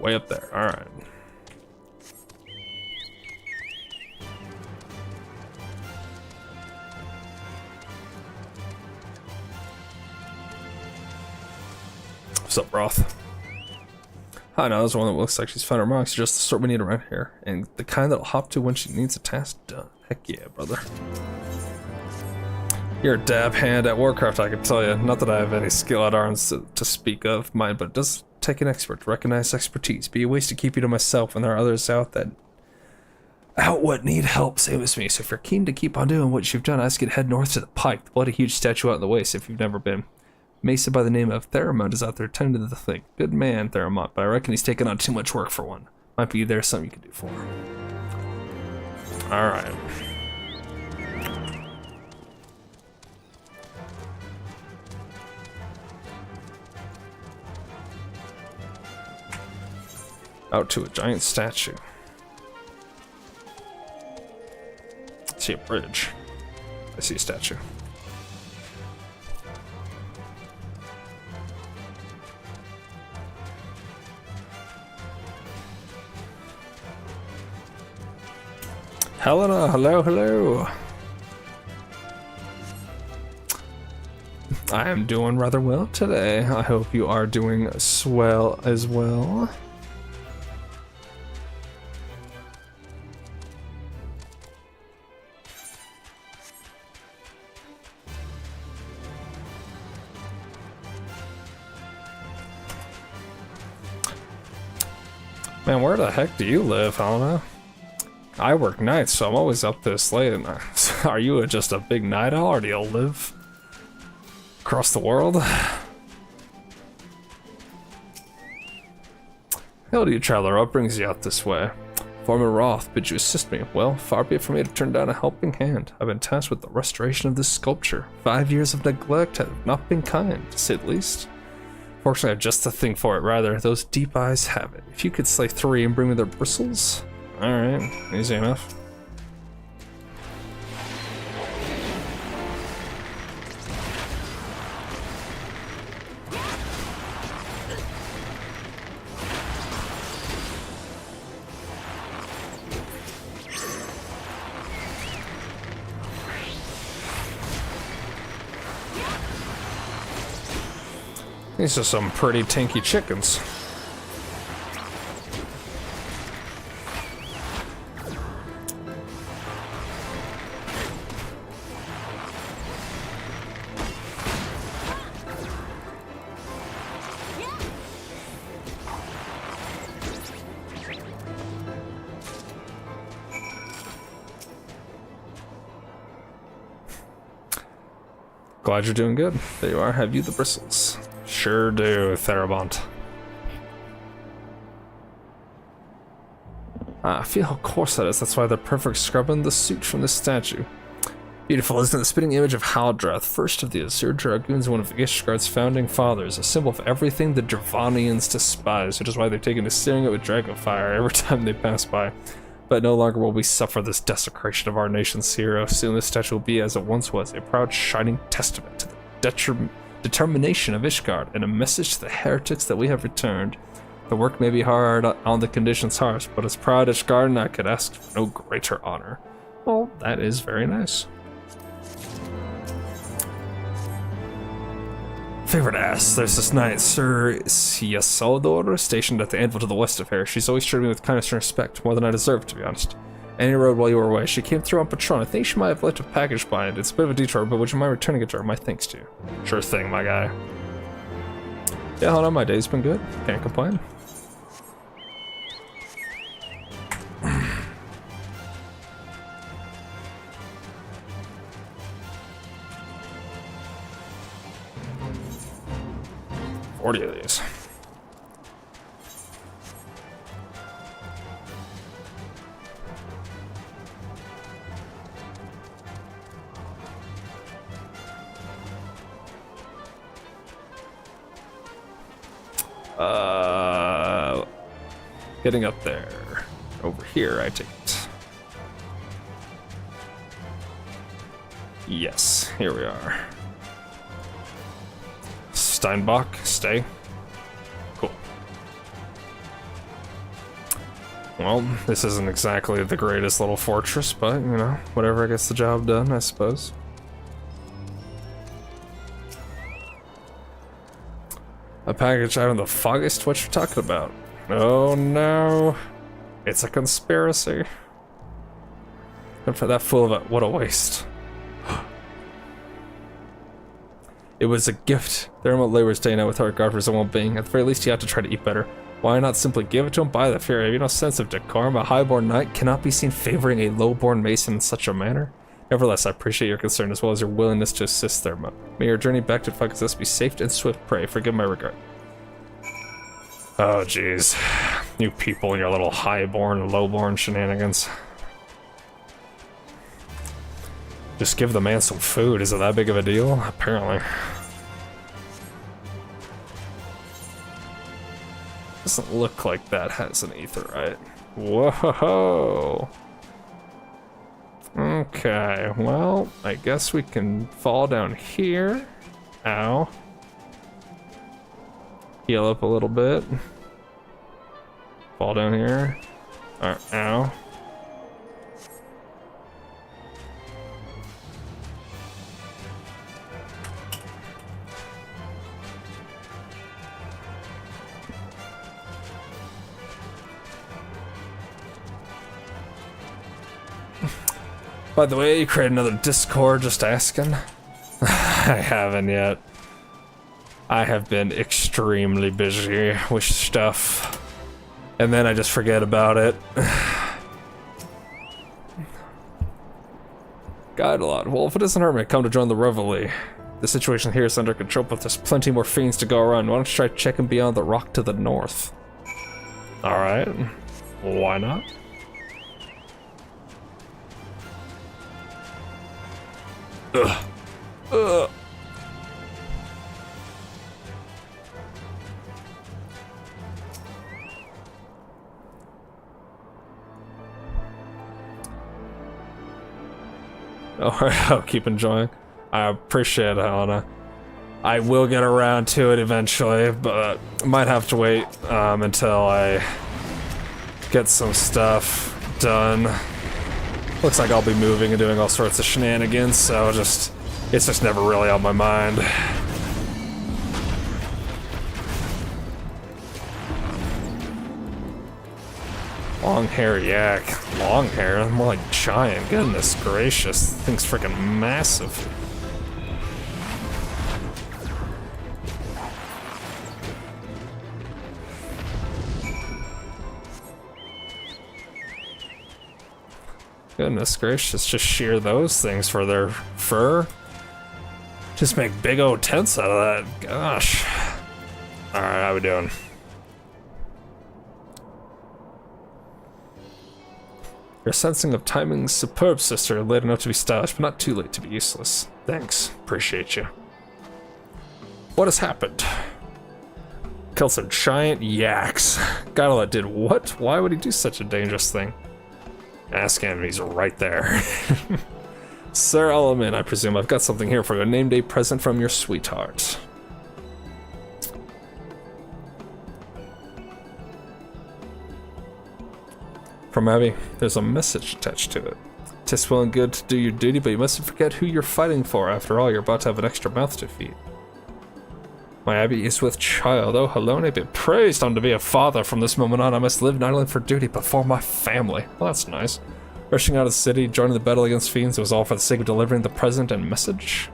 Way up there. Alright. What's up, Roth? Hi, now there's one that looks like she's found her marks. Just the sort we need around here, and the kind that'll hop to when she needs a task done. Heck yeah, brother. You're a dab hand at Warcraft, I can tell you. Not that I have any skill at arms to speak of mine, but it does take an expert to recognize expertise. Be a waste to keep you to myself when there are others out what need help, same as me. So if you're keen to keep on doing what you've done, I could head north to the Pike. The bloody huge statue out in the waste if you've never been. Mesa by the name of Theramont is out there tending to the thing. Good man, Theramont, but I reckon he's taking on too much work for one. Might be there's something you can do for him. Alright. Out to a giant statue. I see a bridge. I see a statue. Helena, hello, hello. I am doing rather well today. I hope you are doing swell as well. Man, where the heck do you live, Helena? I work nights, so I'm always up this late. And are you just a big night owl, or do you live across the world? Hell do you, traveler? What brings you out this way? Foreman Roth, bid you assist me? Well, far be it from me to turn down a helping hand. I've been tasked with the restoration of this sculpture. 5 years of neglect have not been kind, to say the least. Fortunately, I have just the thing for it. Rather, those deep eyes have it. If you could slay 3 and bring me their bristles. Alright, easy enough. These are some pretty tanky chickens. Glad you're doing good. There you are. Have you the bristles? Sure do, Theramont. I feel how coarse that is. That's why they're perfect scrubbing the suit from this statue. Beautiful, isn't it? The spitting image of Haldrath, first of the Azure Dragoons, one of Ishgard's founding fathers, a symbol of everything the Dravanians despise, which is why they've taken to searing it with dragon fire every time they pass by. But no longer will we suffer this desecration of our nation's hero. Soon this statue will be, as it once was, a proud, shining testament to the determination of Ishgard, and a message to the heretics that we have returned. The work may be hard on the conditions harsh, but as proud Ishgard, I could ask for no greater honor. Well, that is very nice. Favorite ass, there's this knight, Sir Yasaldor, stationed at the anvil to the west of here. She's always treated me with kindness and respect, more than I deserve, to be honest. Any road while you were away. She came through on patrol. I think she might have left a package behind. It's a bit of a detour, but would you mind returning it to her? My thanks to you. Sure thing, my guy. Yeah, hold on, my day's been good. Can't complain. 40 of these. Getting up there. Over here, I take it. Yes, here we are. Steinbach, stay. Cool. Well, this isn't exactly the greatest little fortress, but, you know, whatever gets the job done, I suppose. A package out of the foggiest? What you talking about? Oh no, it's a conspiracy. And for that fool of a, what a waste. It was a gift. The remote labor is staying out with our guard for his own well-being. At the very least, you have to try to eat better. Why not simply give it to him by the fear? Have you no sense of decorum? A highborn knight cannot be seen favoring a lowborn mason in such a manner. Nevertheless, I appreciate your concern as well as your willingness to assist there. May your journey back to Fuckus be safe and swift. Pray, forgive my regret. Oh, jeez. You people and your little highborn and lowborn shenanigans. Just give the man some food. Is it that big of a deal? Apparently. Doesn't look like that has an aetheryte. Whoa. Okay, well, I guess we can fall down here. Ow. Heal up a little bit. Fall down here. Ow. By the way, you created another Discord, just asking. I haven't yet. I have been extremely busy with stuff. And then I just forget about it. Guide a lot. Well, if it doesn't hurt me, come to join the reveille. The situation here is under control, but there's plenty more fiends to go around. Why don't you try checking beyond the rock to the north? Alright. Why not? Ugh. Ugh. Alright, I'll keep enjoying. I appreciate it, Helena. I will get around to it eventually, but might have to wait until I get some stuff done. Looks like I'll be moving and doing all sorts of shenanigans, so it's just never really on my mind. Long hair yak. Long hair? More like giant. Goodness gracious. This thing's freaking massive. Goodness gracious, just shear those things for their fur. Just make big old tents out of that. Gosh. Alright, how we doing? Your sensing of timing's superb, sister. Late enough to be stylish, but not too late to be useless. Thanks. Appreciate you. What has happened? Killed some giant yaks. Godala did what? Why would he do such a dangerous thing? Ask him, he's right there. Sir Element, I presume. I've got something here for you. A name day present from your sweetheart. From Abby, there's a message attached to it. 'Tis well and good to do your duty, but you mustn't forget who you're fighting for. After all, you're about to have an extra mouth to feed. My Abby is with child. Oh, Helone, be praised. I'm to be a father. From this moment on, I must live not only for duty, but for my family. Well, that's nice. Rushing out of the city, joining the battle against fiends, it was all for the sake of delivering the present and message?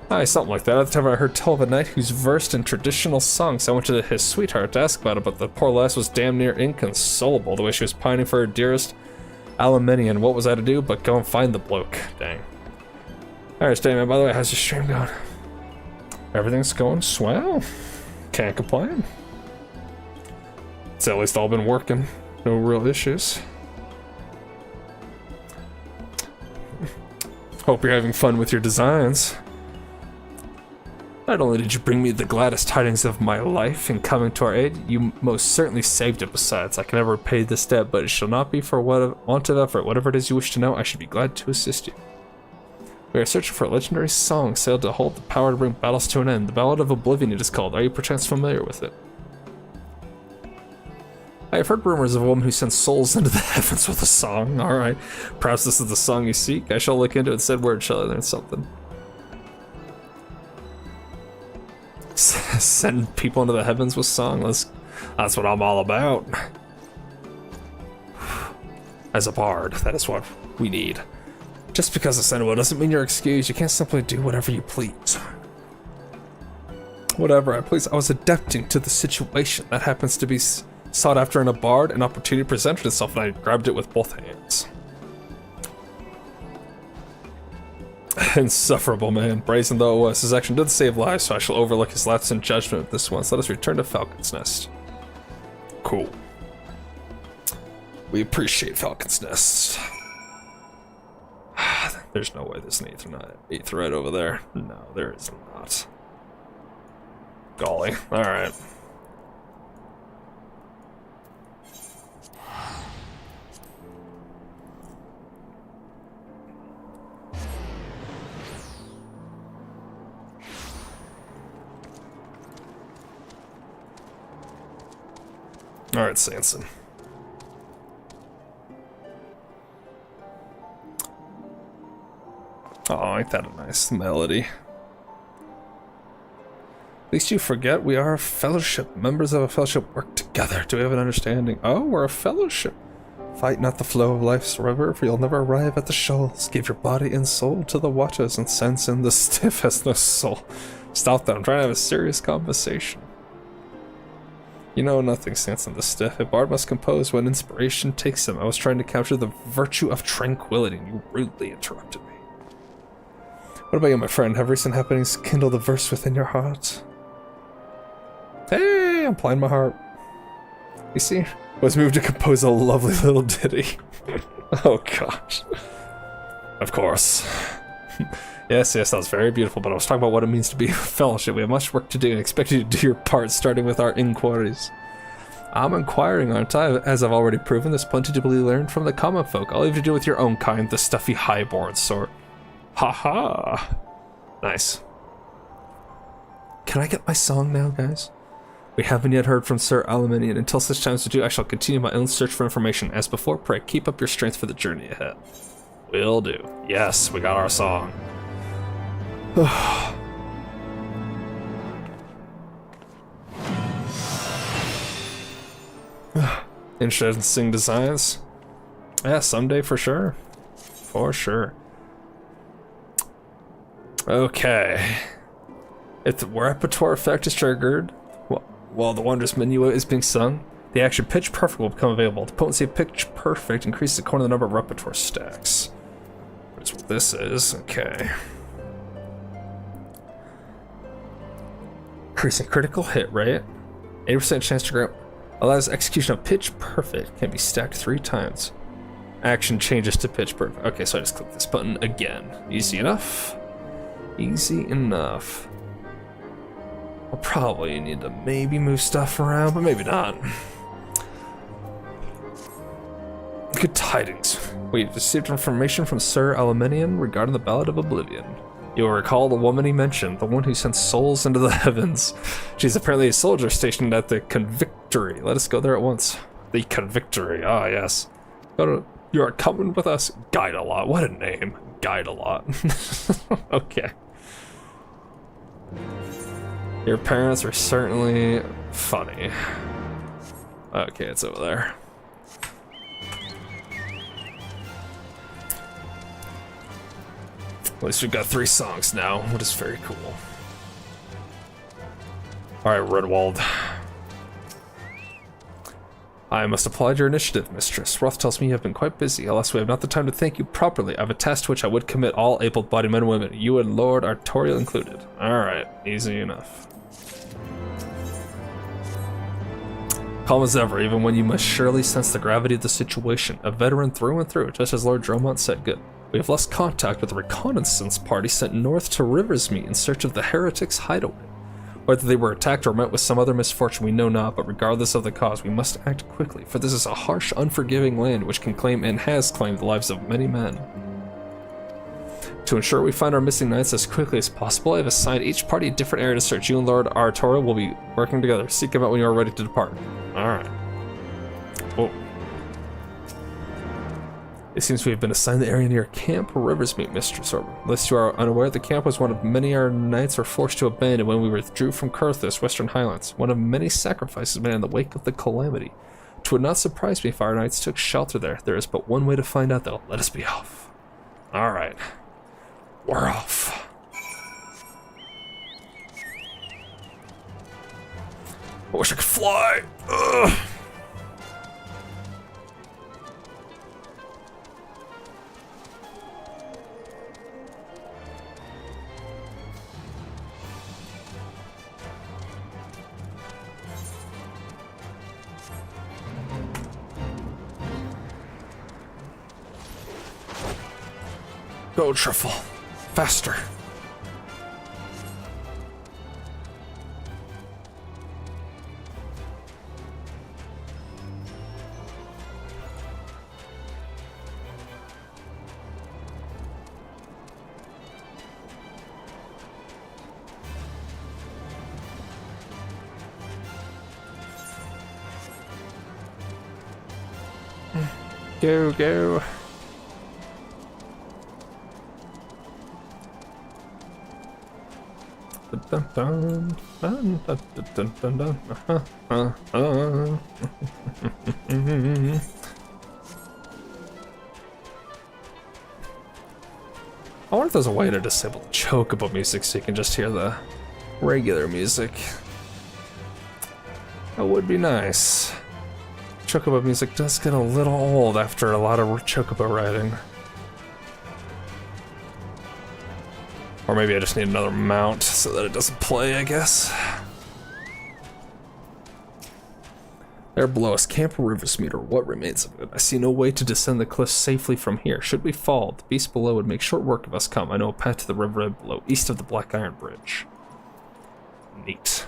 Aye, something like that. At the time I heard tell of a knight who's versed in traditional songs. I went to his sweetheart to ask about it, but the poor lass was damn near inconsolable, the way she was pining for her dearest Aluminian. What was I to do but go and find the bloke? Dang. Alright, stay, man. By the way, how's your stream going? Everything's going swell. Can't complain. It's at least all been working. No real issues. Hope you're having fun with your designs. Not only did you bring me the gladdest tidings of my life in coming to our aid, you most certainly saved it besides. I can never repay this debt, but it shall not be for want of effort. Whatever it is you wish to know, I should be glad to assist you. We are searching for a legendary song sailed to hold the power to bring battles to an end. The Ballad of Oblivion it is called. Are you perchance familiar with it? I have heard rumors of a woman who sends souls into the heavens with a song. Alright. Perhaps this is the song you seek. I shall look into it and said word shall I learn something. Send people into the heavens with song. That's what I'm all about. As a bard, that is what we need. Just because it's sent doesn't mean you're excused. You can't simply do whatever you please. Whatever I please. I was adapting to the situation that happens to be sought after in a bard. An opportunity presented itself, and I grabbed it with both hands. Insufferable man, brazen though it was, his action did save lives, so I shall overlook his lapse in judgment with this once. Let us return to Falcon's Nest. Cool. We appreciate Falcon's Nest. There's no way there's an eighth right over there. No, there is not. Golly. Alright. Alright, Sanson. Oh, ain't that a nice melody? At least you forget we are a fellowship. Members of a fellowship work together. Do we have an understanding? Oh, we're a fellowship. Fight not the flow of life's river, for you'll never arrive at the shoals. Give your body and soul to the waters, and Sanson the stiff has no soul. Stop that, I'm trying to have a serious conversation. You know nothing, Sanson the Stiff. A bard must compose when inspiration takes him. I was trying to capture the virtue of tranquility, and you rudely interrupted me. What about you, my friend? Have recent happenings kindled a verse within your heart? Hey, I'm playing my heart. You see, I was moved to compose a lovely little ditty. Oh gosh. Of course. Yes, that was very beautiful, but I was talking about what it means to be a fellowship. We have much work to do and expect you to do your part, starting with our inquiries. I'm inquiring, aren't I? As I've already proven, there's plenty to be learned from the common folk. All you have to do with your own kind, the stuffy highborn sort. Ha-ha! Nice. Can I get my song now, guys? We haven't yet heard from Sir Aluminium. Until such time as we do, I shall continue my own search for information. As before, pray, keep up your strength for the journey ahead. Will do. Yes, we got our song. Interesting designs. Yeah, someday for sure. For sure. Okay. If the repertoire effect is triggered while the wondrous minuet is being sung, the action Pitch Perfect will become available. The potency of Pitch Perfect increases according to the number of repertoire stacks. That's what this is. Okay. Increasing critical hit rate. 80% chance to grant. Allows execution of Pitch Perfect. Can be stacked 3 times. Action changes to Pitch Perfect. Okay, so I just click this button again. Easy enough. Easy enough. I'll probably need to maybe move stuff around, but maybe not. Good tidings. We've received information from Sir Aluminium regarding the Ballad of Oblivion. You'll recall the woman he mentioned, the one who sent souls into the heavens. She's apparently a soldier stationed at the Convictory. Let us go there at once. The Convictory, ah yes. You are coming with us? Guide a lot, what a name. Guide a lot. Okay. Your parents are certainly funny. Okay, it's over there. At least we've got 3 songs now, which is very cool. Alright, Redwald. I must applaud your initiative, mistress. Roth tells me you have been quite busy. Alas, we have not the time to thank you properly. I have a task to which I would commit all able-bodied men and women, you and Lord Artorial included. Alright, easy enough. Calm as ever, even when you must surely sense the gravity of the situation. A veteran through and through, just as Lord Dromont said. Good. We have lost contact with the reconnaissance party sent north to Riversmeet in search of the heretics' hideaway. Whether they were attacked or met with some other misfortune we know not, but regardless of the cause, we must act quickly, for this is a harsh, unforgiving land which can claim and has claimed the lives of many men. To ensure we find our missing knights as quickly as possible, I have assigned each party a different area to search. You and Lord Arturo will be working together. Seek them out when you are ready to depart. Alright. Whoa. It seems we have been assigned the area near Camp Riversmeet, Mr. Sorber. Lest you are unaware, the camp was one of many our knights were forced to abandon when we withdrew from Carthus, Western Highlands. One of many sacrifices made in the wake of the calamity. It would not surprise me if our knights took shelter there. There is but one way to find out, though. Let us be off. Alright. We're off. I wish I could fly. Ugh. Go, Truffle. Faster. Go, go. Dun, dun, dun, dun, dun, dun, dun. I wonder if there's a way to disable the chocobo music so you can just hear the regular music. That would be nice. Chocobo music does get a little old after a lot of chocobo riding. Or maybe I just need another mount so that it doesn't play, I guess. There below us, Camp Riversmeet, or what remains of it. I see no way to descend the cliff safely from here. Should we fall, the beast below would make short work of us. Come, I know a path to the river below, east of the Black Iron Bridge. Neat.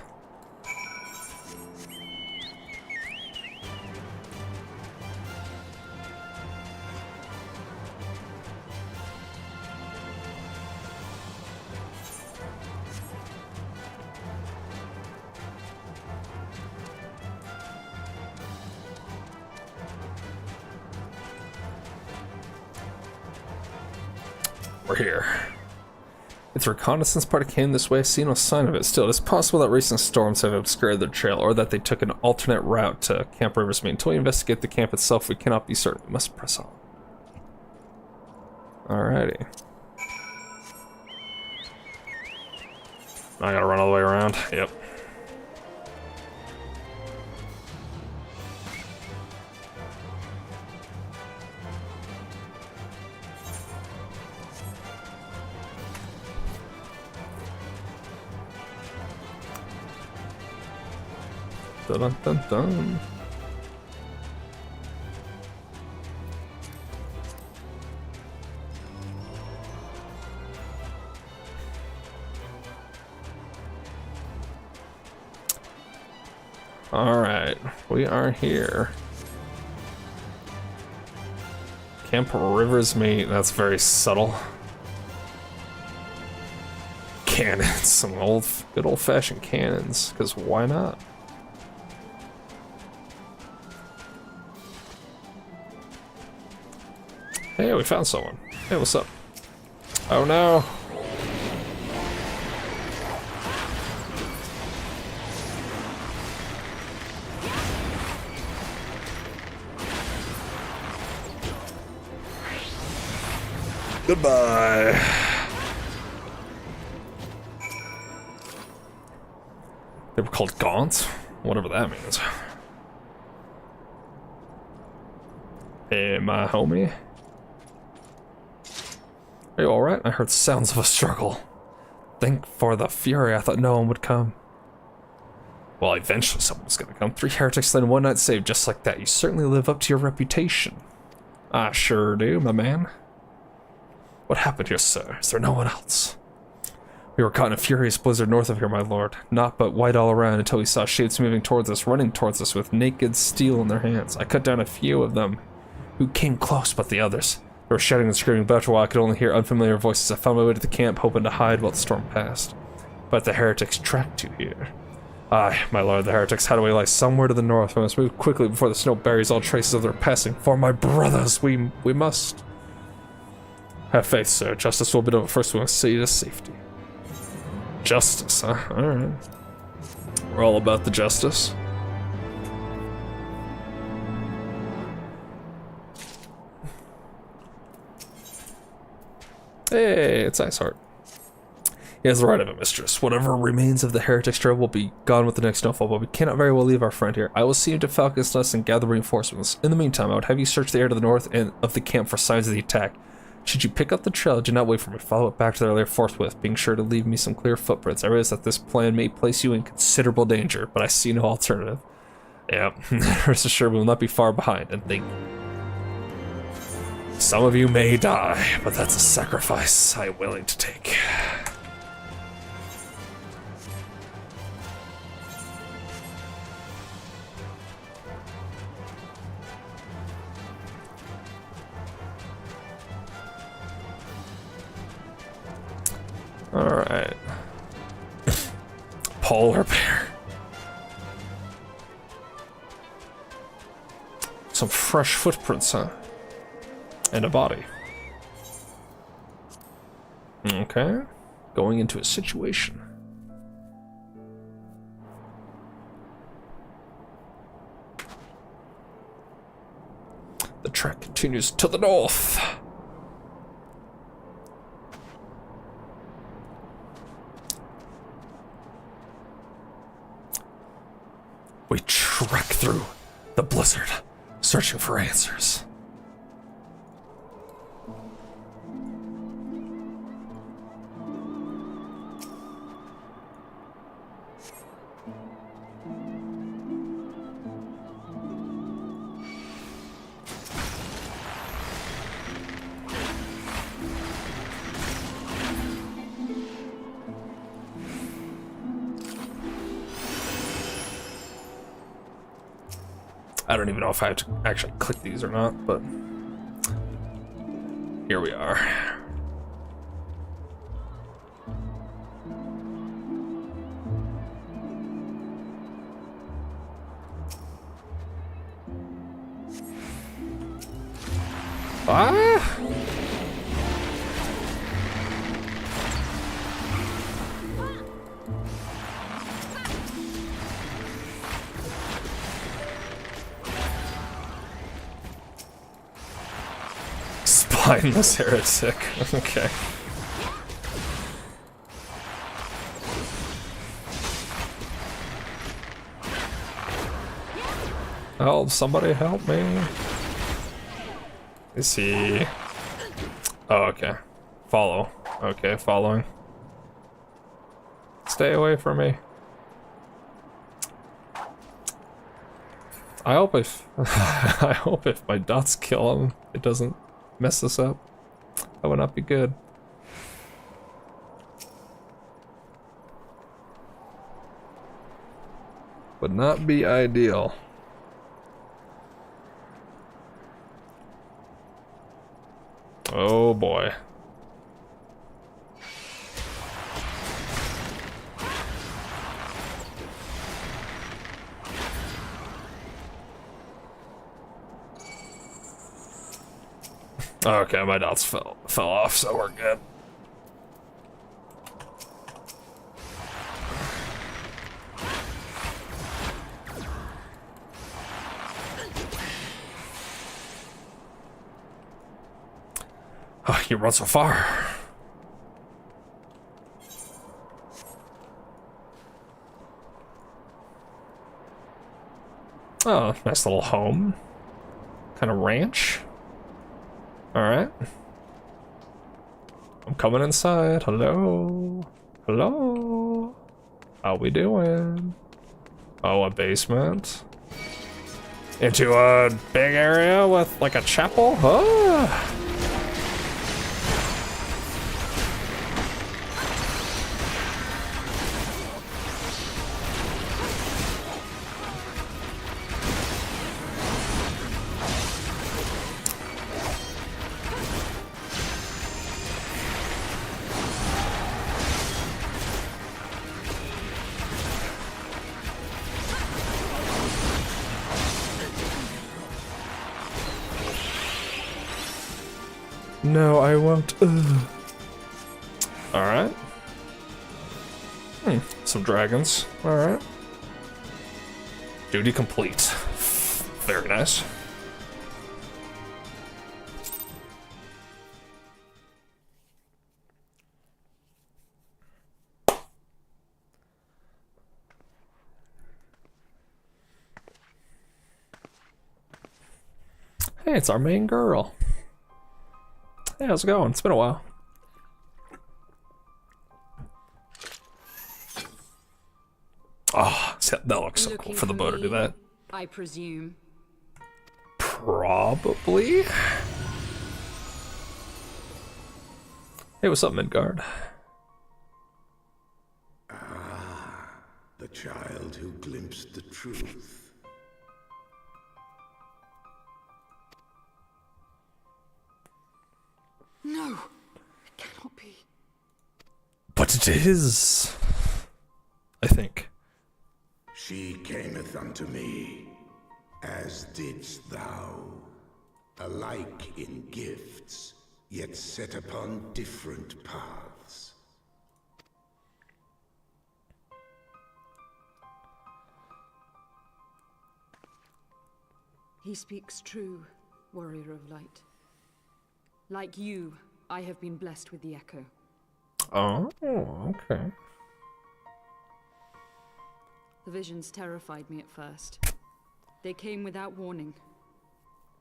We're here. Its reconnaissance party came this way. I see no sign of it. Still, it is possible that recent storms have obscured their trail, or that they took an alternate route to Camp Riversmeet. Until we investigate the camp itself, we cannot be certain. We must press on. Alrighty. I gotta run all the way around. Yep. Dun, dun, dun. All right, we are here. Camp Riversmeet, that's very subtle. Cannons, some good old-fashioned cannons, because why not? Hey, we found someone. Hey, what's up? Oh no. Goodbye. They were called gaunts? Whatever that means. Hey, my homie. Are you alright? I heard sounds of a struggle. Thank for the fury, I thought no one would come. Well, eventually someone's gonna come. 3 heretics slain in one night saved, just like that. You certainly live up to your reputation. I sure do, my man. What happened here, sir? Is there no one else? We were caught in a furious blizzard north of here, my lord. Naught but white all around until we saw shapes moving towards us, running towards us with naked steel in their hands. I cut down a few of them who came close, but the others. They were shouting and screaming, but after a while I could only hear unfamiliar voices. I found my way to the camp, hoping to hide while the storm passed. But the heretics tracked you here. Aye, my lord, the heretics hid away like somewhere to the north. We must move quickly before the snow buries all traces of their passing. For my brothers, we must. Have faith, sir. Justice will be done, but first we must see you to safety. Justice, huh? Alright. We're all about the justice. Hey, it's Iceheart. He has the right of a mistress. Whatever remains of the heretics trail will be gone with the next snowfall, but we cannot very well leave our friend here. I will see you to Falcon's Nest and gather reinforcements. In the meantime, I would have you search the air to the north and of the camp for signs of the attack. Should you pick up the trail, do not wait for me. Follow it back to their lair forthwith, being sure to leave me some clear footprints. I realize that this plan may place you in considerable danger, but I see no alternative. Yeah, rest assured we will not be far behind, and think. Some of you may die, but that's a sacrifice I'm willing to take. Alright. Polar bear. Some fresh footprints, huh? And a body. Okay. Going into a situation. The trek continues to the north. We trek through the blizzard, searching for answers. I don't even know if I have to actually click these or not, but here we are. Ah! Spineless heretic. Okay. Help, somebody help me. Is he... Oh, okay. Follow. Okay, following. Stay away from me. I hope if... I hope if my dots kill him, it doesn't mess this up. That would not be good. Would not be ideal. Oh boy. Okay, my dots fell off, so we're good. Oh, you run so far. Oh, nice little home. Kind of ranch. Alright. I'm coming inside. Hello? Hello? How we doing? Oh, a basement? Into a big area with like a chapel? Oh. No, I won't. Alright. Some dragons. Alright. Duty complete. Very nice. Hey, it's our main girl. Hey, how's it going? It's been a while. Oh, that looks so cool for the bow to do that. I presume. Probably. Hey, what's up, Midgard? The child who glimpsed the truth. No, it cannot be. But it is. I think. She cameth unto me, as didst thou, alike in gifts, yet set upon different paths. He speaks true, warrior of light. Like you, I have been blessed with the echo. Oh, okay. The visions terrified me at first. They came without warning.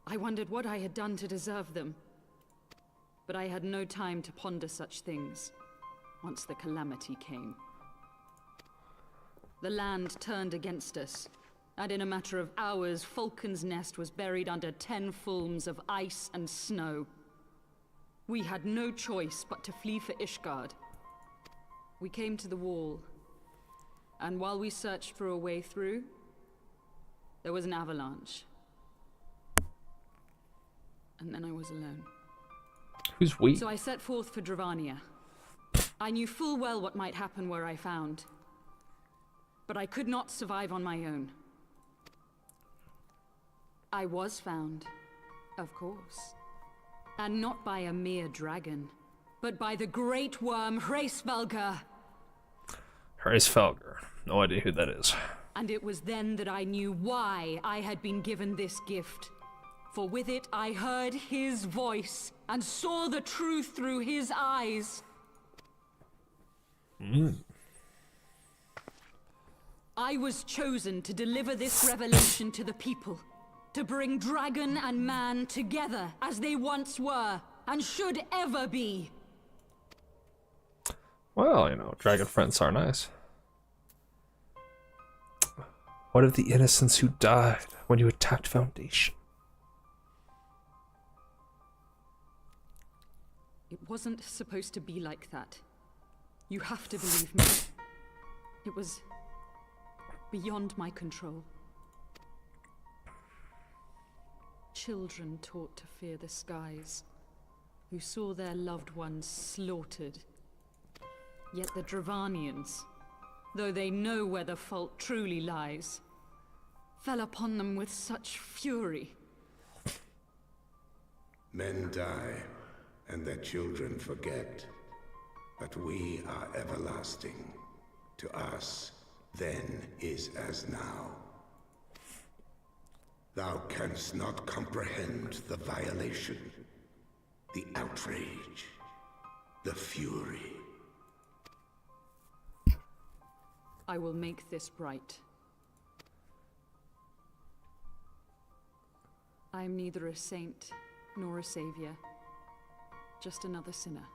I wondered what I had done to deserve them. But I had no time to ponder such things once the calamity came. The land turned against us, and in a matter of hours, Falcon's Nest was buried under 10 fulms of ice and snow. We had no choice but to flee for Ishgard. We came to the wall, and while we searched for a way through, there was an avalanche. And then I was alone. Who's we? So I set forth for Dravania. I knew full well what might happen where I found. But I could not survive on my own. I was found, of course. And not by a mere dragon, but by the great worm Hraesvelgr. Hraesvelgr. No idea who that is. And it was then that I knew why I had been given this gift. For with it I heard his voice and saw the truth through his eyes. I was chosen to deliver this revelation to the people. To bring dragon and man together as they once were and should ever be. Well, you know, dragon friends are nice. What of the innocents who died when you attacked Foundation? It wasn't supposed to be like that. You have to believe me. It was beyond my control. Children taught to fear the skies, who saw their loved ones slaughtered. Yet the Dravanians, though they know where the fault truly lies, fell upon them with such fury. Men die, and their children forget. But we are everlasting. To us, then is as now. Thou canst not comprehend the violation, the outrage, the fury. I will make this right. I am neither a saint nor a savior, just another sinner.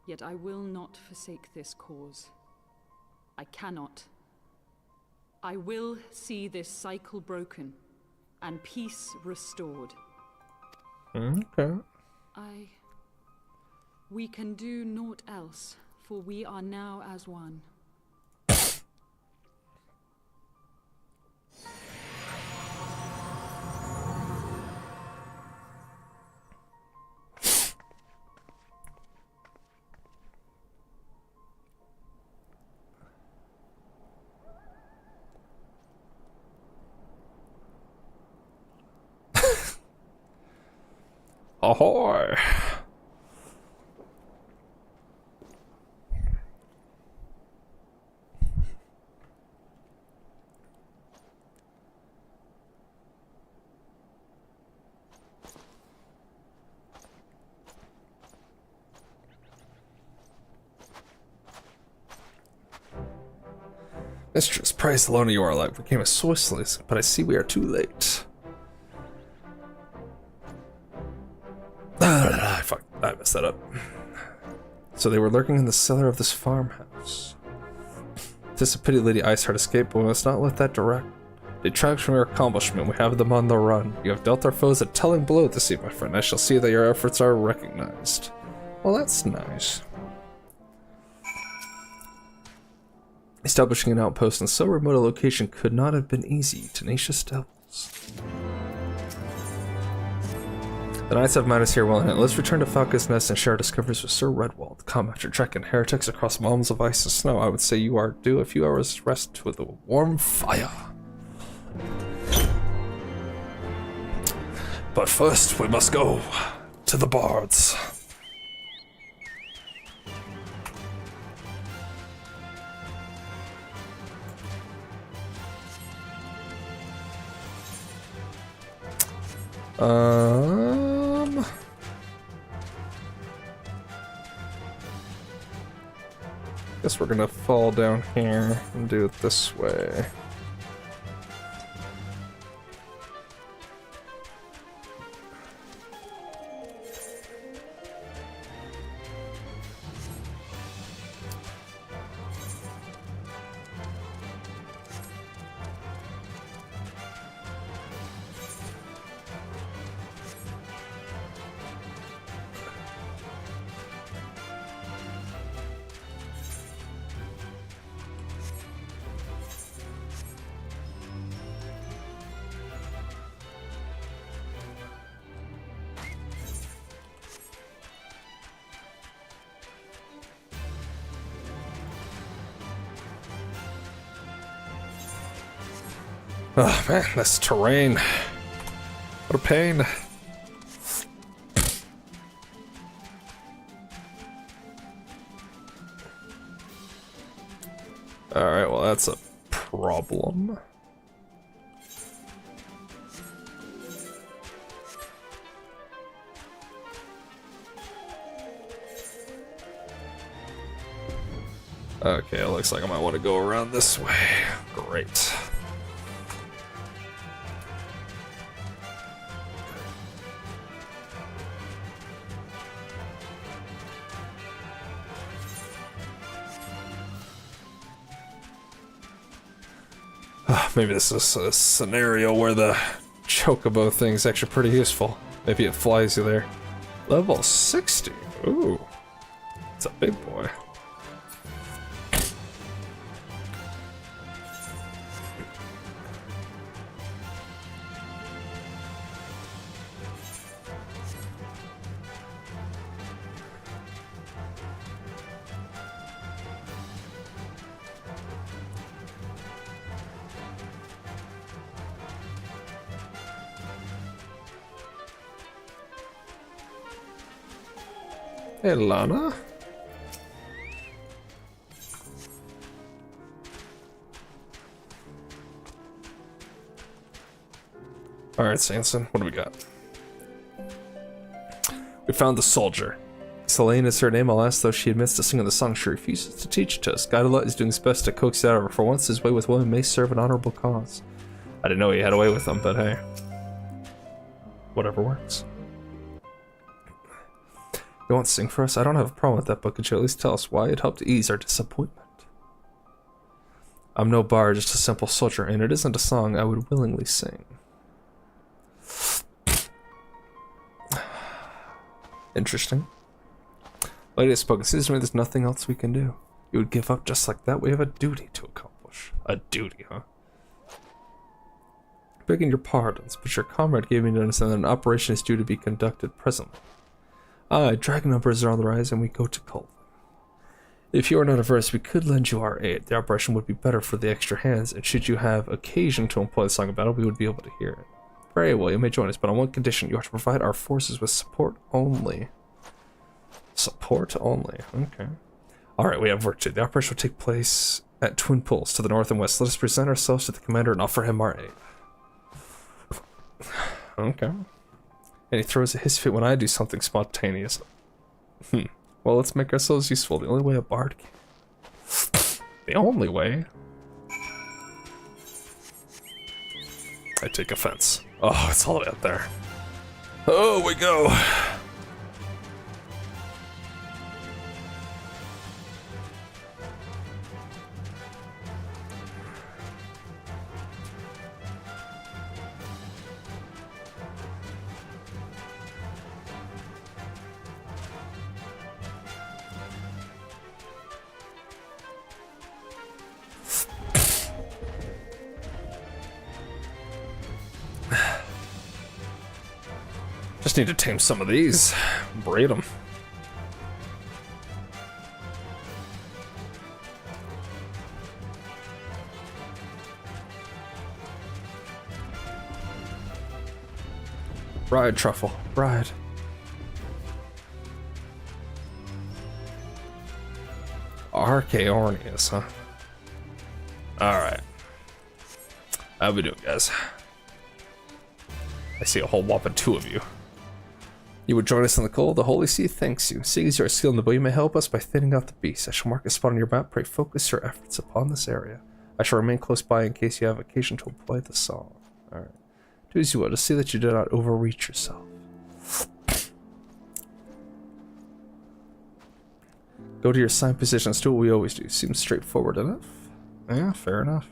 Yet I will not forsake this cause. I cannot. I will see this cycle broken and peace restored. Okay. We can do naught else, for we are now as one. Ahoy! Mistress, praise the Lord, you are like we came as swiftly, but I see we are too late. Fuck, I messed that up. So they were lurking in the cellar of this farmhouse. 'Tis a pity Lady Iceheart escaped, but we must not let that detract from your accomplishment. We have them on the run. You have dealt our foes a telling blow this evening, my friend. I shall see that your efforts are recognized. Well, that's nice. Establishing an outpost in so remote a location could not have been easy. Tenacious devils. The knights have matters here well in it. Let's return to Falcon's Nest and share our discoveries with Sir Redwald. Come, after trekking heretics across mountains of ice and snow, I would say you are due a few hours rest with a warm fire. But first, we must go to the bards. Guess we're gonna fall down here and do it this way. Oh man, this terrain. What a pain. Alright, well that's a problem. Okay, it looks like I might want to go around this way. Great. Maybe this is a scenario where the chocobo thing's actually pretty useful. Maybe it flies you there. Level 60. Ooh. It's a big boy. Hey, Lana. Alright, Sanson, what do we got? We found the soldier. Selene is her name. Alas, though she admits to singing the song, she refuses to teach it to us. Gaidala is doing his best to coax it out of her. For once, his way with women may serve an honorable cause. I didn't know he had a way with them, but hey. Whatever works. You want to sing for us? I don't have a problem with that, but could you at least tell us why it helped ease our disappointment? I'm no bard, just a simple soldier, and it isn't a song I would willingly sing. Interesting. Lady has spoken. Seems to me there's nothing else we can do. You would give up just like that? We have a duty to accomplish. A duty, huh? Begging your pardons, but your comrade gave me to understand that an operation is due to be conducted presently. Aye, dragon numbers are on the rise, and we go to cull them. If you are not averse, we could lend you our aid. The operation would be better for the extra hands, and should you have occasion to employ the Song of Battle, we would be able to hear it. Very well, you may join us, but on one condition. You have to provide our forces with support only. Support only, okay. Alright, we have work to do. The operation will take place at Twin Pools to the north and west. Let us present ourselves to the commander and offer him our aid. Okay. And he throws a hiss fit when I do something spontaneous. Well, let's make ourselves useful. The only way a bard can... The only way? I take offense. Oh, it's all the way up there. Oh, we go! Just need to tame some of these. Braid them. Bride truffle. Bride. Archaeornius, huh? Alright. How we doing, guys? I see a whole whopping 2 of you. You would join us in the cold. The Holy See thanks you. Seeing as you are skilled in the bow, you may help us by thinning out the beast. I shall mark a spot on your map. Pray focus your efforts upon this area. I shall remain close by in case you have occasion to employ the song. Alright. Do as you will to see that you do not overreach yourself. Go to your assigned positions. Do what we always do. Seems straightforward enough. Yeah, fair enough.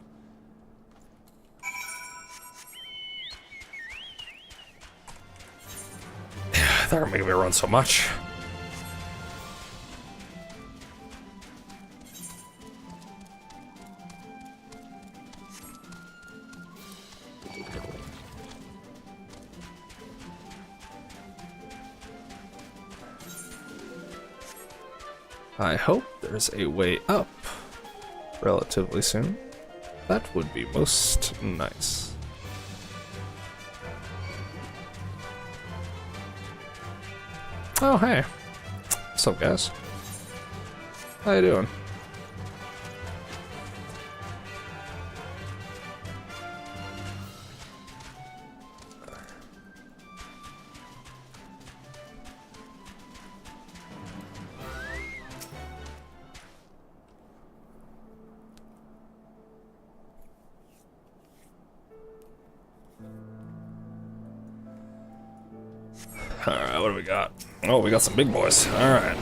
They're making me run so much. I hope there's a way up relatively soon. That would be most nice. Oh, hey. What's up, guys? How you doing? Alright, what do we got? Oh, we got some big boys. Alright.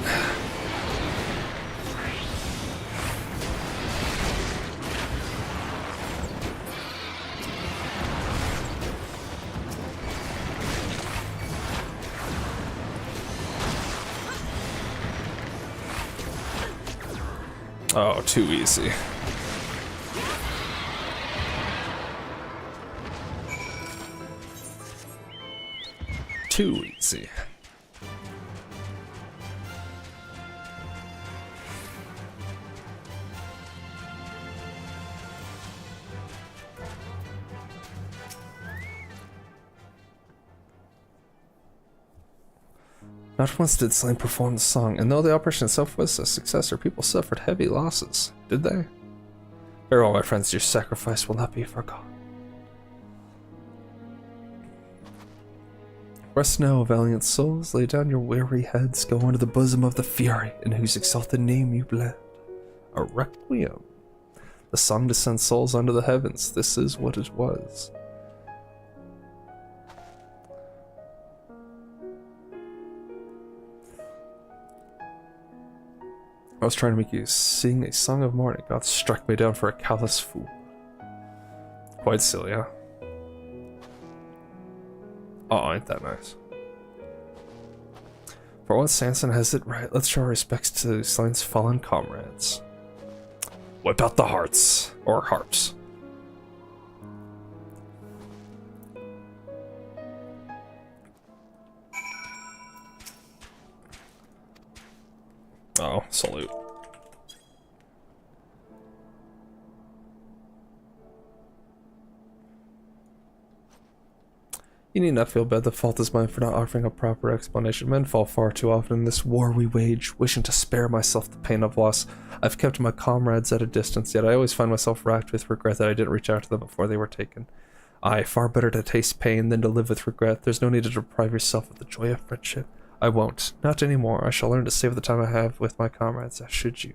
Oh, too easy. Too easy. Not once did Slain perform the song, and though the operation itself was a success, our people suffered heavy losses. Did they? Very well, my friends, your sacrifice will not be forgotten. Rest now, valiant souls, lay down your weary heads, go into the bosom of the Fury, in whose exalted name you bled. A requiem. The song to send souls unto the heavens, this is what it was. I was trying to make you sing a song of mourning. God struck me down for a callous fool. Quite silly, huh? Oh, ain't that nice. For once, Sanson has it right. Let's show our respects to Slane's fallen comrades. Whip out the hearts. Or harps. Oh, salute. You need not feel bad. The fault is mine for not offering a proper explanation. Men fall far too often in this war we wage, wishing to spare myself the pain of loss. I've kept my comrades at a distance, yet I always find myself racked with regret that I didn't reach out to them before they were taken. Aye, far better to taste pain than to live with regret. There's no need to deprive yourself of the joy of friendship. I won't. Not anymore. I shall learn to save the time I have with my comrades, as should you.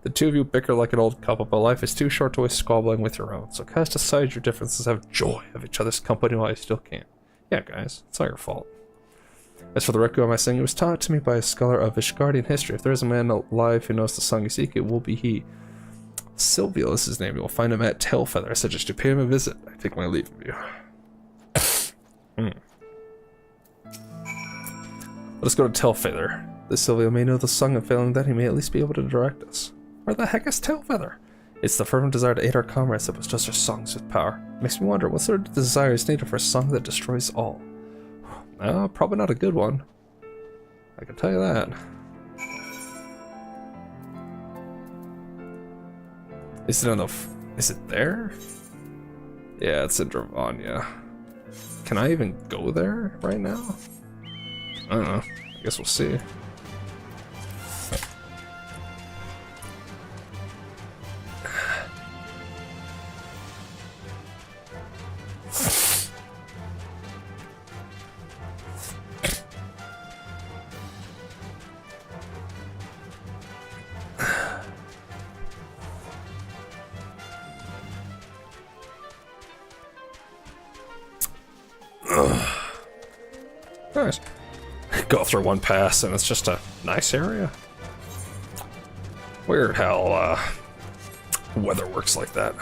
The two of you bicker like an old couple, but life is too short to waste squabbling with your own, so cast aside your differences, have joy of each other's company while you still can. Yeah, guys, it's not your fault. As for the requiem I sang, it was taught to me by a scholar of Ishgardian history. If there is a man alive who knows the song you seek, it will be he. Silvio is his name. You will find him at Tailfeather. I suggest you pay him a visit. I take my leave of you. Let us go to Tailfeather. This Silvio may know the song, and failing that, he may at least be able to direct us. Where the heck is Tailfeather? It's the fervent desire to aid our comrades that bestows our songs with power. Makes me wonder what sort of desire is needed for a song that destroys all. Probably not a good one. I can tell you that. Is it on the? Is it there? Yeah, it's in Dravania. Can I even go there right now? I don't know. I guess we'll see. Nice. Go through one pass and it's just a nice area. Weird how weather works like that.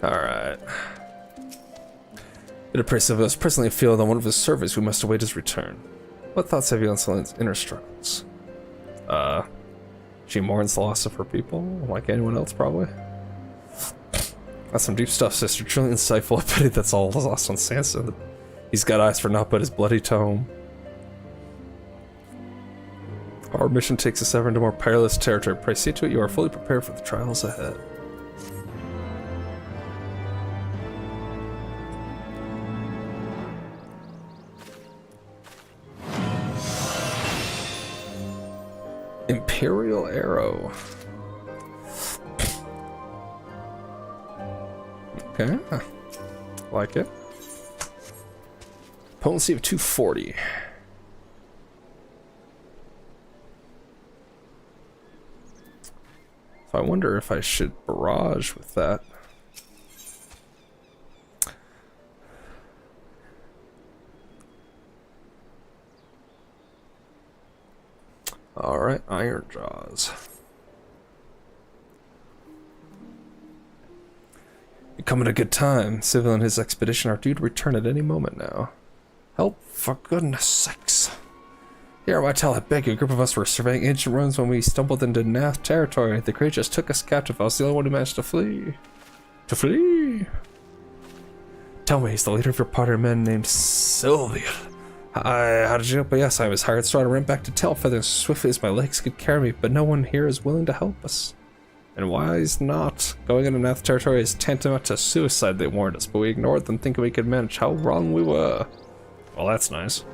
Alright. It appears to us presently feel on one of his servants we must await his return. What thoughts have you on Celine's inner struggles? She mourns the loss of her people, like anyone else probably. That's some deep stuff, sister. Truly insightful. I pity that's all lost on Sansa. He's got eyes for naught but his bloody tome. Our mission takes us ever into more perilous territory. Pray see to it you are fully prepared for the trials ahead. Imperial Arrow. Okay, like it. Potency of 240. So I wonder if I should barrage with that. Alright, Iron Jaws. You come at a good time. Civil and his expedition are due to return at any moment now. Help, for goodness sakes. Here, Whitetail, I beg you. A group of us were surveying ancient ruins when we stumbled into Nath territory. The creatures took us captive. I was the only one who managed to flee. To flee? Tell me, he's the leader of your party of men named Sylvia. How did you know? But yes, I was hired, so I ran back to Tailfeather as swiftly as my legs could carry me, but no one here is willing to help us. And why is not? Going into Nath territory is tantamount to suicide, they warned us, but we ignored them thinking we could manage. How wrong we were. Well, that's nice.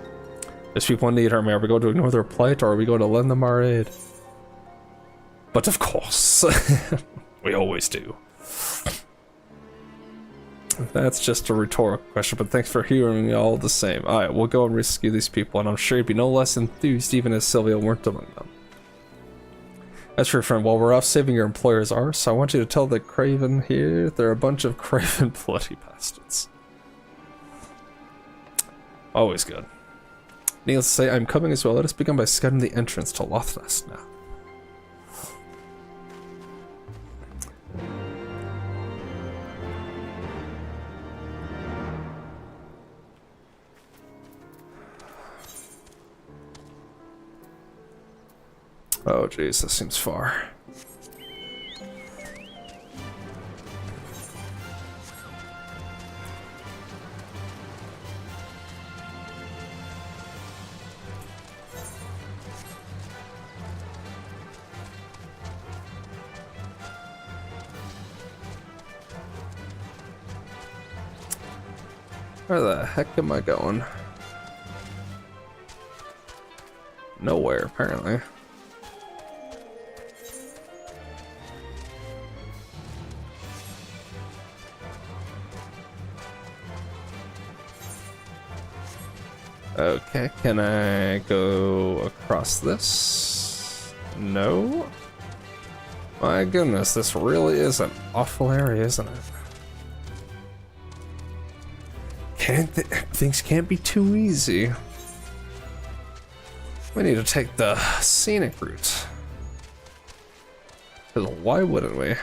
There's people in need, are we going to ignore their plight, or are we going to lend them our aid? But of course, we always do. That's just a rhetorical question, but thanks for hearing me all the same. Alright, we'll go and rescue these people, and I'm sure you'd be no less enthused even as Sylvia weren't among them. As for your friend, while we're off saving your employer's arse, I want you to tell the Craven here they're a bunch of craven bloody bastards. Always good. Needless to say, I'm coming as well. Let us begin by scouting the entrance to Lothnest now. Oh jeez, this seems far. Where the heck am I going? Nowhere, apparently. Okay, can I go across this? No? My goodness, this really is an awful area, isn't it? Things can't be too easy. We need to take the scenic route. Because why wouldn't we?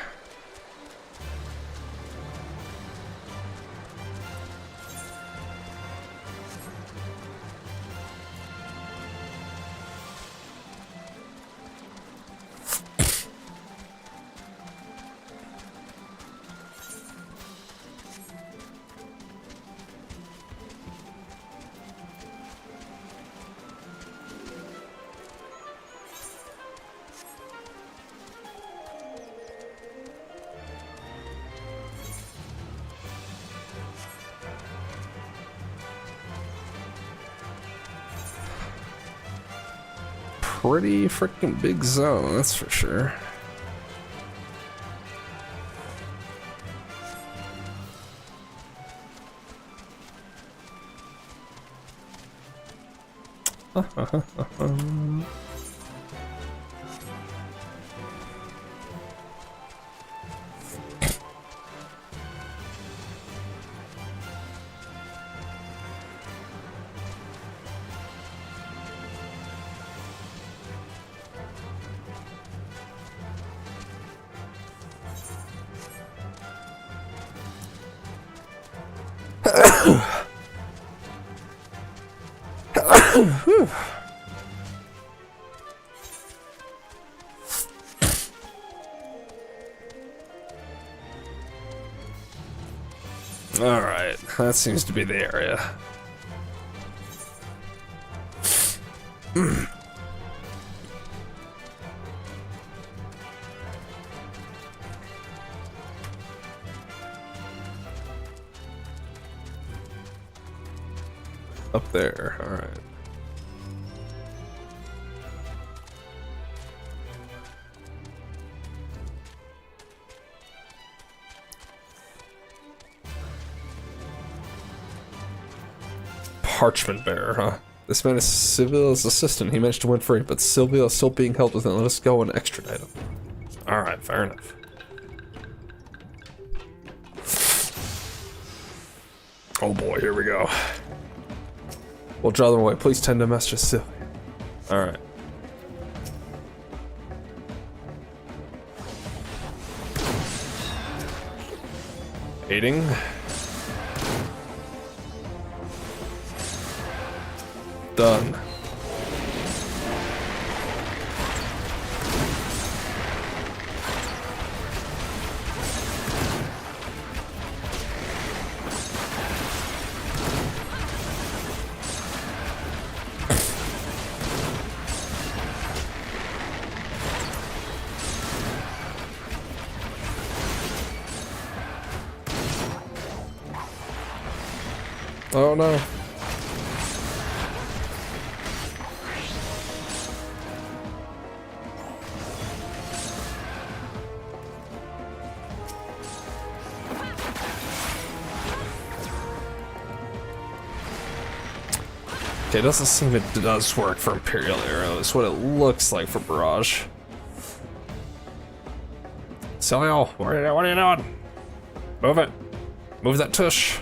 Pretty freaking big zone, that's for sure. Alright, that seems to be the area. Up there, alright. Parchment bearer, huh? This man is Sylvia's assistant. He managed to win free, but Sylvia is still being held within. Let us go and extradite him. Alright, fair enough. Oh boy, here we go. We'll draw them away. Please tend to Master Sylvia. Alright. Aiding. Done. Oh no. Okay, it doesn't seem it does work for Imperial arrows. What it looks like for Barrage. Celio, what are you doing? Move it. Move that tush.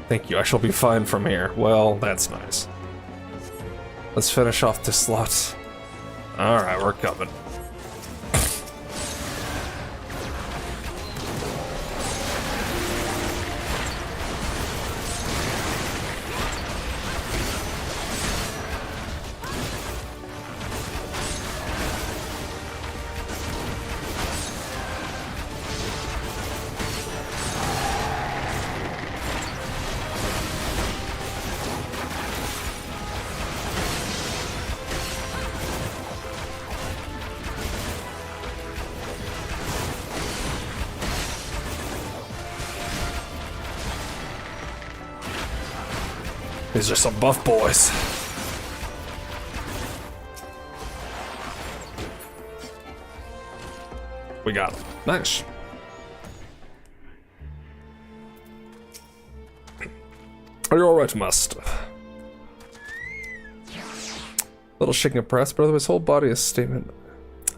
Thank you, I shall be fine from here. Well, that's nice. Let's finish off this lot. Alright, we're coming. These are some buff boys. We got them. Nice. Are you alright, master? Little shaking of breath, but otherwise his whole body is a statement.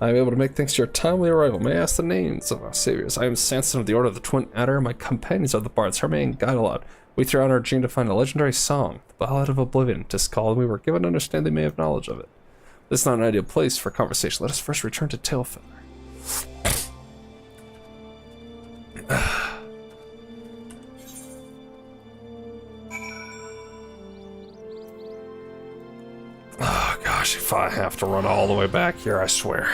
I am able to make thanks to your timely arrival. May I ask the names of our saviors? I am Sanson of the Order of the Twin Adder. My companions are the bards Hermé and Guidelot. We threw out our dream to find a legendary song, the Ballad of Oblivion, to Skull, and we were given to understand they may have knowledge of it. This is not an ideal place for conversation. Let us first return to Tailfeather. Oh gosh, if I have to run all the way back here, I swear.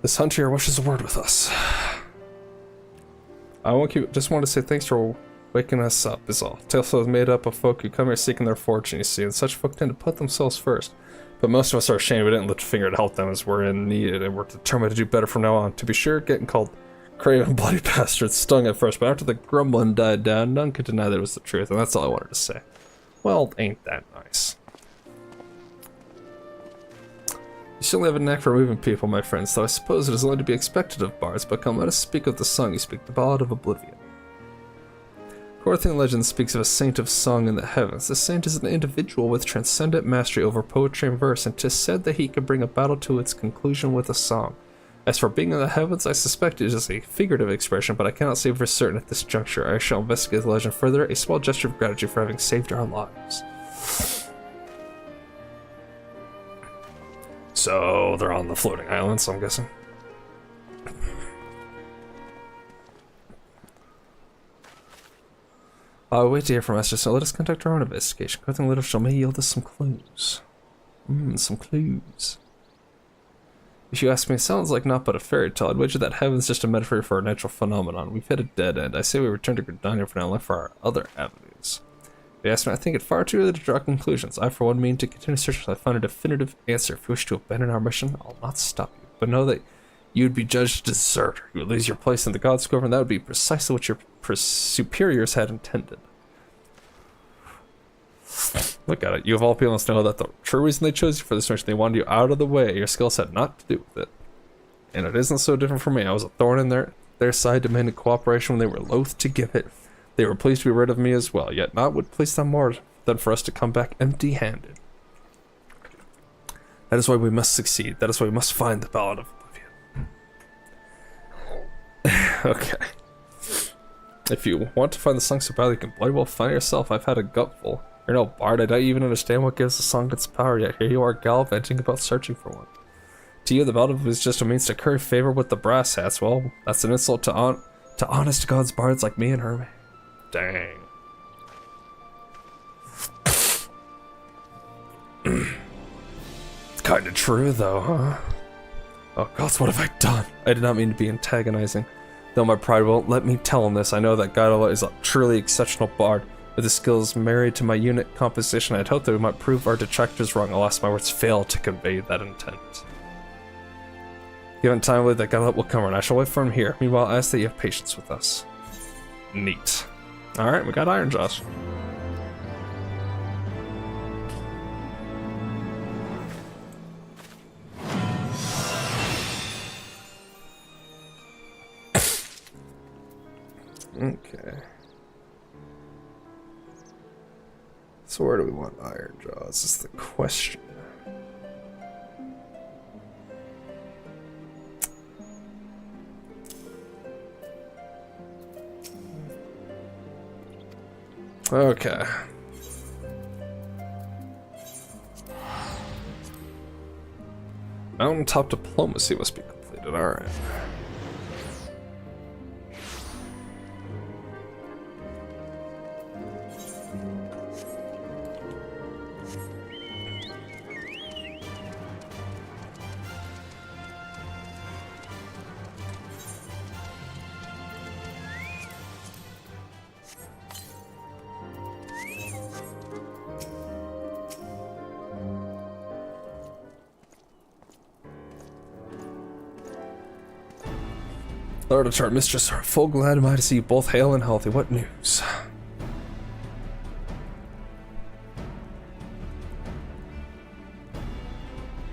This hunter here wishes a word with us. I won't keep. Just want to say thanks for waking us up, is all. Tailfeather is made up of folk who come here seeking their fortune, you see, and such folk tend to put themselves first. But most of us are ashamed we didn't lift a finger to help them as we're in need, and we're determined to do better from now on. To be sure, getting called craven bloody bastards stung at first, but after the grumbling died down, none could deny that it was the truth, and that's all I wanted to say. Well, ain't that nice. You certainly have a knack for moving people, my friends, though I suppose it is only to be expected of bards, but come, let us speak of the song you speak, the Ballad of Oblivion. Corinthian legend speaks of a saint of song in the heavens. The saint is an individual with transcendent mastery over poetry and verse, and 'tis said that he can bring a battle to its conclusion with a song. As for being in the heavens, I suspect it is a figurative expression, but I cannot say for certain at this juncture. I shall investigate the legend further, a small gesture of gratitude for having saved our lives. So they're on the floating islands, I'm guessing. I'll wait to hear from Esther, so let us conduct our own investigation. Corinthian literature may yield us some clues. Some clues. If you ask me, it sounds like not but a fairy tale. I'd wager that heaven's just a metaphor for a natural phenomenon. We've hit a dead end. I say we return to Gridania for now and look for our other avenues. If you ask me, I think it far too early to draw conclusions. I, for one, mean to continue searching until I find a definitive answer. If you wish to abandon our mission, I'll not stop you. But know that you would be judged a deserter. You would lose your place in the God's Coven, and that would be precisely what your superiors had intended. Look at it. You of all people must know that the true reason they chose you for this mission, they wanted you out of the way. Your skills had not to do with it. And it isn't so different from me. I was a thorn in their side, demanding cooperation when they were loath to give it. They were pleased to be rid of me as well, yet not would please them more than for us to come back empty-handed. That is why we must succeed. That is why we must find the Ballad of Oblivion. Okay. If you want to find the song so badly you can bloody well find it yourself. I've had a gutful. You're no bard. I don't even understand what gives the song its power, yet here you are gallivanting about searching for one. To you, the Ballad is just a means to curry favor with the brass hats. Well, that's an insult to honest God's bards like me and Hermé. Dang. Kinda true, though, huh? Oh gods, what have I done? I did not mean to be antagonizing. Though my pride won't let me tell him this, I know that Gaidala is a truly exceptional bard. With his skills married to my unit composition, I'd hoped that we might prove our detractors wrong. Alas, my words fail to convey that intent. Given time, I believe that Gaidala will come, and I shall wait for him here. Meanwhile, I ask that you have patience with us. Neat. Alright, we got Iron Jaws. Okay. So where do we want Iron Jaws is the question. Okay. Mountaintop diplomacy must be completed. Alright. Lord of Chart Mistress, full glad am I to see you both hale and healthy. What news?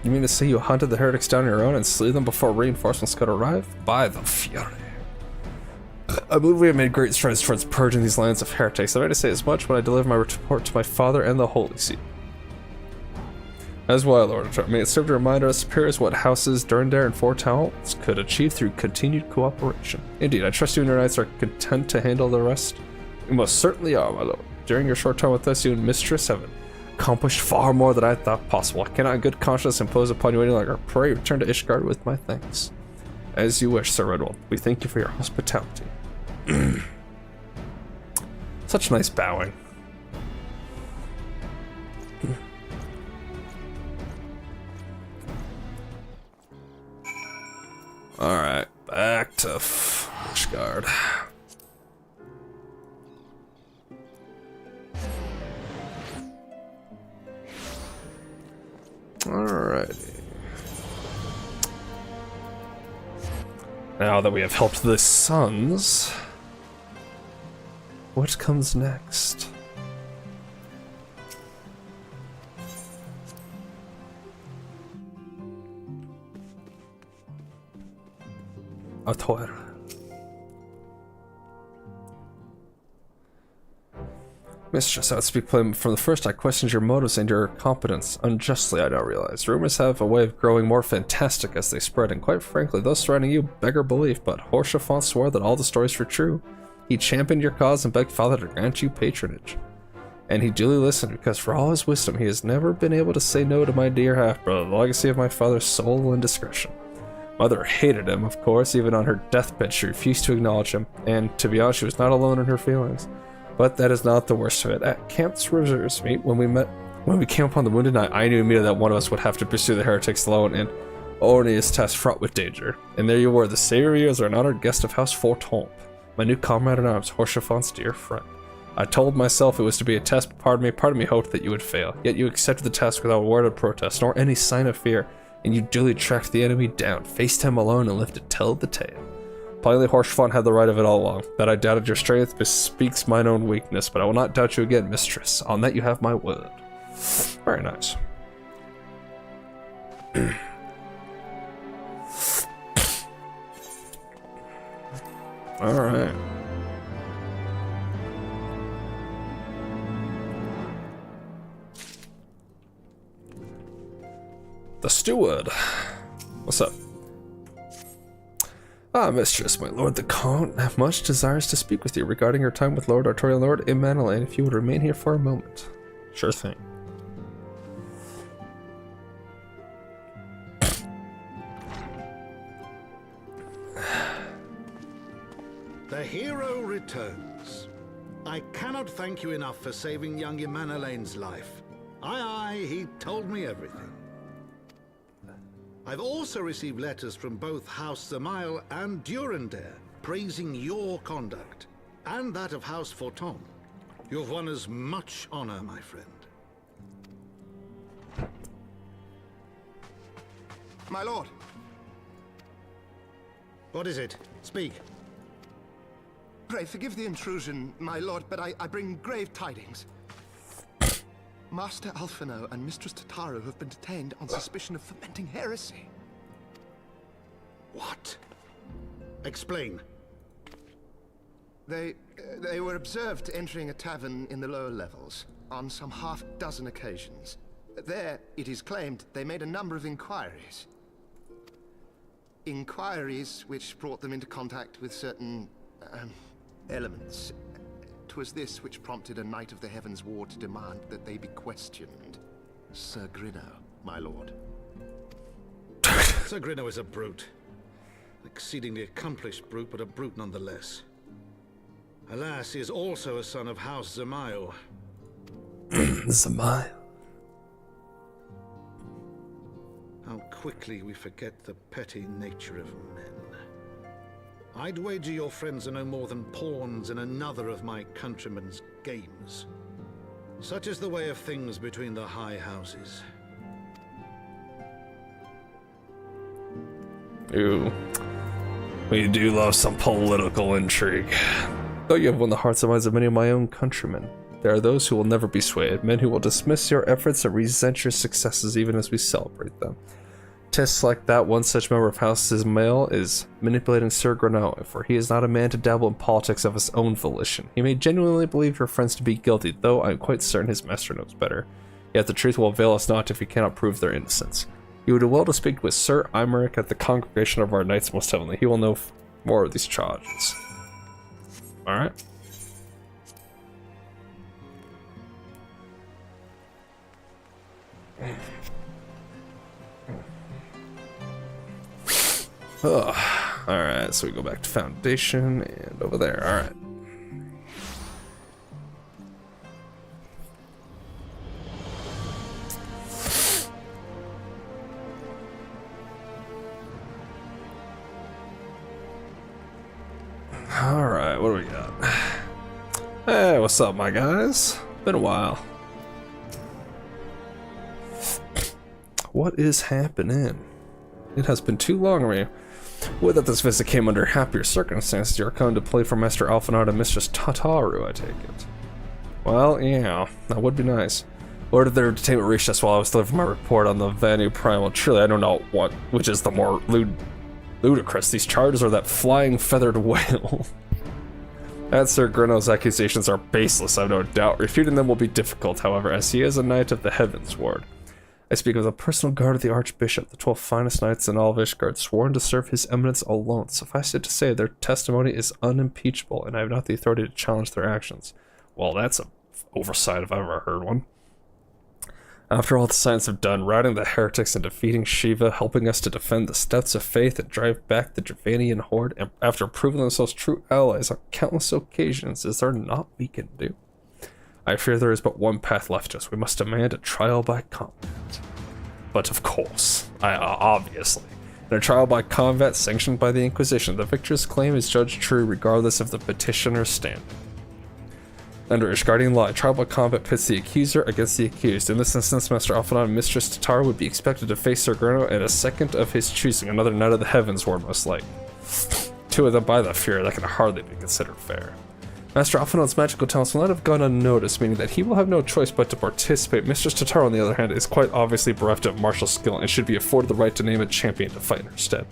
You mean to say you hunted the heretics down on your own and slew them before reinforcements could arrive? By the Fury. I believe we have made great strides towards purging these lands of heretics. I'm ready to say as much when I deliver my report to my father and the Holy See. As well, Lord of Chart, may it serve to remind our superiors what houses Durndare and Four Towns could achieve through continued cooperation. Indeed, I trust you and your knights are content to handle the rest. You most certainly are, my lord. During your short time with us, you and Mistress have accomplished far more than I thought possible. I cannot in good conscience impose upon you any longer. Pray return to Ishgard with my thanks. As you wish, Sir Redwald. We thank you for your hospitality. Such nice bowing. Alright, back to Ishgard. Alrighty. Now that we have helped the sons, what comes next? Ator. Mistress, I would speak plain from the first. I questioned your motives and your competence. Unjustly, I now realize. Rumors have a way of growing more fantastic as they spread, and quite frankly, those surrounding you beggar belief, but Horshaphant swore that all the stories were true. He championed your cause and begged Father to grant you patronage. And he duly listened, because for all his wisdom, he has never been able to say no to my dear half-brother, the legacy of my father's soul and discretion. Mother hated him, of course. Even on her deathbed, she refused to acknowledge him, and to be honest, she was not alone in her feelings. But that is not the worst of it. At Camp's Reserves meet, when we came upon the Wounded Knight, I knew immediately that one of us would have to pursue the heretics alone, and Orne's task fraught with danger. And there you were, the savior of years, an honored guest of House Fortomp, my new comrade in arms, Horshaphant's dear friend. I told myself it was to be a test, but part of me hoped that you would fail. Yet you accepted the task without a word of protest, nor any sign of fear. And you duly tracked the enemy down, faced him alone, and lived to tell the tale. Plainly, Horshaphant had the right of it all along. That I doubted your strength bespeaks mine own weakness, but I will not doubt you again, mistress. On that you have my word. Very nice. Alright. The steward. What's up? Ah, mistress, my lord the Count much desires to speak with you regarding your time with Lord Artorian Lord Immanalain, if you would remain here for a moment. Sure thing. The hero returns. I cannot thank you enough for saving young Immanalain's life. Aye, he told me everything. I've also received letters from both House Zamail and Durandare praising your conduct, and that of House Forton. You've won us much honor, my friend. My lord. What is it? Speak. Pray forgive the intrusion, my lord, but I bring grave tidings. Master Alphino and Mistress Tataru have been detained on suspicion of fomenting heresy. What? Explain. They were observed entering a tavern in the lower levels on some half-dozen occasions. There, it is claimed, they made a number of inquiries. Inquiries which brought them into contact with certain elements. 'Twas this which prompted a Knight of the Heavensward to demand that they be questioned. Sir Grinno, my lord. Sir Grinno is a brute. An exceedingly accomplished brute, but a brute nonetheless. Alas, he is also a son of House Zamail. Zamail. How quickly we forget the petty nature of men. I'd wager your friends are no more than pawns in another of my countrymen's games. Such is the way of things between the high houses. Ooh. We do love some political intrigue. Though you have won the hearts and minds of many of my own countrymen, there are those who will never be swayed, men who will dismiss your efforts and resent your successes even as we celebrate them. Tests like that one such member of House Ismail is manipulating Sir Grinno, for he is not a man to dabble in politics of his own volition. He may genuinely believe your friends to be guilty, though I am quite certain his master knows better. Yet the truth will avail us not if he cannot prove their innocence. You would do well to speak with Sir Imeric at the Congregation of our Knights Most Heavenly. He will know more of these charges. Alright. Alright, so we go back to Foundation and over there. Alright. Alright, what do we got? Hey, what's up, my guys? Been a while. What is happening? It has been too long, Ryu. Would that this visit came under happier circumstances. You're coming to play for Master Alphinaud and Mistress Tataru, I take it. Well, yeah, that would be nice. Word of their detainment reached us while I was delivering my report on the Vanu Primal. Truly, I don't know which is the more ludicrous, these charges or that flying feathered whale. That Sir Grinno's accusations are baseless, I've no doubt. Refuting them will be difficult, however, as he is a knight of the Heavensward. I speak of the personal guard of the Archbishop, the 12 finest knights in all of Ishgard, sworn to serve his eminence alone. Suffice it to say, their testimony is unimpeachable, and I have not the authority to challenge their actions. Well, that's an oversight if I've ever heard one. After all the science have done, routing the heretics and defeating Shiva, helping us to defend the steps of faith and drive back the Dravanian horde, and after proving themselves true allies on countless occasions, is there naught we can do? I fear there is but one path left us. We must demand a trial by combat. But of course, obviously, in a trial by combat sanctioned by the Inquisition, the victor's claim is judged true regardless of the petitioner's standing. Under Ishgardian law, a trial by combat pits the accuser against the accused. In this instance, Master Alphinaud and Mistress Tataru would be expected to face Sir Grinno and a second of his choosing, another Knight of the Heavensward most likely. Two of them by the Fury, that can hardly be considered fair. Master Alphinaud's magical talents will not have gone unnoticed, meaning that he will have no choice but to participate. Mistress Tataru, on the other hand, is quite obviously bereft of martial skill and should be afforded the right to name a champion to fight in her stead.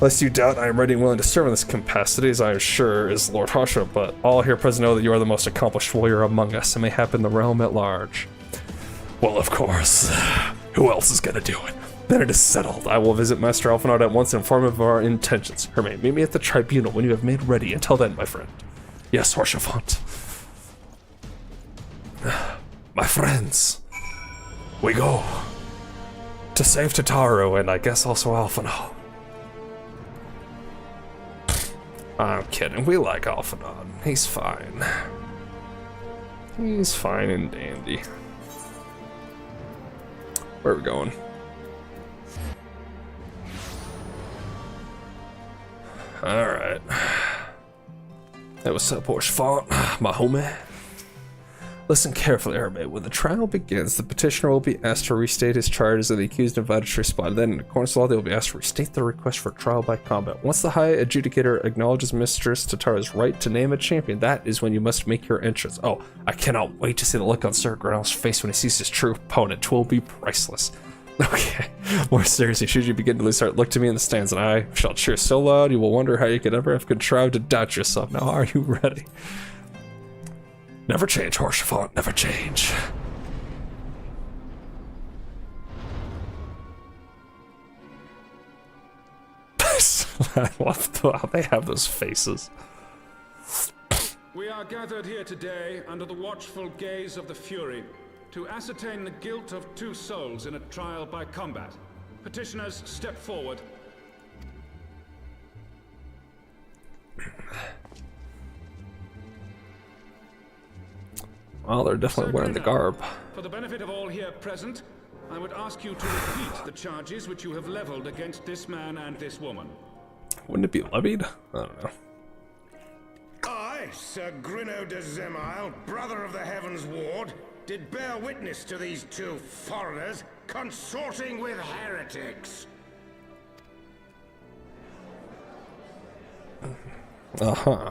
Lest you doubt, I am ready and willing to serve in this capacity, as I am sure is Lord Harsha, but all here present know that you are the most accomplished warrior among us, and mayhap in the realm at large. Well, of course. Who else is gonna do it? Then it is settled. I will visit Master Alphinaud at once and inform him of our intentions. Hermaine, meet me at the tribunal when you have made ready. Until then, my friend. Yes, Harshavant. My friends, we go to save Tataru and I guess also Alphinaud. I'm kidding, we like Alphinaud. He's fine. He's fine and dandy. Where are we going? Alright. That was Porsche fault, my homie. Listen carefully, Hermit. When the trial begins, the petitioner will be asked to restate his charges and the accused invited to respond. Then, in accordance with law, they will be asked to restate their request for trial by combat. Once the High Adjudicator acknowledges Mistress Tatara's right to name a champion, that is when you must make your entrance. Oh, I cannot wait to see the look on Sir Grinnell's face when he sees his true opponent. 'Twill be priceless. Okay, more seriously, should you begin to lose heart, look to me in the stands, and I shall cheer so loud you will wonder how you could ever have contrived to doubt yourself. Now, are you ready? Never change, Horsefont, never change. I love how they have those faces. We are gathered here today under the watchful gaze of the Fury to ascertain the guilt of 2 souls in a trial by combat. Petitioners, step forward. Well, they're definitely wearing the garb. For the benefit of all here present, I would ask you to repeat the charges which you have leveled against this man and this woman. Wouldn't it be levied? I don't know. I, Sir Grinno de Zemile, brother of the Heavensward, did bear witness to these 2 foreigners consorting with heretics. Uh-huh.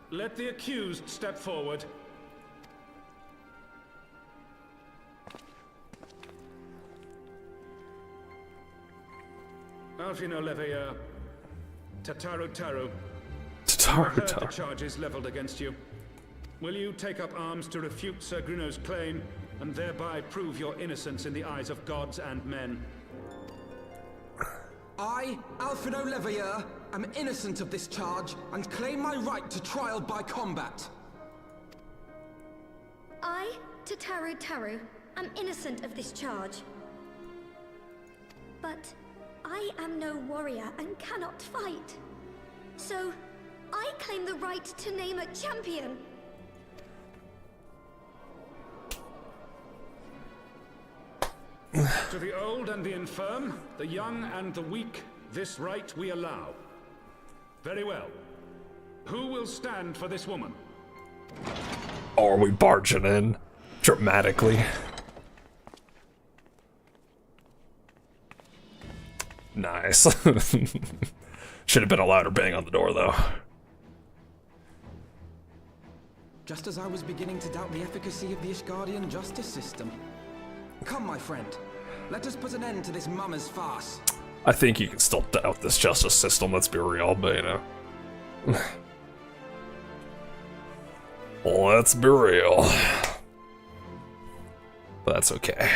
Let the accused step forward. Alfino Leveilleur, Tataru Taru. Tataru Heard the Taru. charges leveled against you. Will you take up arms to refute Sir Grinno's claim and thereby prove your innocence in the eyes of gods and men? I, Alfredo Leveilleur, am innocent of this charge and claim my right to trial by combat. I, Tataru Taru, am innocent of this charge. But I am no warrior and cannot fight. So, I claim the right to name a champion. To the old and the infirm, the young and the weak, this right we allow. Very well. Who will stand for this woman? Or are we barging in dramatically? Nice. Should have been a louder bang on the door, though. Just as I was beginning to doubt the efficacy of the Ishgardian justice system. Come, my friend. Let us put an end to this mummer's farce. I think you can still doubt this justice system, let's be real, but you know. Let's be real. But that's okay.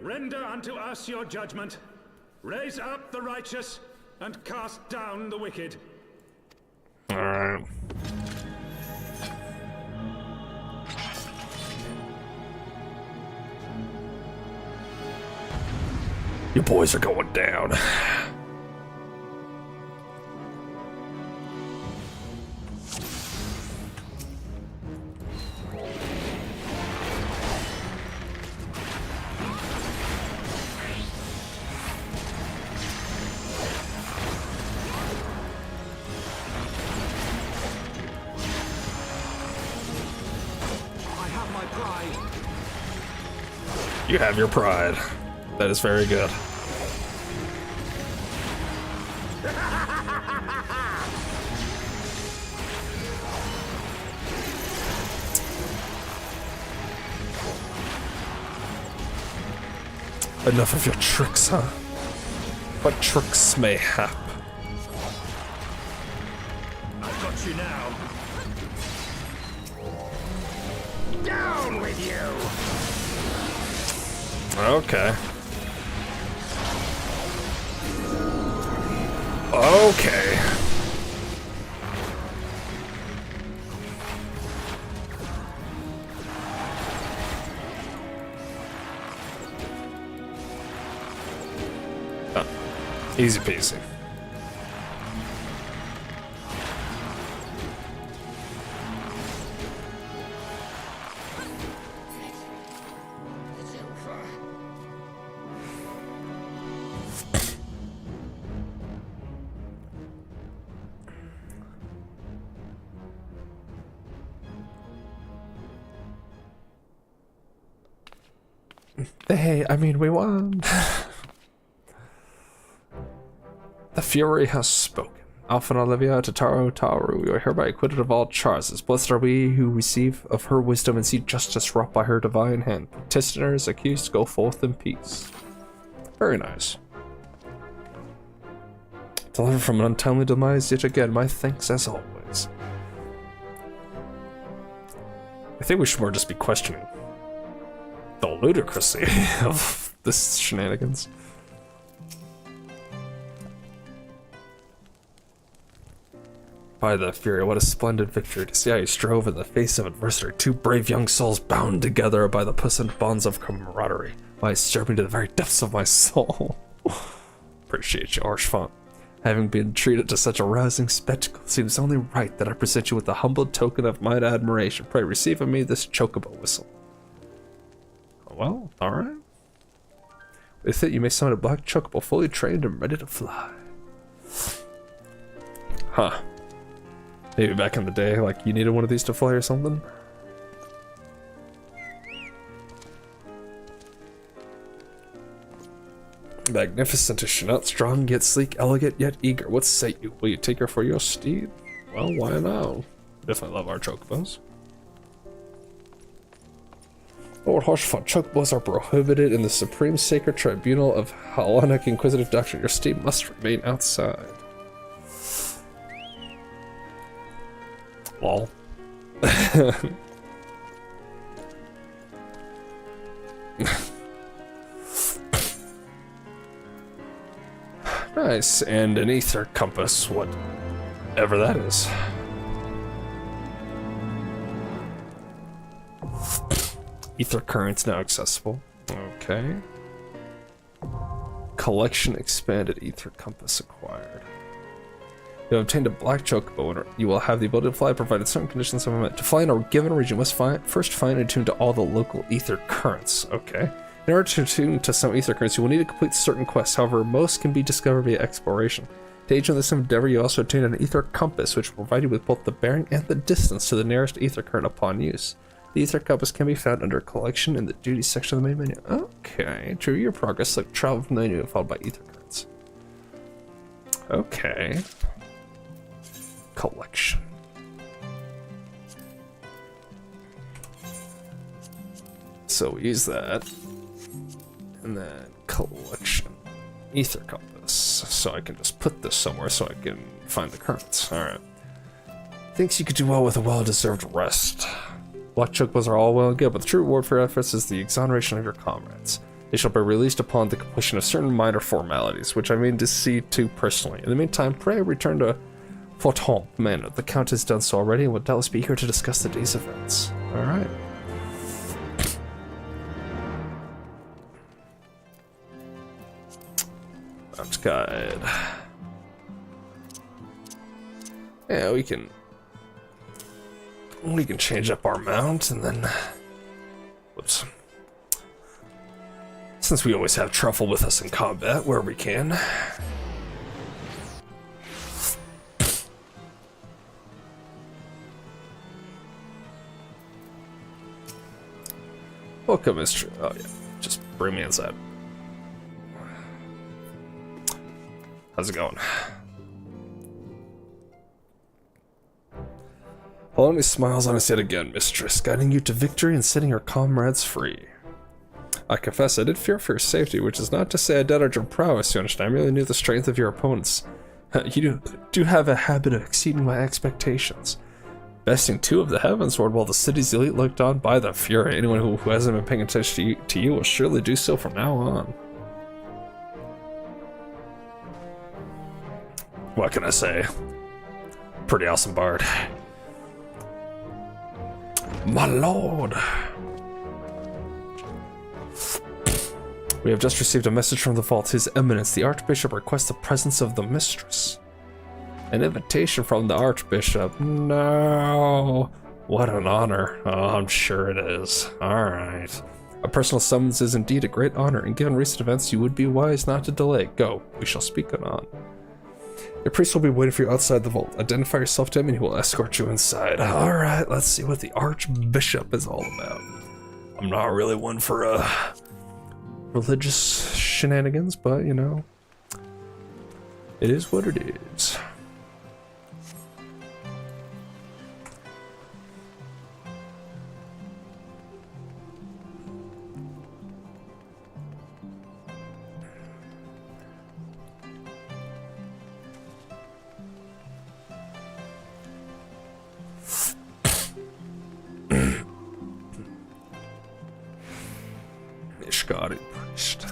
Render unto us your judgment. Raise up the righteous and cast down the wicked. Alright. You boys are going down. You have your pride. That is very good. Enough of your tricks, huh? What tricks mayhap? I've got you now. Down with you! Okay. Okay. Oh, easy peasy. Hey, I mean, we won. The Fury has spoken. Alpha and Olivia, Tataru, Taru, we are hereby acquitted of all charges. Blessed are we who receive of her wisdom and see justice wrought by her divine hand. Petitioners accused go forth in peace. Very nice. Delivered from an untimely demise yet again, my thanks as always. I think we should more just be questioning the ludicrousy of this shenanigans. By the Fury, what a splendid victory to see how you strove in the face of adversity. Two brave young souls bound together by the puissant bonds of camaraderie. Why, it stirred me to the very depths of my soul. Appreciate you, Archfont. Having been treated to such a rousing spectacle, it seems only right that I present you with a humble token of my admiration. Pray receive of me this chocobo whistle. Well, alright. With it, you may summon a black chocobo fully trained and ready to fly. Huh. Maybe back in the day, like, you needed one of these to fly or something? Magnificent is she not, strong yet sleek, elegant yet eager. What say you? Will you take her for your steed? Well, why not? Definitely love our chocobos. Lord Hoshfont, chocobos are prohibited in the Supreme Sacred Tribunal of Hellenic Inquisitive Doctrine. Your steed must remain outside. Lol. Nice, and an ether compass, whatever that is. Ether currents now accessible. Okay. Collection expanded, ether compass acquired. You have obtained a black chocobo, and you will have the ability to fly provided certain conditions are met. To fly in a given region, you must first find and attune to all the local ether currents. Okay. In order to attune to some ether currents, you will need to complete certain quests. However, most can be discovered via exploration. To aid in this endeavor, you also obtain an ether compass, which will provide you with both the bearing and the distance to the nearest ether current upon use. The ether compass can be found under collection in the duties section of the main menu. Okay. To review your progress, select travel from the menu followed by ether currents. Okay. Collection. So we use that. And then collection. Ether compass. So I can just put this somewhere so I can find the currents. Alright. Thinks you could do well with a well-deserved rest. Black chocobos are all well and good, but the true reward for your efforts is the exoneration of your comrades. They shall be released upon the completion of certain minor formalities, which I mean to see to personally. In the meantime, pray return to Forton Manor. The Count has done so already and will doubtless be here to discuss the day's events. Alright. Mount guide. Yeah, we can change up our mount and then whoops. Since we always have Truffle with us in combat where we can. Welcome, Mr. Oh yeah, just bring me inside. How's it going? Polony smiles on us yet again, mistress, guiding you to victory and setting your comrades free. I confess I did fear for your safety, which is not to say I doubted your prowess, you understand. I merely knew the strength of your opponents. You do have a habit of exceeding my expectations. Besting 2 of the Heavensward while the city's elite looked on by the Fury. Anyone who hasn't been paying attention to you will surely do so from now on. What can I say? Pretty awesome bard. My lord! We have just received a message from the vault. His Eminence, the Archbishop, requests the presence of the Mistress. An invitation from the Archbishop. No! What an honor. Oh, I'm sure it is. Alright. A personal summons is indeed a great honor, and given recent events, you would be wise not to delay. Go. We shall speak anon. Your priest will be waiting for you outside the vault. Identify yourself to him, and he will escort you inside. Alright, let's see what the Archbishop is all about. I'm not really one for, religious shenanigans, but, you know, it is what it is. Ishgari priest.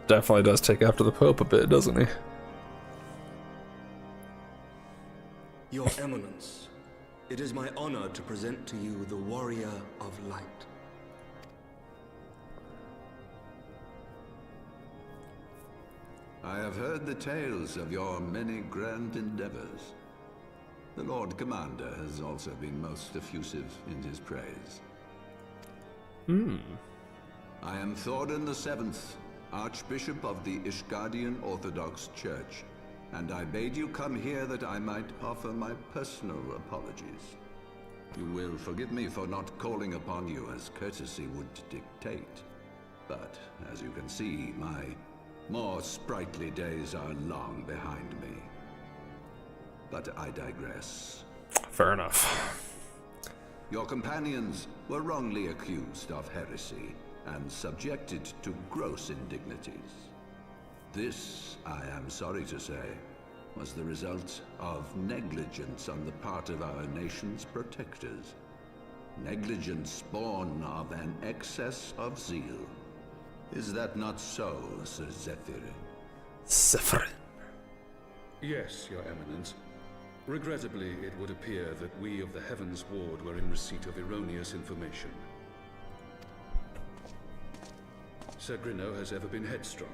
Definitely does take after the Pope a bit, doesn't he? Your Eminence, it is my honor to present to you the Warrior of Light. I have heard the tales of your many grand endeavors. The Lord Commander has also been most effusive in his praise. I am Thordan the Seventh, Archbishop of the Ishgardian Orthodox Church, and I bade you come here that I might offer my personal apologies. You will forgive me for not calling upon you as courtesy would dictate, but as you can see, my more sprightly days are long behind me. But I digress. Fair enough. Your companions were wrongly accused of heresy and subjected to gross indignities. This, I am sorry to say, was the result of negligence on the part of our nation's protectors. Negligence born of an excess of zeal. Is that not so, Sir Zephyrin? Zephyrin. Yes, Your Eminence. Regrettably, it would appear that we of the Heavensward were in receipt of erroneous information. Sir Grino has ever been headstrong.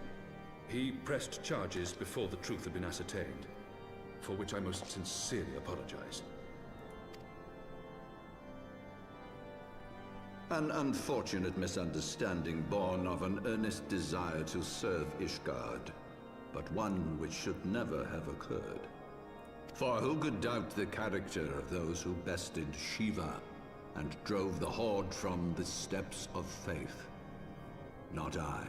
He pressed charges before the truth had been ascertained, for which I most sincerely apologize. An unfortunate misunderstanding born of an earnest desire to serve Ishgard, but one which should never have occurred. For who could doubt the character of those who bested Shiva and drove the Horde from the steps of faith? Not I.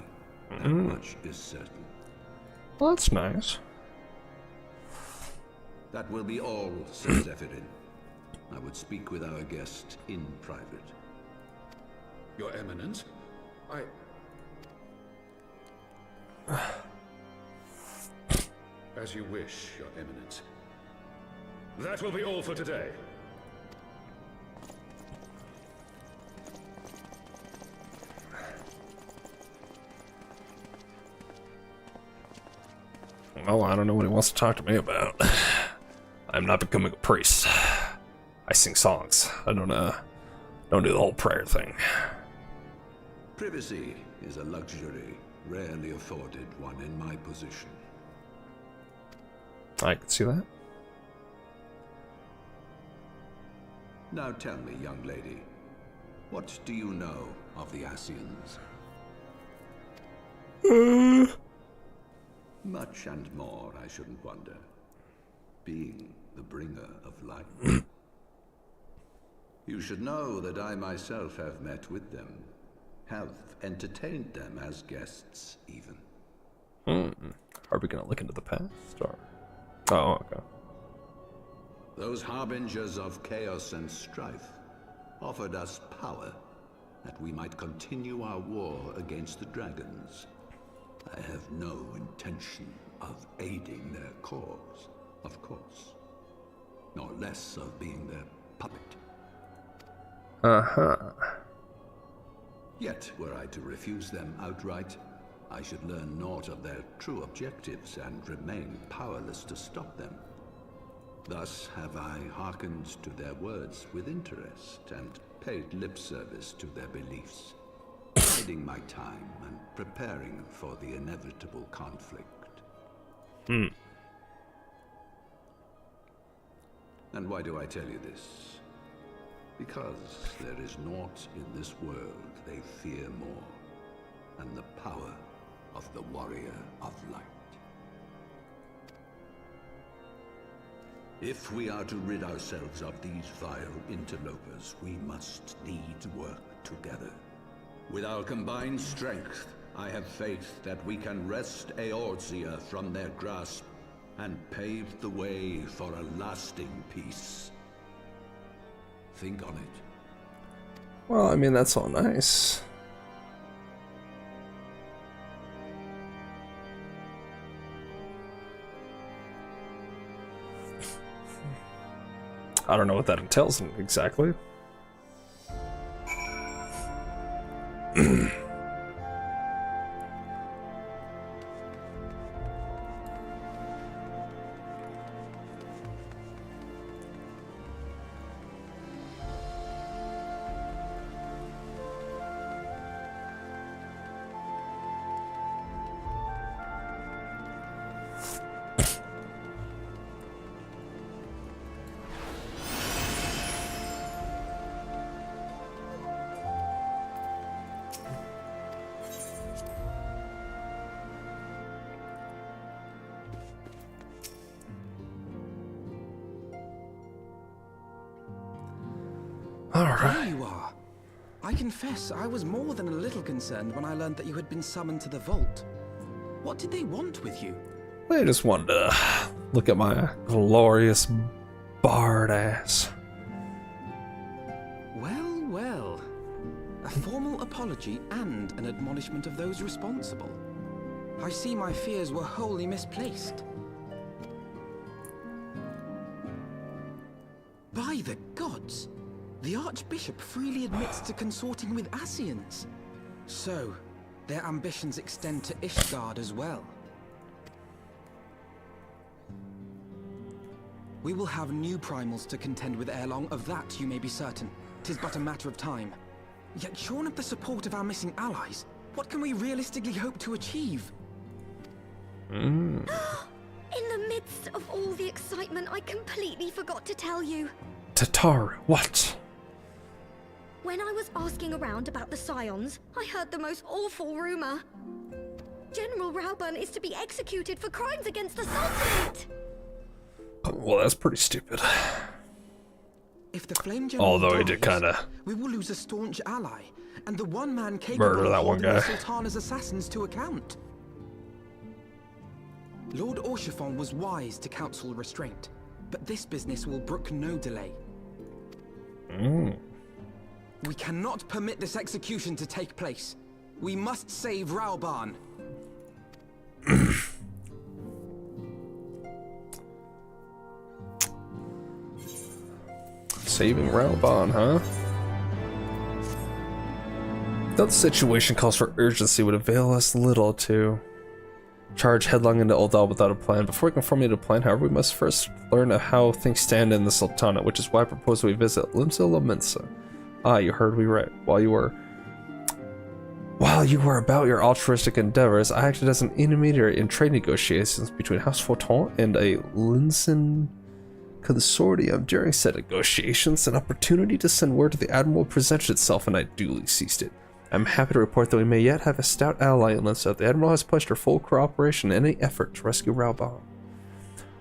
That much is certain. Well, that's nice. That will be all, Sir Zephyrin. I would speak with our guest in private. Your Eminence, As you wish, Your Eminence. That will be all for today. Well, I don't know what he wants to talk to me about. I'm not becoming a priest. I sing songs. I don't do the whole prayer thing. Privacy is a luxury rarely afforded one in my position. I can see that. Now tell me, young lady, what do you know of the Asians? Much and more, I shouldn't wonder. Being the bringer of light. You should know that I myself have met with them. Have entertained them as guests, even. Are we gonna look into the past, or? Oh, okay. Those harbingers of chaos and strife offered us power that we might continue our war against the dragons. I have no intention of aiding their cause, of course, nor less of being their puppet. Uh-huh. Yet, were I to refuse them outright, I should learn naught of their true objectives and remain powerless to stop them. Thus have I hearkened to their words with interest and paid lip service to their beliefs, biding my time and preparing for the inevitable conflict. Hmm. And why do I tell you this? Because there is naught in this world they fear more than the power of the Warrior of Light. If we are to rid ourselves of these vile interlopers, we must needs work together. With our combined strength, I have faith that we can wrest Eorzea from their grasp and pave the way for a lasting peace. Think on it. Well, I mean, that's all nice. I don't know what that entails exactly. There you are. I confess, I was more than a little concerned when I learned that you had been summoned to the vault. What did they want with you? They just wanted to look at my glorious bard ass. Well, well. A formal apology and an admonishment of those responsible. I see my fears were wholly misplaced. By the gods! The Archbishop freely admits to consorting with Ascians. So, their ambitions extend to Ishgard as well. We will have new primals to contend with ere long, of that you may be certain. 'Tis but a matter of time. Yet shorn of the support of our missing allies, what can we realistically hope to achieve? In the midst of all the excitement, I completely forgot to tell you. Tataru, what? When I was asking around about the Scions, I heard the most awful rumor. General Rauburn is to be executed for crimes against the Sultanate. Well, that's pretty stupid. If the Flame General Although he dies, did kind of we will lose a staunch ally, and the one man capable murder that of one holding the guy. Sultana's assassins to account. Lord Orchiffon was wise to counsel restraint, but this business will brook no delay. We cannot permit this execution to take place. We must save Rauburn. Saving Rauburn, huh? Though the situation calls for urgency, would avail us little to charge headlong into Uldal without a plan. Before we can formulate a plan, however, we must first learn how things stand in the Sultanate, which is why I propose we visit Limsa Mensa. Ah, you heard me right. While you were about your altruistic endeavors, I acted as an intermediary in trade negotiations between House Forton and a Linson consortium. During said negotiations, an opportunity to send word to the Admiral presented itself, and I duly seized it. I'm happy to report that we may yet have a stout ally in Linsa. The Admiral has pledged her full cooperation in any effort to rescue Rauburn.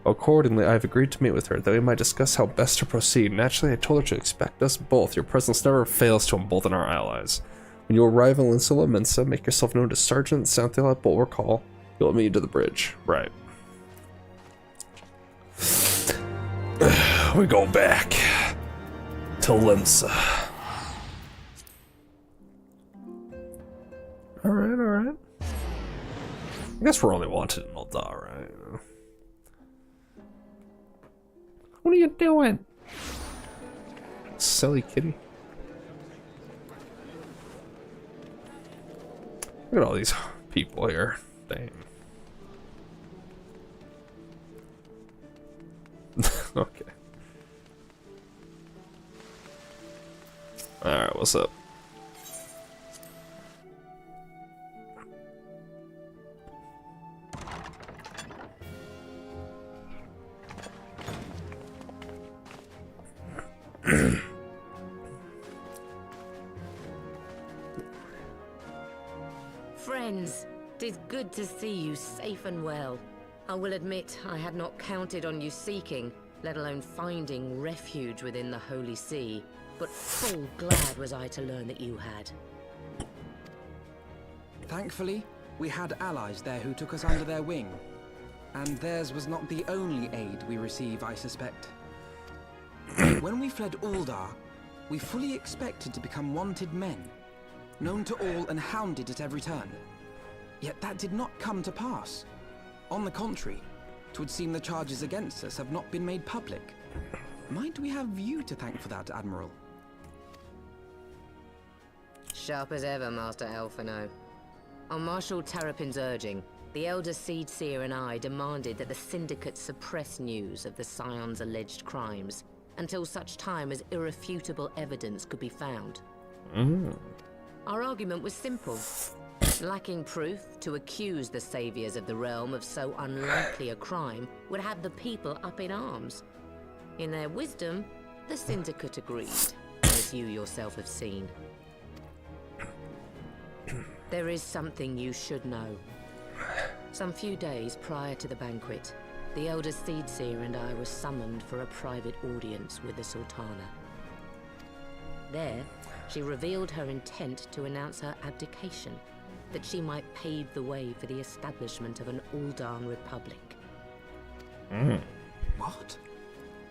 Accordingly, I have agreed to meet with her, that we might discuss how best to proceed. Naturally, I told her to expect us both. Your presence never fails to embolden our allies. When you arrive in Linsula Mensa, make yourself known to Sergeant Santhiel at Bulwark Hall. He'll meet you to the bridge. Right. We go back to Limsa. Alright, alright. I guess we're only wanted in Uldar, right? What are you doing? Silly kitty. Look at all these people here. Dang. Okay. Alright, what's up? Friends, 'tis good to see you safe and well. I will admit I had not counted on you seeking, let alone finding refuge within the Holy See, but full glad was I to learn that you had. Thankfully, we had allies there who took us under their wing. And theirs was not the only aid we receive, I suspect. When we fled Uldar, we fully expected to become wanted men, known to all and hounded at every turn. Yet that did not come to pass. On the contrary, 'twould seem the charges against us have not been made public. Might we have you to thank for that, Admiral? Sharp as ever, Master Alphino. On Marshal Terrapin's urging, the Elder Seedseer and I demanded that the Syndicate suppress news of the Scion's alleged crimes until such time as irrefutable evidence could be found. Our argument was simple. Lacking proof, to accuse the saviors of the realm of so unlikely a crime would have the people up in arms. In their wisdom, the Syndicate agreed, as you yourself have seen. There is something you should know. Some few days prior to the banquet, the Elder Seedseer and I were summoned for a private audience with the Sultana. There, she revealed her intent to announce her abdication, that she might pave the way for the establishment of an Uldan Republic. What?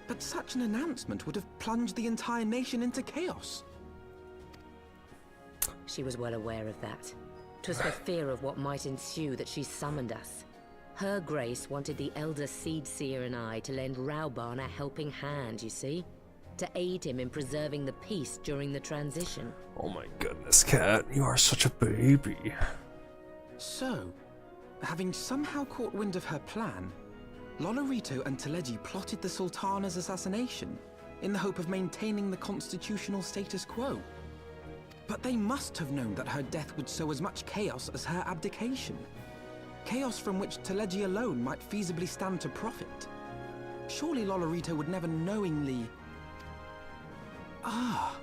But such an announcement would have plunged the entire nation into chaos. She was well aware of that. 'Twas for fear of what might ensue that she summoned us. Her Grace wanted the Elder Seedseer and I to lend Rauban a helping hand, you see? To aid him in preserving the peace during the transition. Oh my goodness, Cat, you are such a baby. So, having somehow caught wind of her plan, Lolorito and Teleji plotted the Sultana's assassination in the hope of maintaining the constitutional status quo. But they must have known that her death would sow as much chaos as her abdication. Chaos from which Teleji alone might feasibly stand to profit. Surely Lolorito would never knowingly... Ah,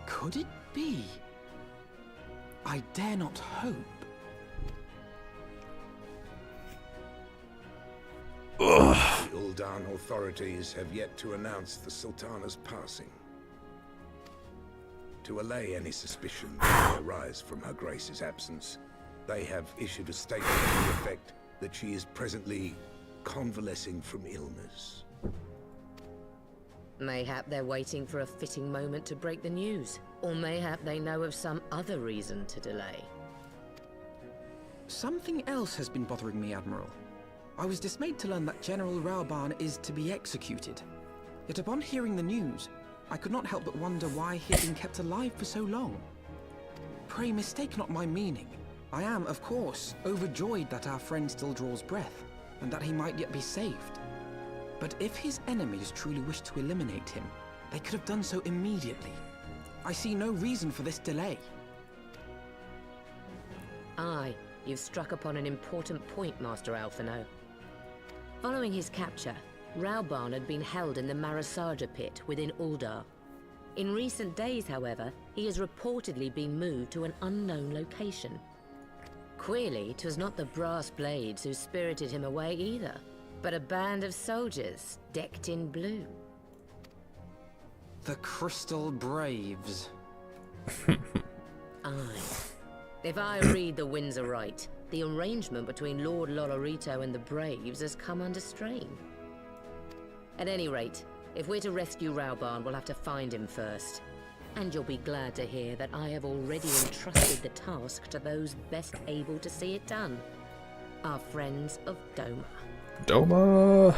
could it be? I dare not hope. The Uldan authorities have yet to announce the Sultana's passing. To allay any suspicion that may arise from Her Grace's absence, they have issued a statement to the effect that she is presently convalescing from illness. Mayhap they're waiting for a fitting moment to break the news. Or mayhap they know of some other reason to delay. Something else has been bothering me, Admiral. I was dismayed to learn that General Rauban is to be executed. Yet upon hearing the news, I could not help but wonder why he had been kept alive for so long. Pray mistake not my meaning. I am, of course, overjoyed that our friend still draws breath, and that he might yet be saved. But if his enemies truly wished to eliminate him, they could have done so immediately. I see no reason for this delay. Aye, you've struck upon an important point, Master Alphino. Following his capture, Rauban had been held in the Marasaja pit within Uldar. In recent days, however, he has reportedly been moved to an unknown location. Queerly, 'twas not the Brass Blades who spirited him away either, but a band of soldiers decked in blue. The Crystal Braves. Aye. If I read the winds aright, the arrangement between Lord Lolorito and the Braves has come under strain. At any rate, If we're to rescue Raoban, we'll have to find him first. And you'll be glad to hear that I have already entrusted the task to those best able to see it done. Our friends of Doma. Doma!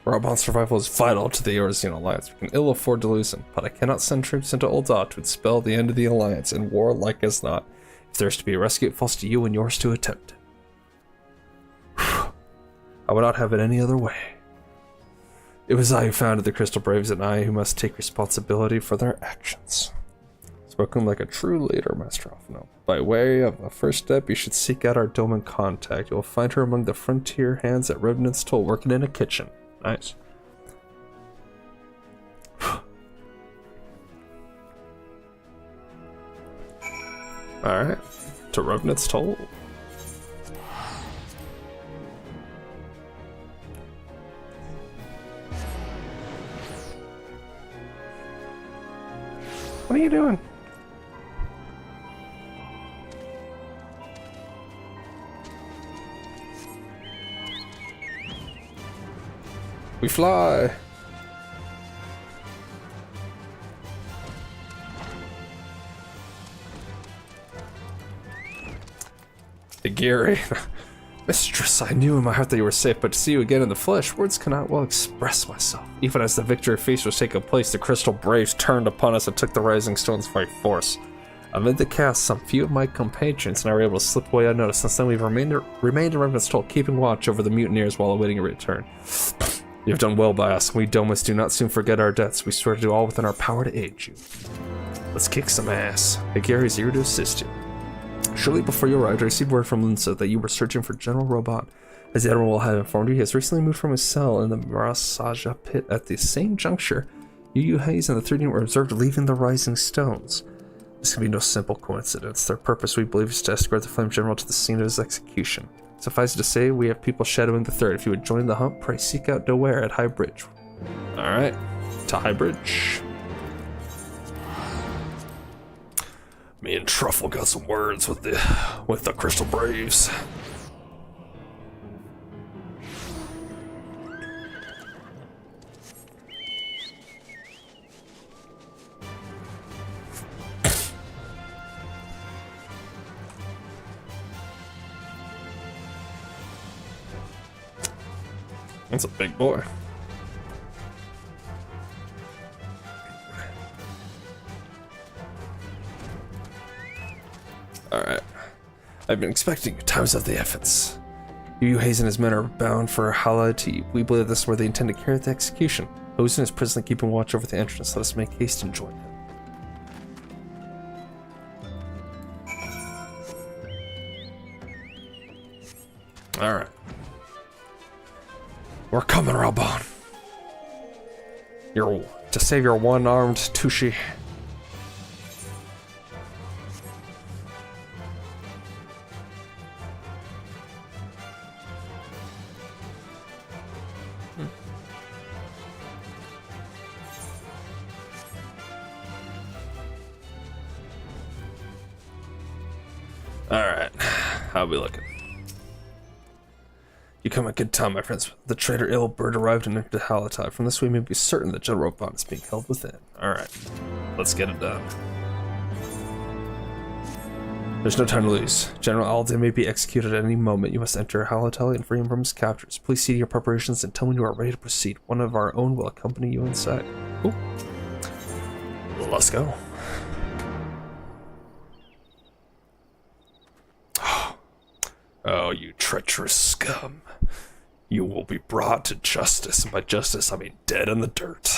Raoban's survival is vital to the Eorzean Alliance. We can ill afford to lose him, but I cannot send troops into Ul'dah to expel the end of the Alliance, and war like as not. If there is to be a rescue, it falls to you and yours to attempt it. I would not have it any other way. It was I who founded the Crystal Braves, and I who must take responsibility for their actions. Spoken like a true leader, Master Alphino. By way of a first step, you should seek out our Doman contact. You will find her among the frontier hands at Revenant's Toll, working in a kitchen. Nice. Alright. To Revenant's Toll. What are you doing? We fly! Hey, Gary. Mistress, I knew in my heart that you were safe, but to see you again in the flesh, words cannot well express myself. Even as the victory feast was taking place, the Crystal Braves turned upon us and took the Rising Stones by force. Amid the chaos, some few of my compatriots and I were able to slip away unnoticed. Since then, we've remained in Revenant's Toll, keeping watch over the mutineers while awaiting a return. You have done well by us. We Domas do not soon forget our debts. We swear to do all within our power to aid you. Let's kick some ass. Gary is eager to assist you. Shortly before you arrived, I received word from Linsa that you were searching for General Robot. As the Admiral had informed you, he has recently moved from his cell in the Marasaja pit. At the same juncture, Yu Hayes and the 3D were observed leaving the Rising Stones. This can be no simple coincidence. Their purpose, we believe, is to escort the Flame General to the scene of his execution. Suffice it to say, we have people shadowing the Third. If you would join the hunt, pray seek out Dwyer at High Bridge. Alright, to High Bridge. Me and Truffle got some words with the Crystal Braves. That's a big boy. Alright. I've been expecting you. Time's of the efforts. Yu Hayes and his men are bound for Halati. We believe this is where they intend to carry out the execution. Ozen is presently keeping watch over the entrance. Let us make haste and join him. Alright. We're coming, Raoban. To save your one-armed Tushi. Alright, how we looking? You come at a good time, my friends. The traitor Ilbert arrived and entered Halatai. From this we may be certain that General Robot is being held within. Alright, let's get it done. There's no time to lose. General Alden may be executed at any moment. You must enter Halatai and free him from his captors. Please see to your preparations and tell when you are ready to proceed. One of our own will accompany you inside. Ooh. Let's go. Oh, you treacherous scum. You will be brought to justice, and by justice I mean dead in the dirt.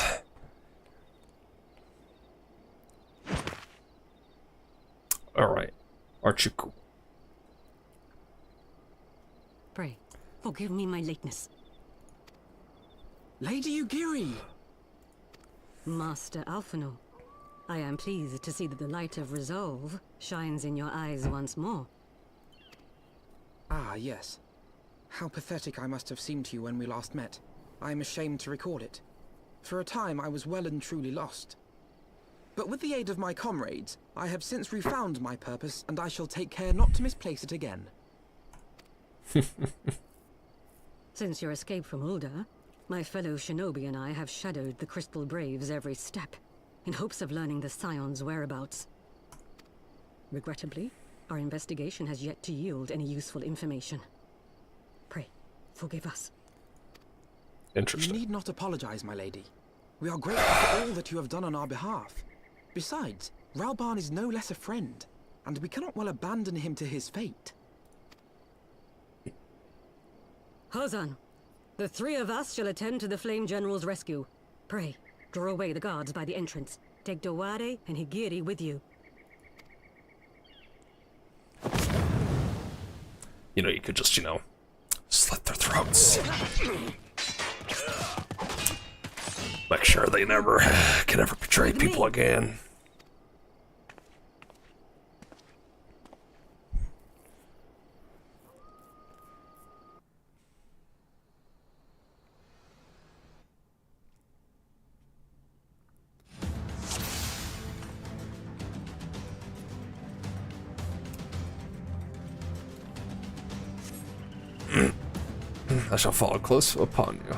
Alright, aren't you cool? Pray, forgive me my lateness. Lady Ugiri! Master Alphino, I am pleased to see that the light of resolve shines in your eyes once more. Ah, yes. How pathetic I must have seemed to you when we last met. I am ashamed to recall it. For a time I was well and truly lost. But with the aid of my comrades, I have since refound my purpose, and I shall take care not to misplace it again. Since your escape from Ulda, my fellow shinobi and I have shadowed the Crystal Braves every step, in hopes of learning the Scion's whereabouts. Regrettably, our investigation has yet to yield any useful information. Pray, forgive us. Interesting. You need not apologize, my lady. We are grateful for all that you have done on our behalf. Besides, Ralban is no less a friend, and we cannot well abandon him to his fate. Hozan, the three of us shall attend to the Flame General's rescue. Pray, draw away the guards by the entrance. Take Dowade and Higiri with you. You know, you could just, slit their throats. Make sure they never can ever betray people again. I shall follow close upon you.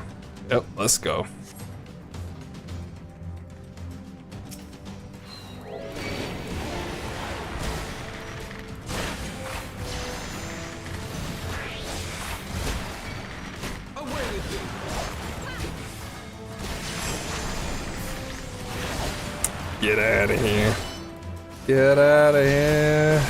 Yep, let's go. Get out of here. Get out of here.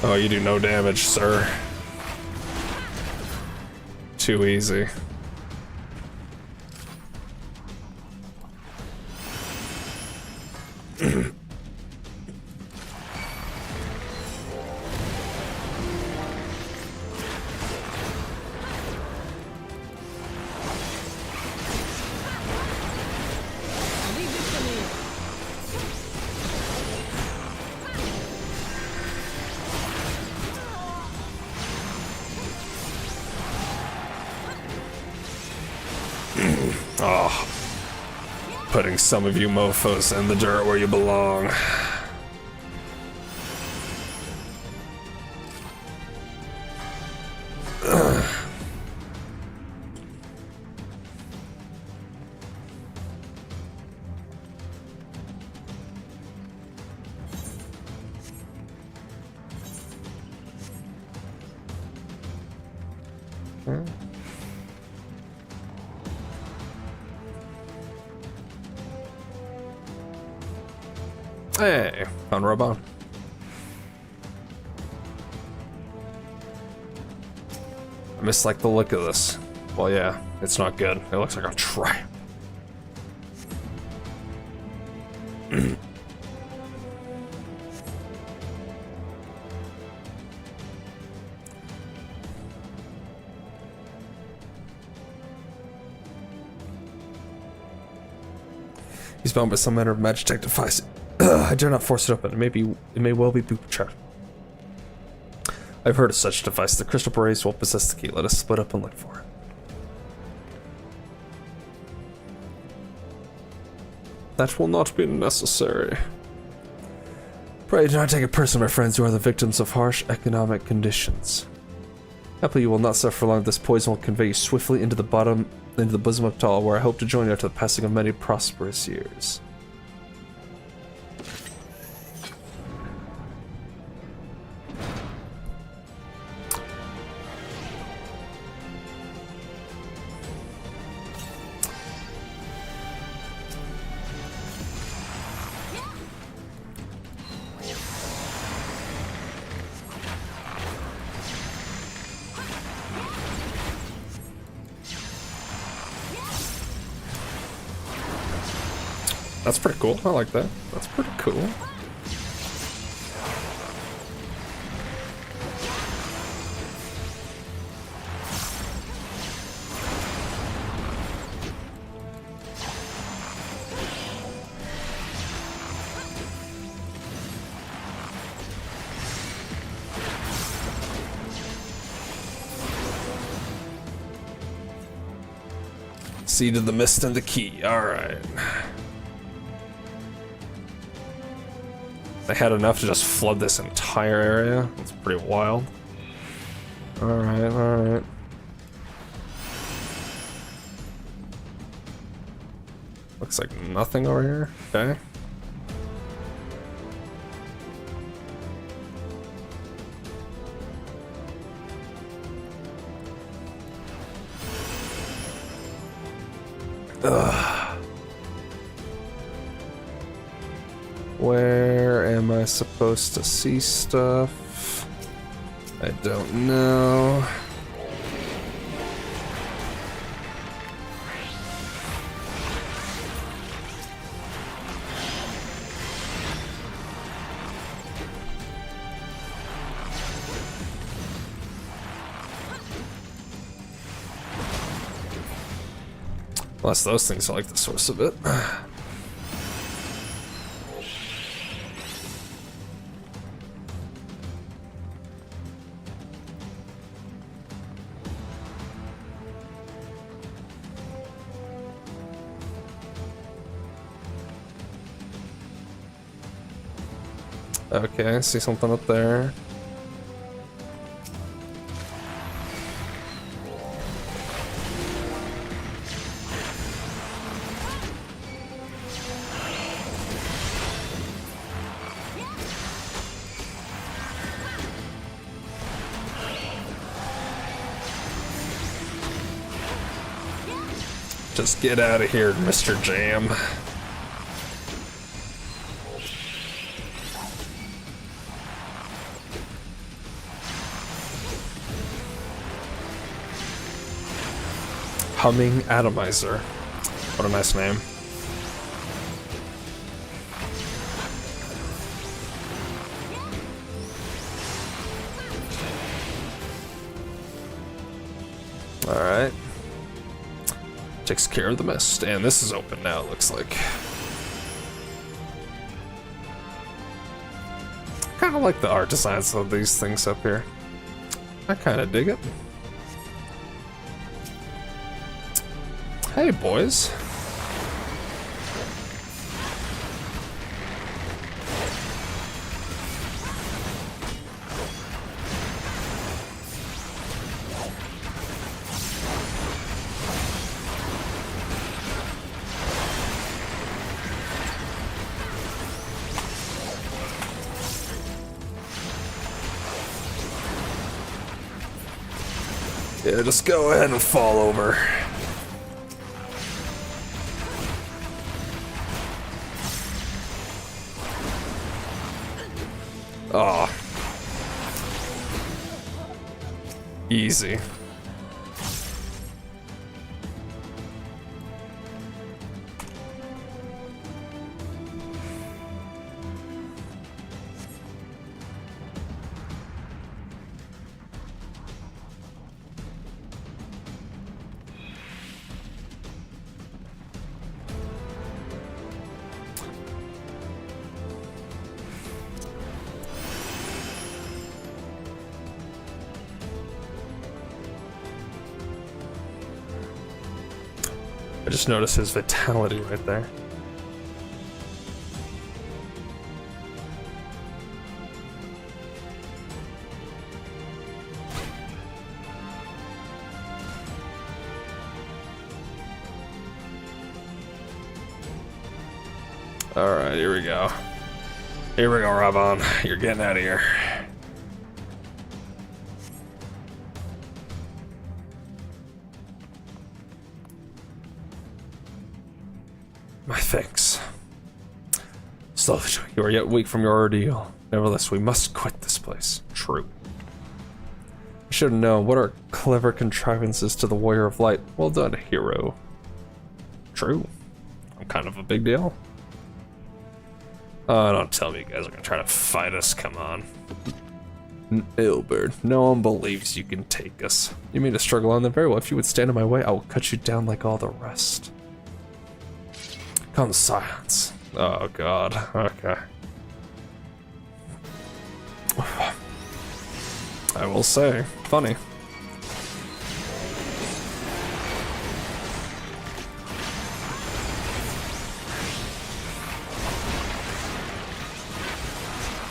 Oh, you do no damage, sir. Too easy. Oh, putting some of you mofos in the dirt where you belong. Hey, found Robon. I mislike the look of this. Well, yeah, it's not good. It looks like a trap. He's bound by some manner of magic device. I dare not force it open. It may well be Boochar. I've heard of such device. The crystal berets will possess the key. Let us split up and look for it. That will not be necessary. Pray do not take it personally, my friends. You are the victims of harsh economic conditions. Happily, you will not suffer long. This poison will convey you swiftly into the bosom of Tal, where I hope to join you after the passing of many prosperous years. That's pretty cool. I like that. That's pretty cool. Seed of the Mist and the key. Alright. They had enough to just flood this entire area. That's pretty wild. Alright, alright. Looks like nothing over here. Okay. Ugh. Where am I supposed to see stuff? I don't know. Unless those things are like the source of it. Okay, I see something up there. Just get out of here, Mr. Jam. Humming Atomizer. What a nice name. Alright. Takes care of the mist. And this is open now, it looks like. Kinda like the art designs of these things up here. I kinda dig it. Hey, boys. Yeah, just go ahead and fall over. Oh. Easy. I just noticed his vitality right there. Alright, here we go. Here we go, Rabon. You're getting out of here. My thanks. Slowly, you are yet weak from your ordeal. Nevertheless, we must quit this place. True. You should have known what are clever contrivances to the Warrior of Light. Well done, hero. True. I'm kind of a big deal. Oh, don't tell me you guys are gonna try to fight us, come on. Ilbert, no one believes you can take us. You mean to struggle on them very well. If you would stand in my way, I will cut you down like all the rest. Come, science. Oh god, okay. I will say, funny.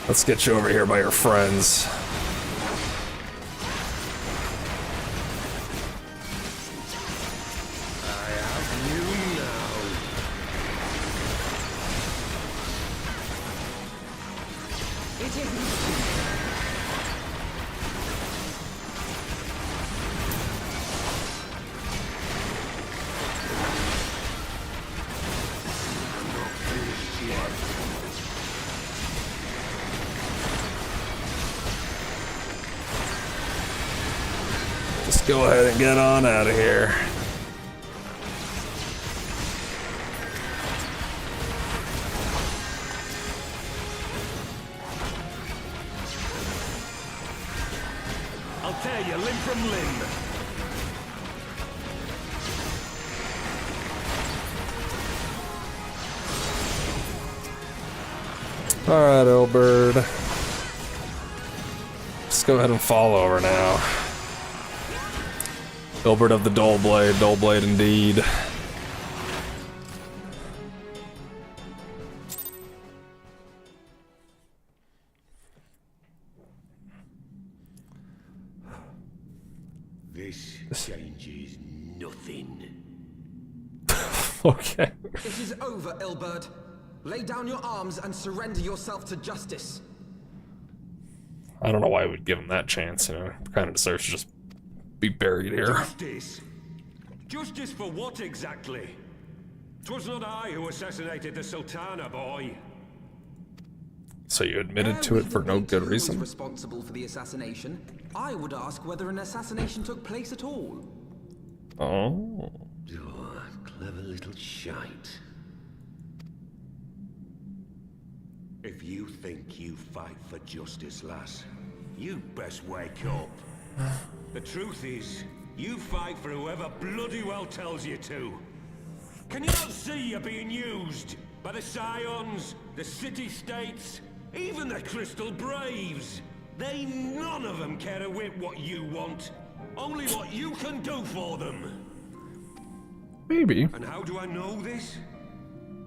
Let's get you over here by your friends. Just go ahead and get on out of here. I'll tear you limb from limb. Alright, Ilberd. Just go ahead and fall over now. Ilberd of the Dull Blade indeed. This changes nothing. Okay. It is over, Ilberd. Lay down your arms and surrender yourself to justice. I don't know why we'd give him that chance, you know. Kind of deserves to just be buried here. Justice? Justice for what exactly? 'Twas not I who assassinated the Sultana, boy. So you admitted to it for no good Who was reason? responsible for the assassination? I would ask whether an assassination took place at all. Oh. Oh, clever little shite. If you think you fight for justice, lass, you best wake up. The truth is, you fight for whoever bloody well tells you to. Can you not see you're being used? By the Scions, the City-States, even the Crystal Braves. They none of them care a whit what you want. Only what you can do for them. Maybe. And how do I know this?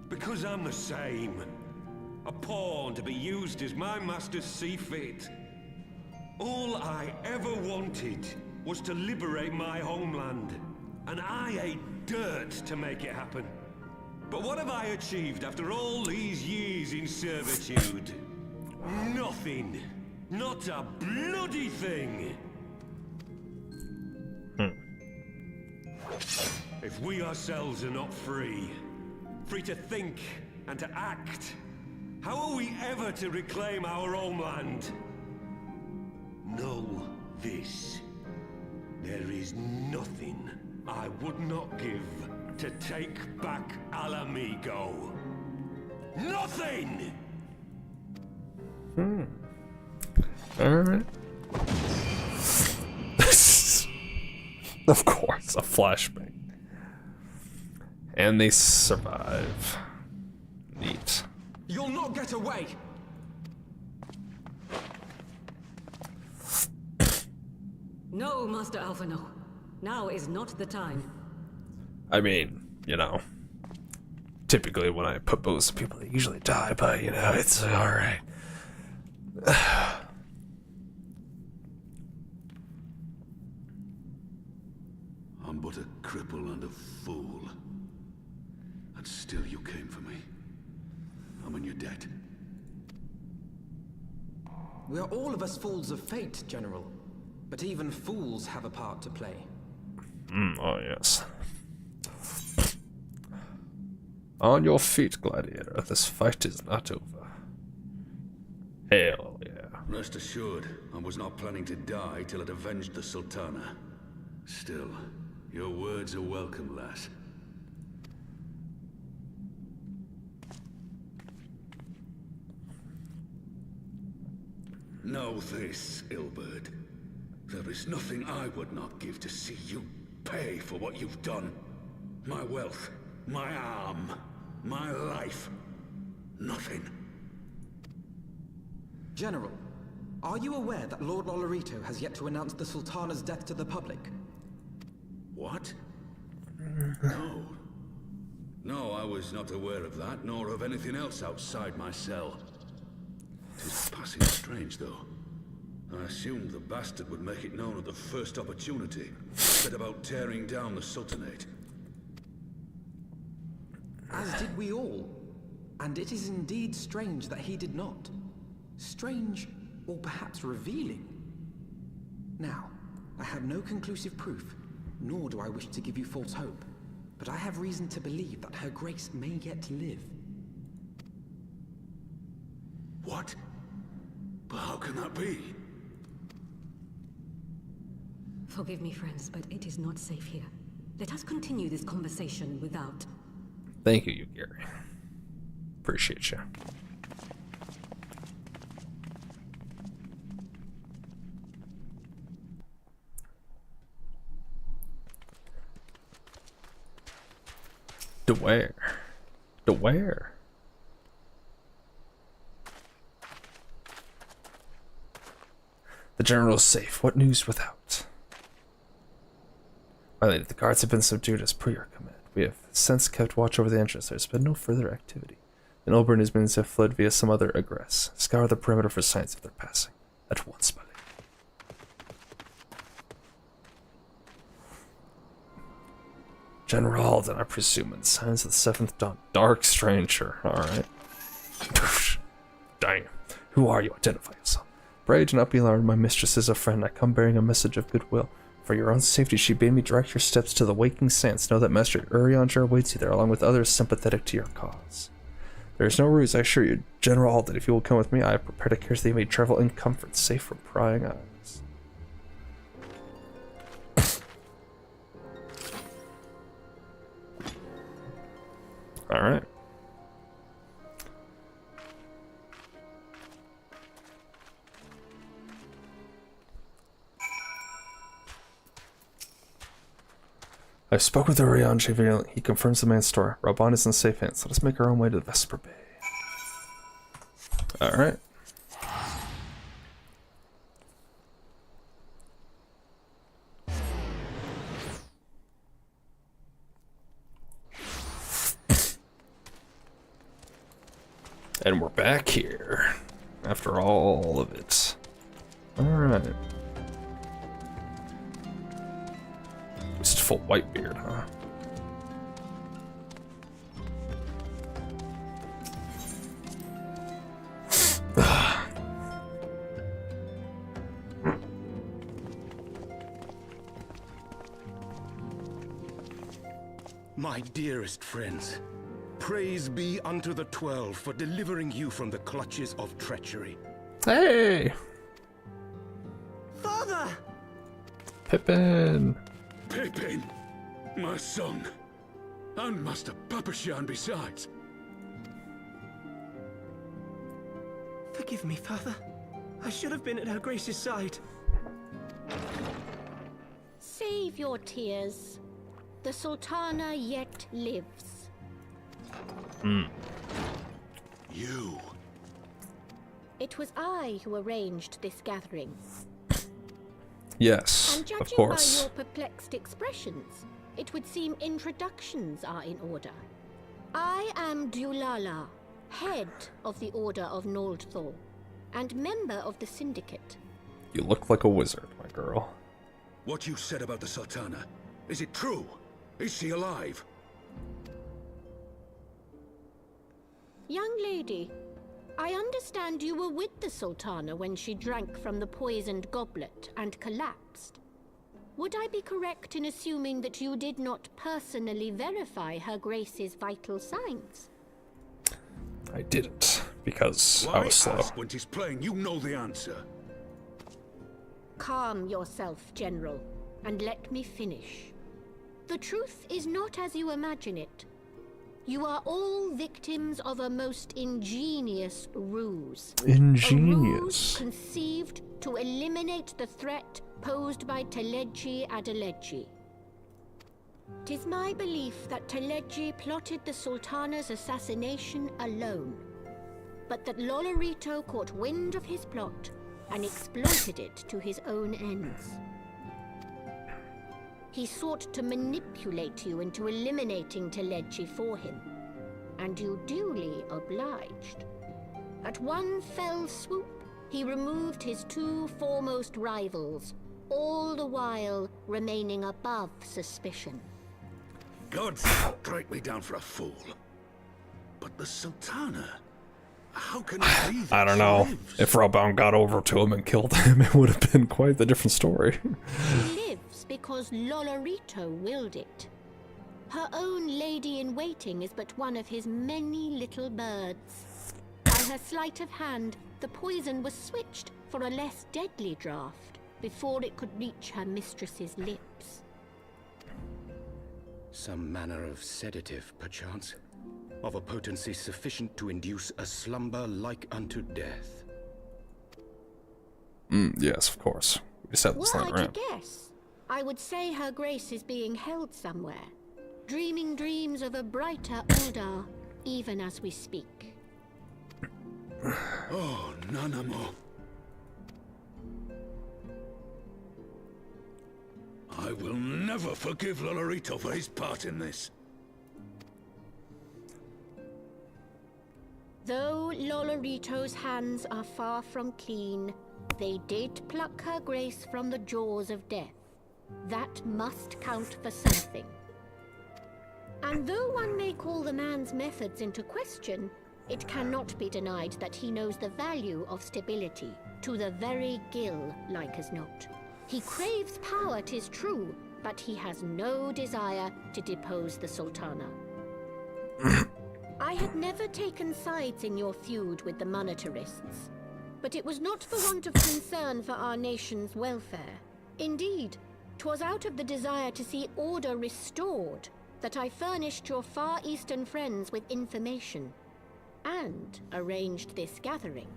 Because I'm the same. A pawn to be used as my masters see fit. All I ever wanted was to liberate my homeland. And I ate dirt to make it happen. But what have I achieved after all these years in servitude? Nothing. Not a bloody thing. If we ourselves are not free, free to think and to act, how are we ever to reclaim our homeland? Know this. There is nothing I would not give to take back Alamigo. Nothing! Alright. Of course, a flashbang. And they survive. Neat. You'll not get away! No, Master Alphino. Now is not the time. I mean, you know, typically when I put bows to people, they usually die, but, you know, it's alright. I'm but a cripple and a fool. And still you came for me. I'm in your debt. We are all of us fools of fate, General. But even fools have a part to play. Oh, yes. On your feet, Gladiator. This fight is not over. Hell yeah. Rest assured, I was not planning to die till I'd avenged the Sultana. Still, your words are welcome, lass. Know this, Ilberd. There is nothing I would not give to see you pay for what you've done. My wealth, my arm, my life. Nothing. General, are you aware that Lord Lolorito has yet to announce the Sultana's death to the public? What? No. No, I was not aware of that, nor of anything else outside my cell. 'Tis Passing strange, though. I assumed the bastard would make it known at the first opportunity. Said about tearing down the Sultanate. As did we all. And it is indeed strange that he did not. Strange, or perhaps revealing. Now, I have no conclusive proof, nor do I wish to give you false hope, but I have reason to believe that Her Grace may yet live. What? But how can that be? Forgive me, friends, but it is not safe here. Let us continue this conversation without... Thank you, Gary. Appreciate you. To where? To where? The general is safe. What news without? My lady, the guards have been subdued as per your command. We have since kept watch over the entrance. There's been no further activity. And Oberon has been fled via some other egress. Scour the perimeter for signs of their passing. At once, my lady. General Alden, I presume, in signs of the seventh dawn. Dark stranger. Alright. Dang. Who are you? Identify yourself. Pray do not be alarmed. My mistress is a friend. I come bearing a message of goodwill. For your own safety, she bade me direct your steps to the Waking Sands. Know that Master Urianger awaits you there, along with others sympathetic to your cause. There is no ruse, I assure you, General Alden. If you will come with me, I have prepared a carriage that you may travel in comfort, safe from prying eyes. Alright. I spoke with Urianger. He confirms the man's story. Raban is in safe hands. Let us make our own way to the Vesper Bay. Alright. And we're back here. After all of it. Alright. Just full white beard, huh? My dearest friends, praise be unto the 12 for delivering you from the clutches of treachery. Hey! Father! Pippin! Pippin, my son, and Master Papashan besides. Forgive me, Father. I should have been at Her Grace's side. Save your tears. The Sultana yet lives. You. It was I who arranged this gathering. Yes, And judging of course. by your perplexed expressions, it would seem introductions are in order. I am Dulala, head of the Order of Noldthor, and member of the Syndicate. You look like a wizard, my girl. What you said about the Sultana, is it true? Is she alive? Young lady, I understand you were with the Sultana when she drank from the poisoned goblet and collapsed. Would I be correct in assuming that you did not personally verify Her Grace's vital signs? I didn't, because Why I was slow. ask when 'tis plain you know the answer? Calm yourself, General, and let me finish. The truth is not as you imagine it. You are all victims of a most ingenious ruse. Ingenious. A ruse conceived to eliminate the threat posed by Teleji Adeleji. 'Tis my belief that Teleji plotted the Sultana's assassination alone, but that Lolorito caught wind of his plot and exploited it to his own ends. He sought to manipulate you into eliminating Teleji for him, and you duly obliged. At one fell swoop, he removed his two foremost rivals, all the while remaining above suspicion. God strike me down for a fool. But the Sultana, how can it be that I don't she know. lives? If Raubbaum got over to him and killed him, it would have been quite the different story. She lives because Lolorito willed it. Her own lady-in-waiting is but one of his many little birds. By her sleight of hand, the poison was switched for a less deadly draught before it could reach her mistress's lips. Some manner of sedative, perchance? Of a potency sufficient to induce a slumber like unto death. Yes, of course. We just have this Were line I around. to guess, I would say her grace is being held somewhere, dreaming dreams of a brighter Uldar, even as we speak. Oh, Nanamo. I will never forgive Lolorito for his part in this. Though Lolorito's hands are far from clean, they did pluck her grace from the jaws of death. That must count for something. And though one may call the man's methods into question, it cannot be denied that he knows the value of stability, to the very gill, like as not. He craves power, 'tis true, but he has no desire to depose the Sultana. I had never taken sides in your feud with the monetarists, but it was not for want of concern for our nation's welfare. Indeed, 'twas out of the desire to see order restored that I furnished your Far Eastern friends with information, and arranged this gathering.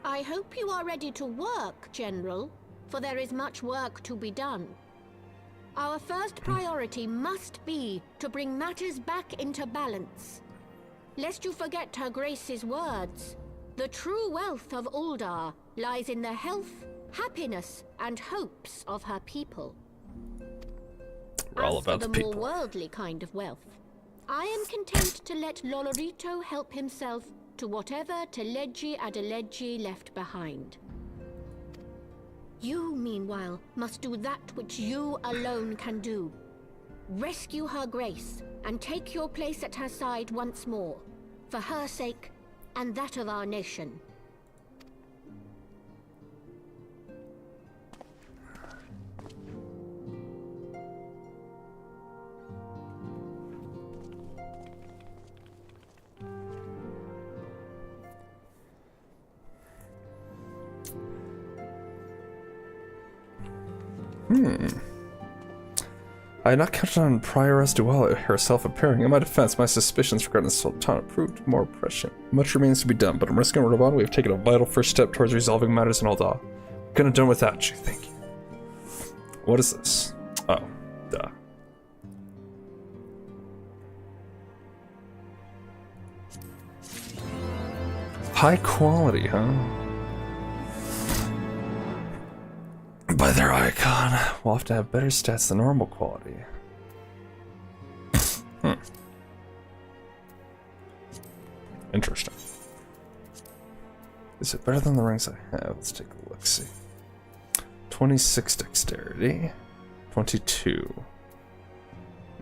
I hope you are ready to work, General, for there is much work to be done. Our first priority must be to bring matters back into balance. Lest you forget Her Grace's words, the true wealth of Uldar lies in the health, happiness, and hopes of her people. We're all As for about the the more people. worldly kind of wealth, I am content to let Lolorito help himself to whatever Teledji Adeledji left behind. You, meanwhile, must do that which you alone can do. Rescue Her Grace and take your place at her side once more, for her sake and that of our nation. I had not counted on Prioress Duella herself appearing. In my defense, my suspicions regarding the Sultana proved more prescient. Much remains to be done, but I'm risking Raban. We have taken a vital first step towards resolving matters in Uldar. Couldn't have done without you, thank you. What is this? Oh, duh. High quality, huh? By their icon, we'll have to have better stats than normal quality. Interesting. Is it better than the rings I have? Let's take a look, see. 26 dexterity. 22.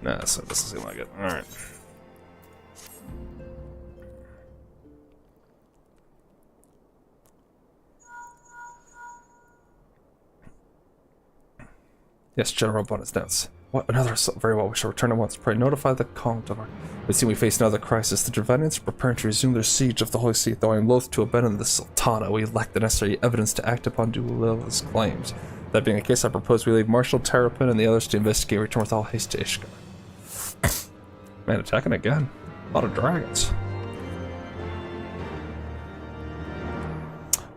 Nah, so it doesn't seem like it. Alright. Yes, General Bonus notes. What? Another assault. Very well, we shall return at once. Pray notify the Count of our... It seems we face another crisis. The Divinians are preparing to resume their siege of the Holy See. Though I am loath to abandon the Sultana, we lack the necessary evidence to act upon Duella's claims. That being the case, I propose we leave Marshal Terrapin and the others to investigate and return with all haste to Ishkar. Man, attacking again. A lot of dragons.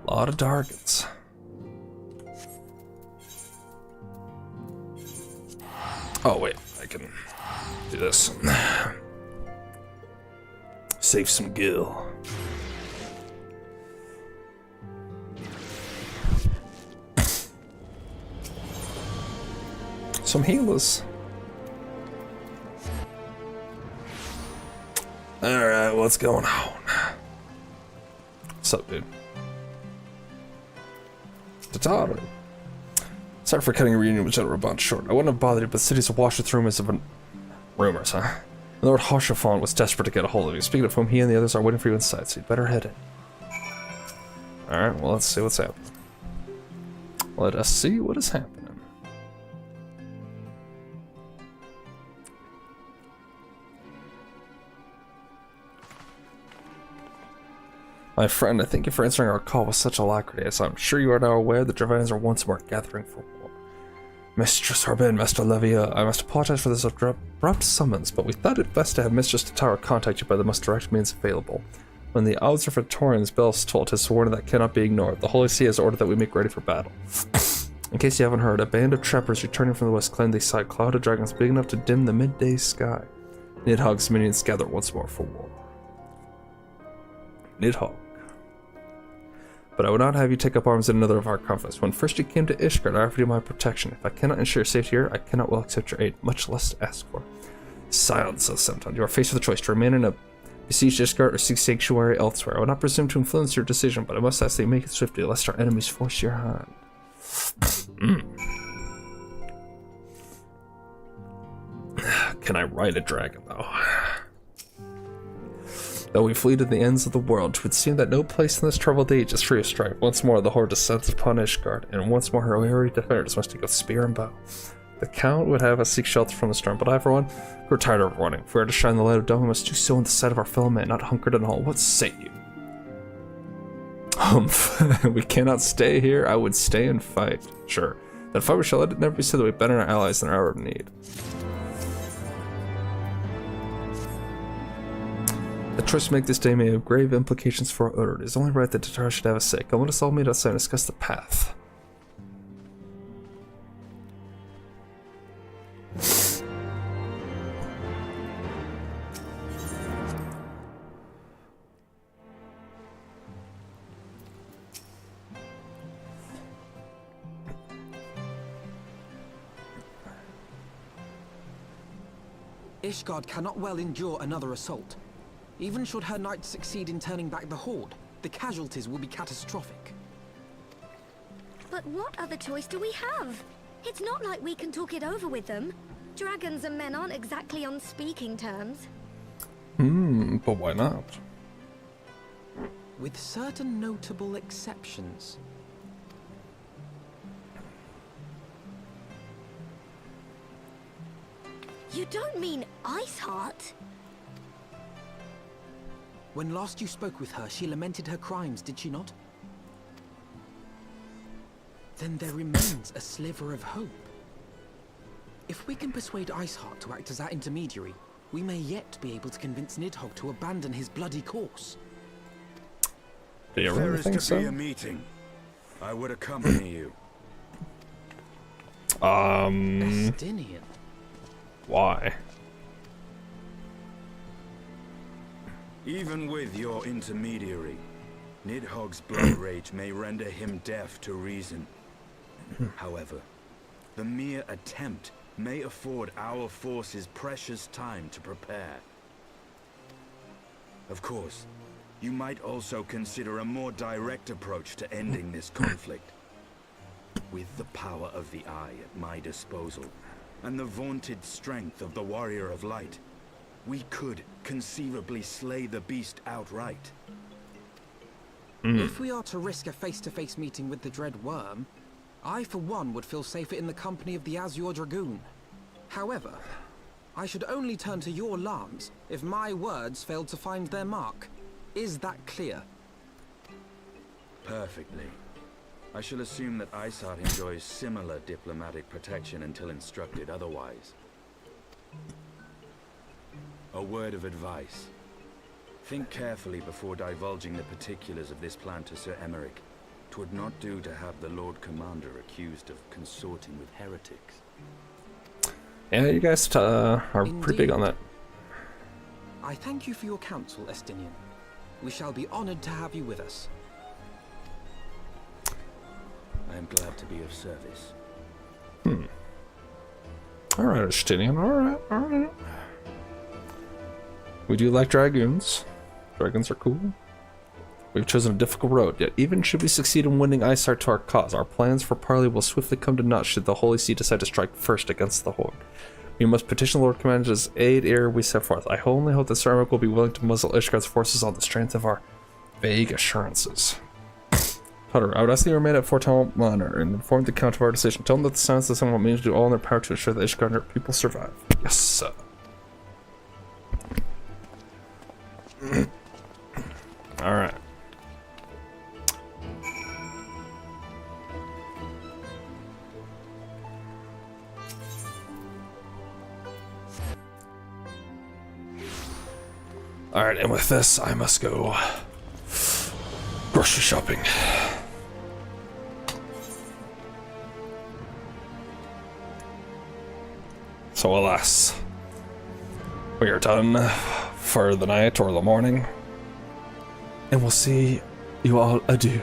A lot of dragons. Oh wait, I can do this. Save some gil. Some healers. what's going on? What's up, dude? Tataru. Sorry for cutting a reunion with General Bond short. I wouldn't have bothered you, but cities awash with rumors of rumors, huh? And Lord Harshafon was desperate to get a hold of you. Speaking of whom, he and the others are waiting for you inside, so you'd better head in. Alright, well, let's see what's happening. Let us see what is happening. My friend, I thank you for answering our call with such alacrity, as I'm sure you are now aware the Dravanians are once more gathering for war. Mistress Harbin, Master Levia, I must apologize for this abrupt summons, but we thought it best to have Mistress Tataru contact you by the most direct means available. When the Observatorian's bells toll, it is sworn that cannot be ignored. The Holy See has ordered that we make ready for battle. In case you haven't heard, a band of trappers returning from the west claim they sight cloud of dragons big enough to dim the midday sky. Nidhogg's minions gather once more for war. Nidhogg. But I would not have you take up arms in another of our conflicts. When first you came to Ishgard, I offered you my protection. If I cannot ensure your safety here, I cannot well accept your aid, much less to ask for. Silence, says Semton. You are faced with a choice to remain in a besieged Ishgard or seek sanctuary elsewhere. I would not presume to influence your decision, but I must ask that you make it swiftly, lest our enemies force your hand. Can I ride a dragon, though? Though we flee to the ends of the world, 'twould seem that no place in this troubled age is free of strife. Once more the horde descends upon Ishgard, and once more her weary defenders must take with spear and bow. The Count would have us seek shelter from the storm, but I, for one, grew tired of running. If we are to shine the light of dawn, we must do so in the sight of our fellow men, not hunkered in hall. What say you? Humph. We cannot stay here. I would stay and fight. Sure. That fight we shall let it never be said that we better our allies in our hour of need. The choice to make this day may have grave implications for our order. It is only right that Tataru should have a say. Come, let us all meet outside and discuss the path. Ishgard cannot well endure another assault. Even should her knights succeed in turning back the horde, the casualties will be catastrophic. But what other choice do we have? It's not like we can talk it over with them. Dragons and men aren't exactly on speaking terms. But why not? With certain notable exceptions. You don't mean Iceheart? When last you spoke with her, she lamented her crimes, did she not? Then there remains a sliver of hope. If we can persuade Iceheart to act as our intermediary, we may yet be able to convince Nidhogg to abandon his bloody course. Do you If there really is think to so? be a meeting, I would accompany you. Estinian. Why? Even with your intermediary, Nidhogg's blood rage may render him deaf to reason. However, the mere attempt may afford our forces precious time to prepare. Of course, you might also consider a more direct approach to ending this conflict. With the power of the Eye at my disposal, and the vaunted strength of the Warrior of Light, we could conceivably slay the beast outright. If we are to risk a face-to-face meeting with the Dread Worm, I for one would feel safer in the company of the Azure Dragoon. However, I should only turn to your lance if my words failed to find their mark. Is that clear? Perfectly. I shall assume that Iceheart enjoys similar diplomatic protection until instructed otherwise. A word of advice. Think carefully before divulging the particulars of this plan to Sir Emmerich. 'Twould not do to have the Lord Commander accused of consorting with heretics. Yeah, you guys are pretty big on that. I thank you for your counsel, Estinian. We shall be honored to have you with us. I am glad to be of service. Alright, Estinian, alright. We do like dragoons. Dragons are cool. We've chosen a difficult road, yet even should we succeed in winning Isar to our cause, our plans for parley will swiftly come to naught should the Holy See decide to strike first against the Horde. We must petition the Lord Commander's aid ere we set forth. I only hope that Sarmak will be willing to muzzle Ishgard's forces on the strength of our vague assurances. Hutter, I would ask that you remain at Fort Manor and inform the Count of our decision. Tell them that the Silence of the Sun will mean to do all in their power to ensure that Ishgard and her people survive. Yes, sir. Alright. Alright, and with this, I must go grocery shopping. So alas, we are done for the night or the morning, and we'll see you all adieu.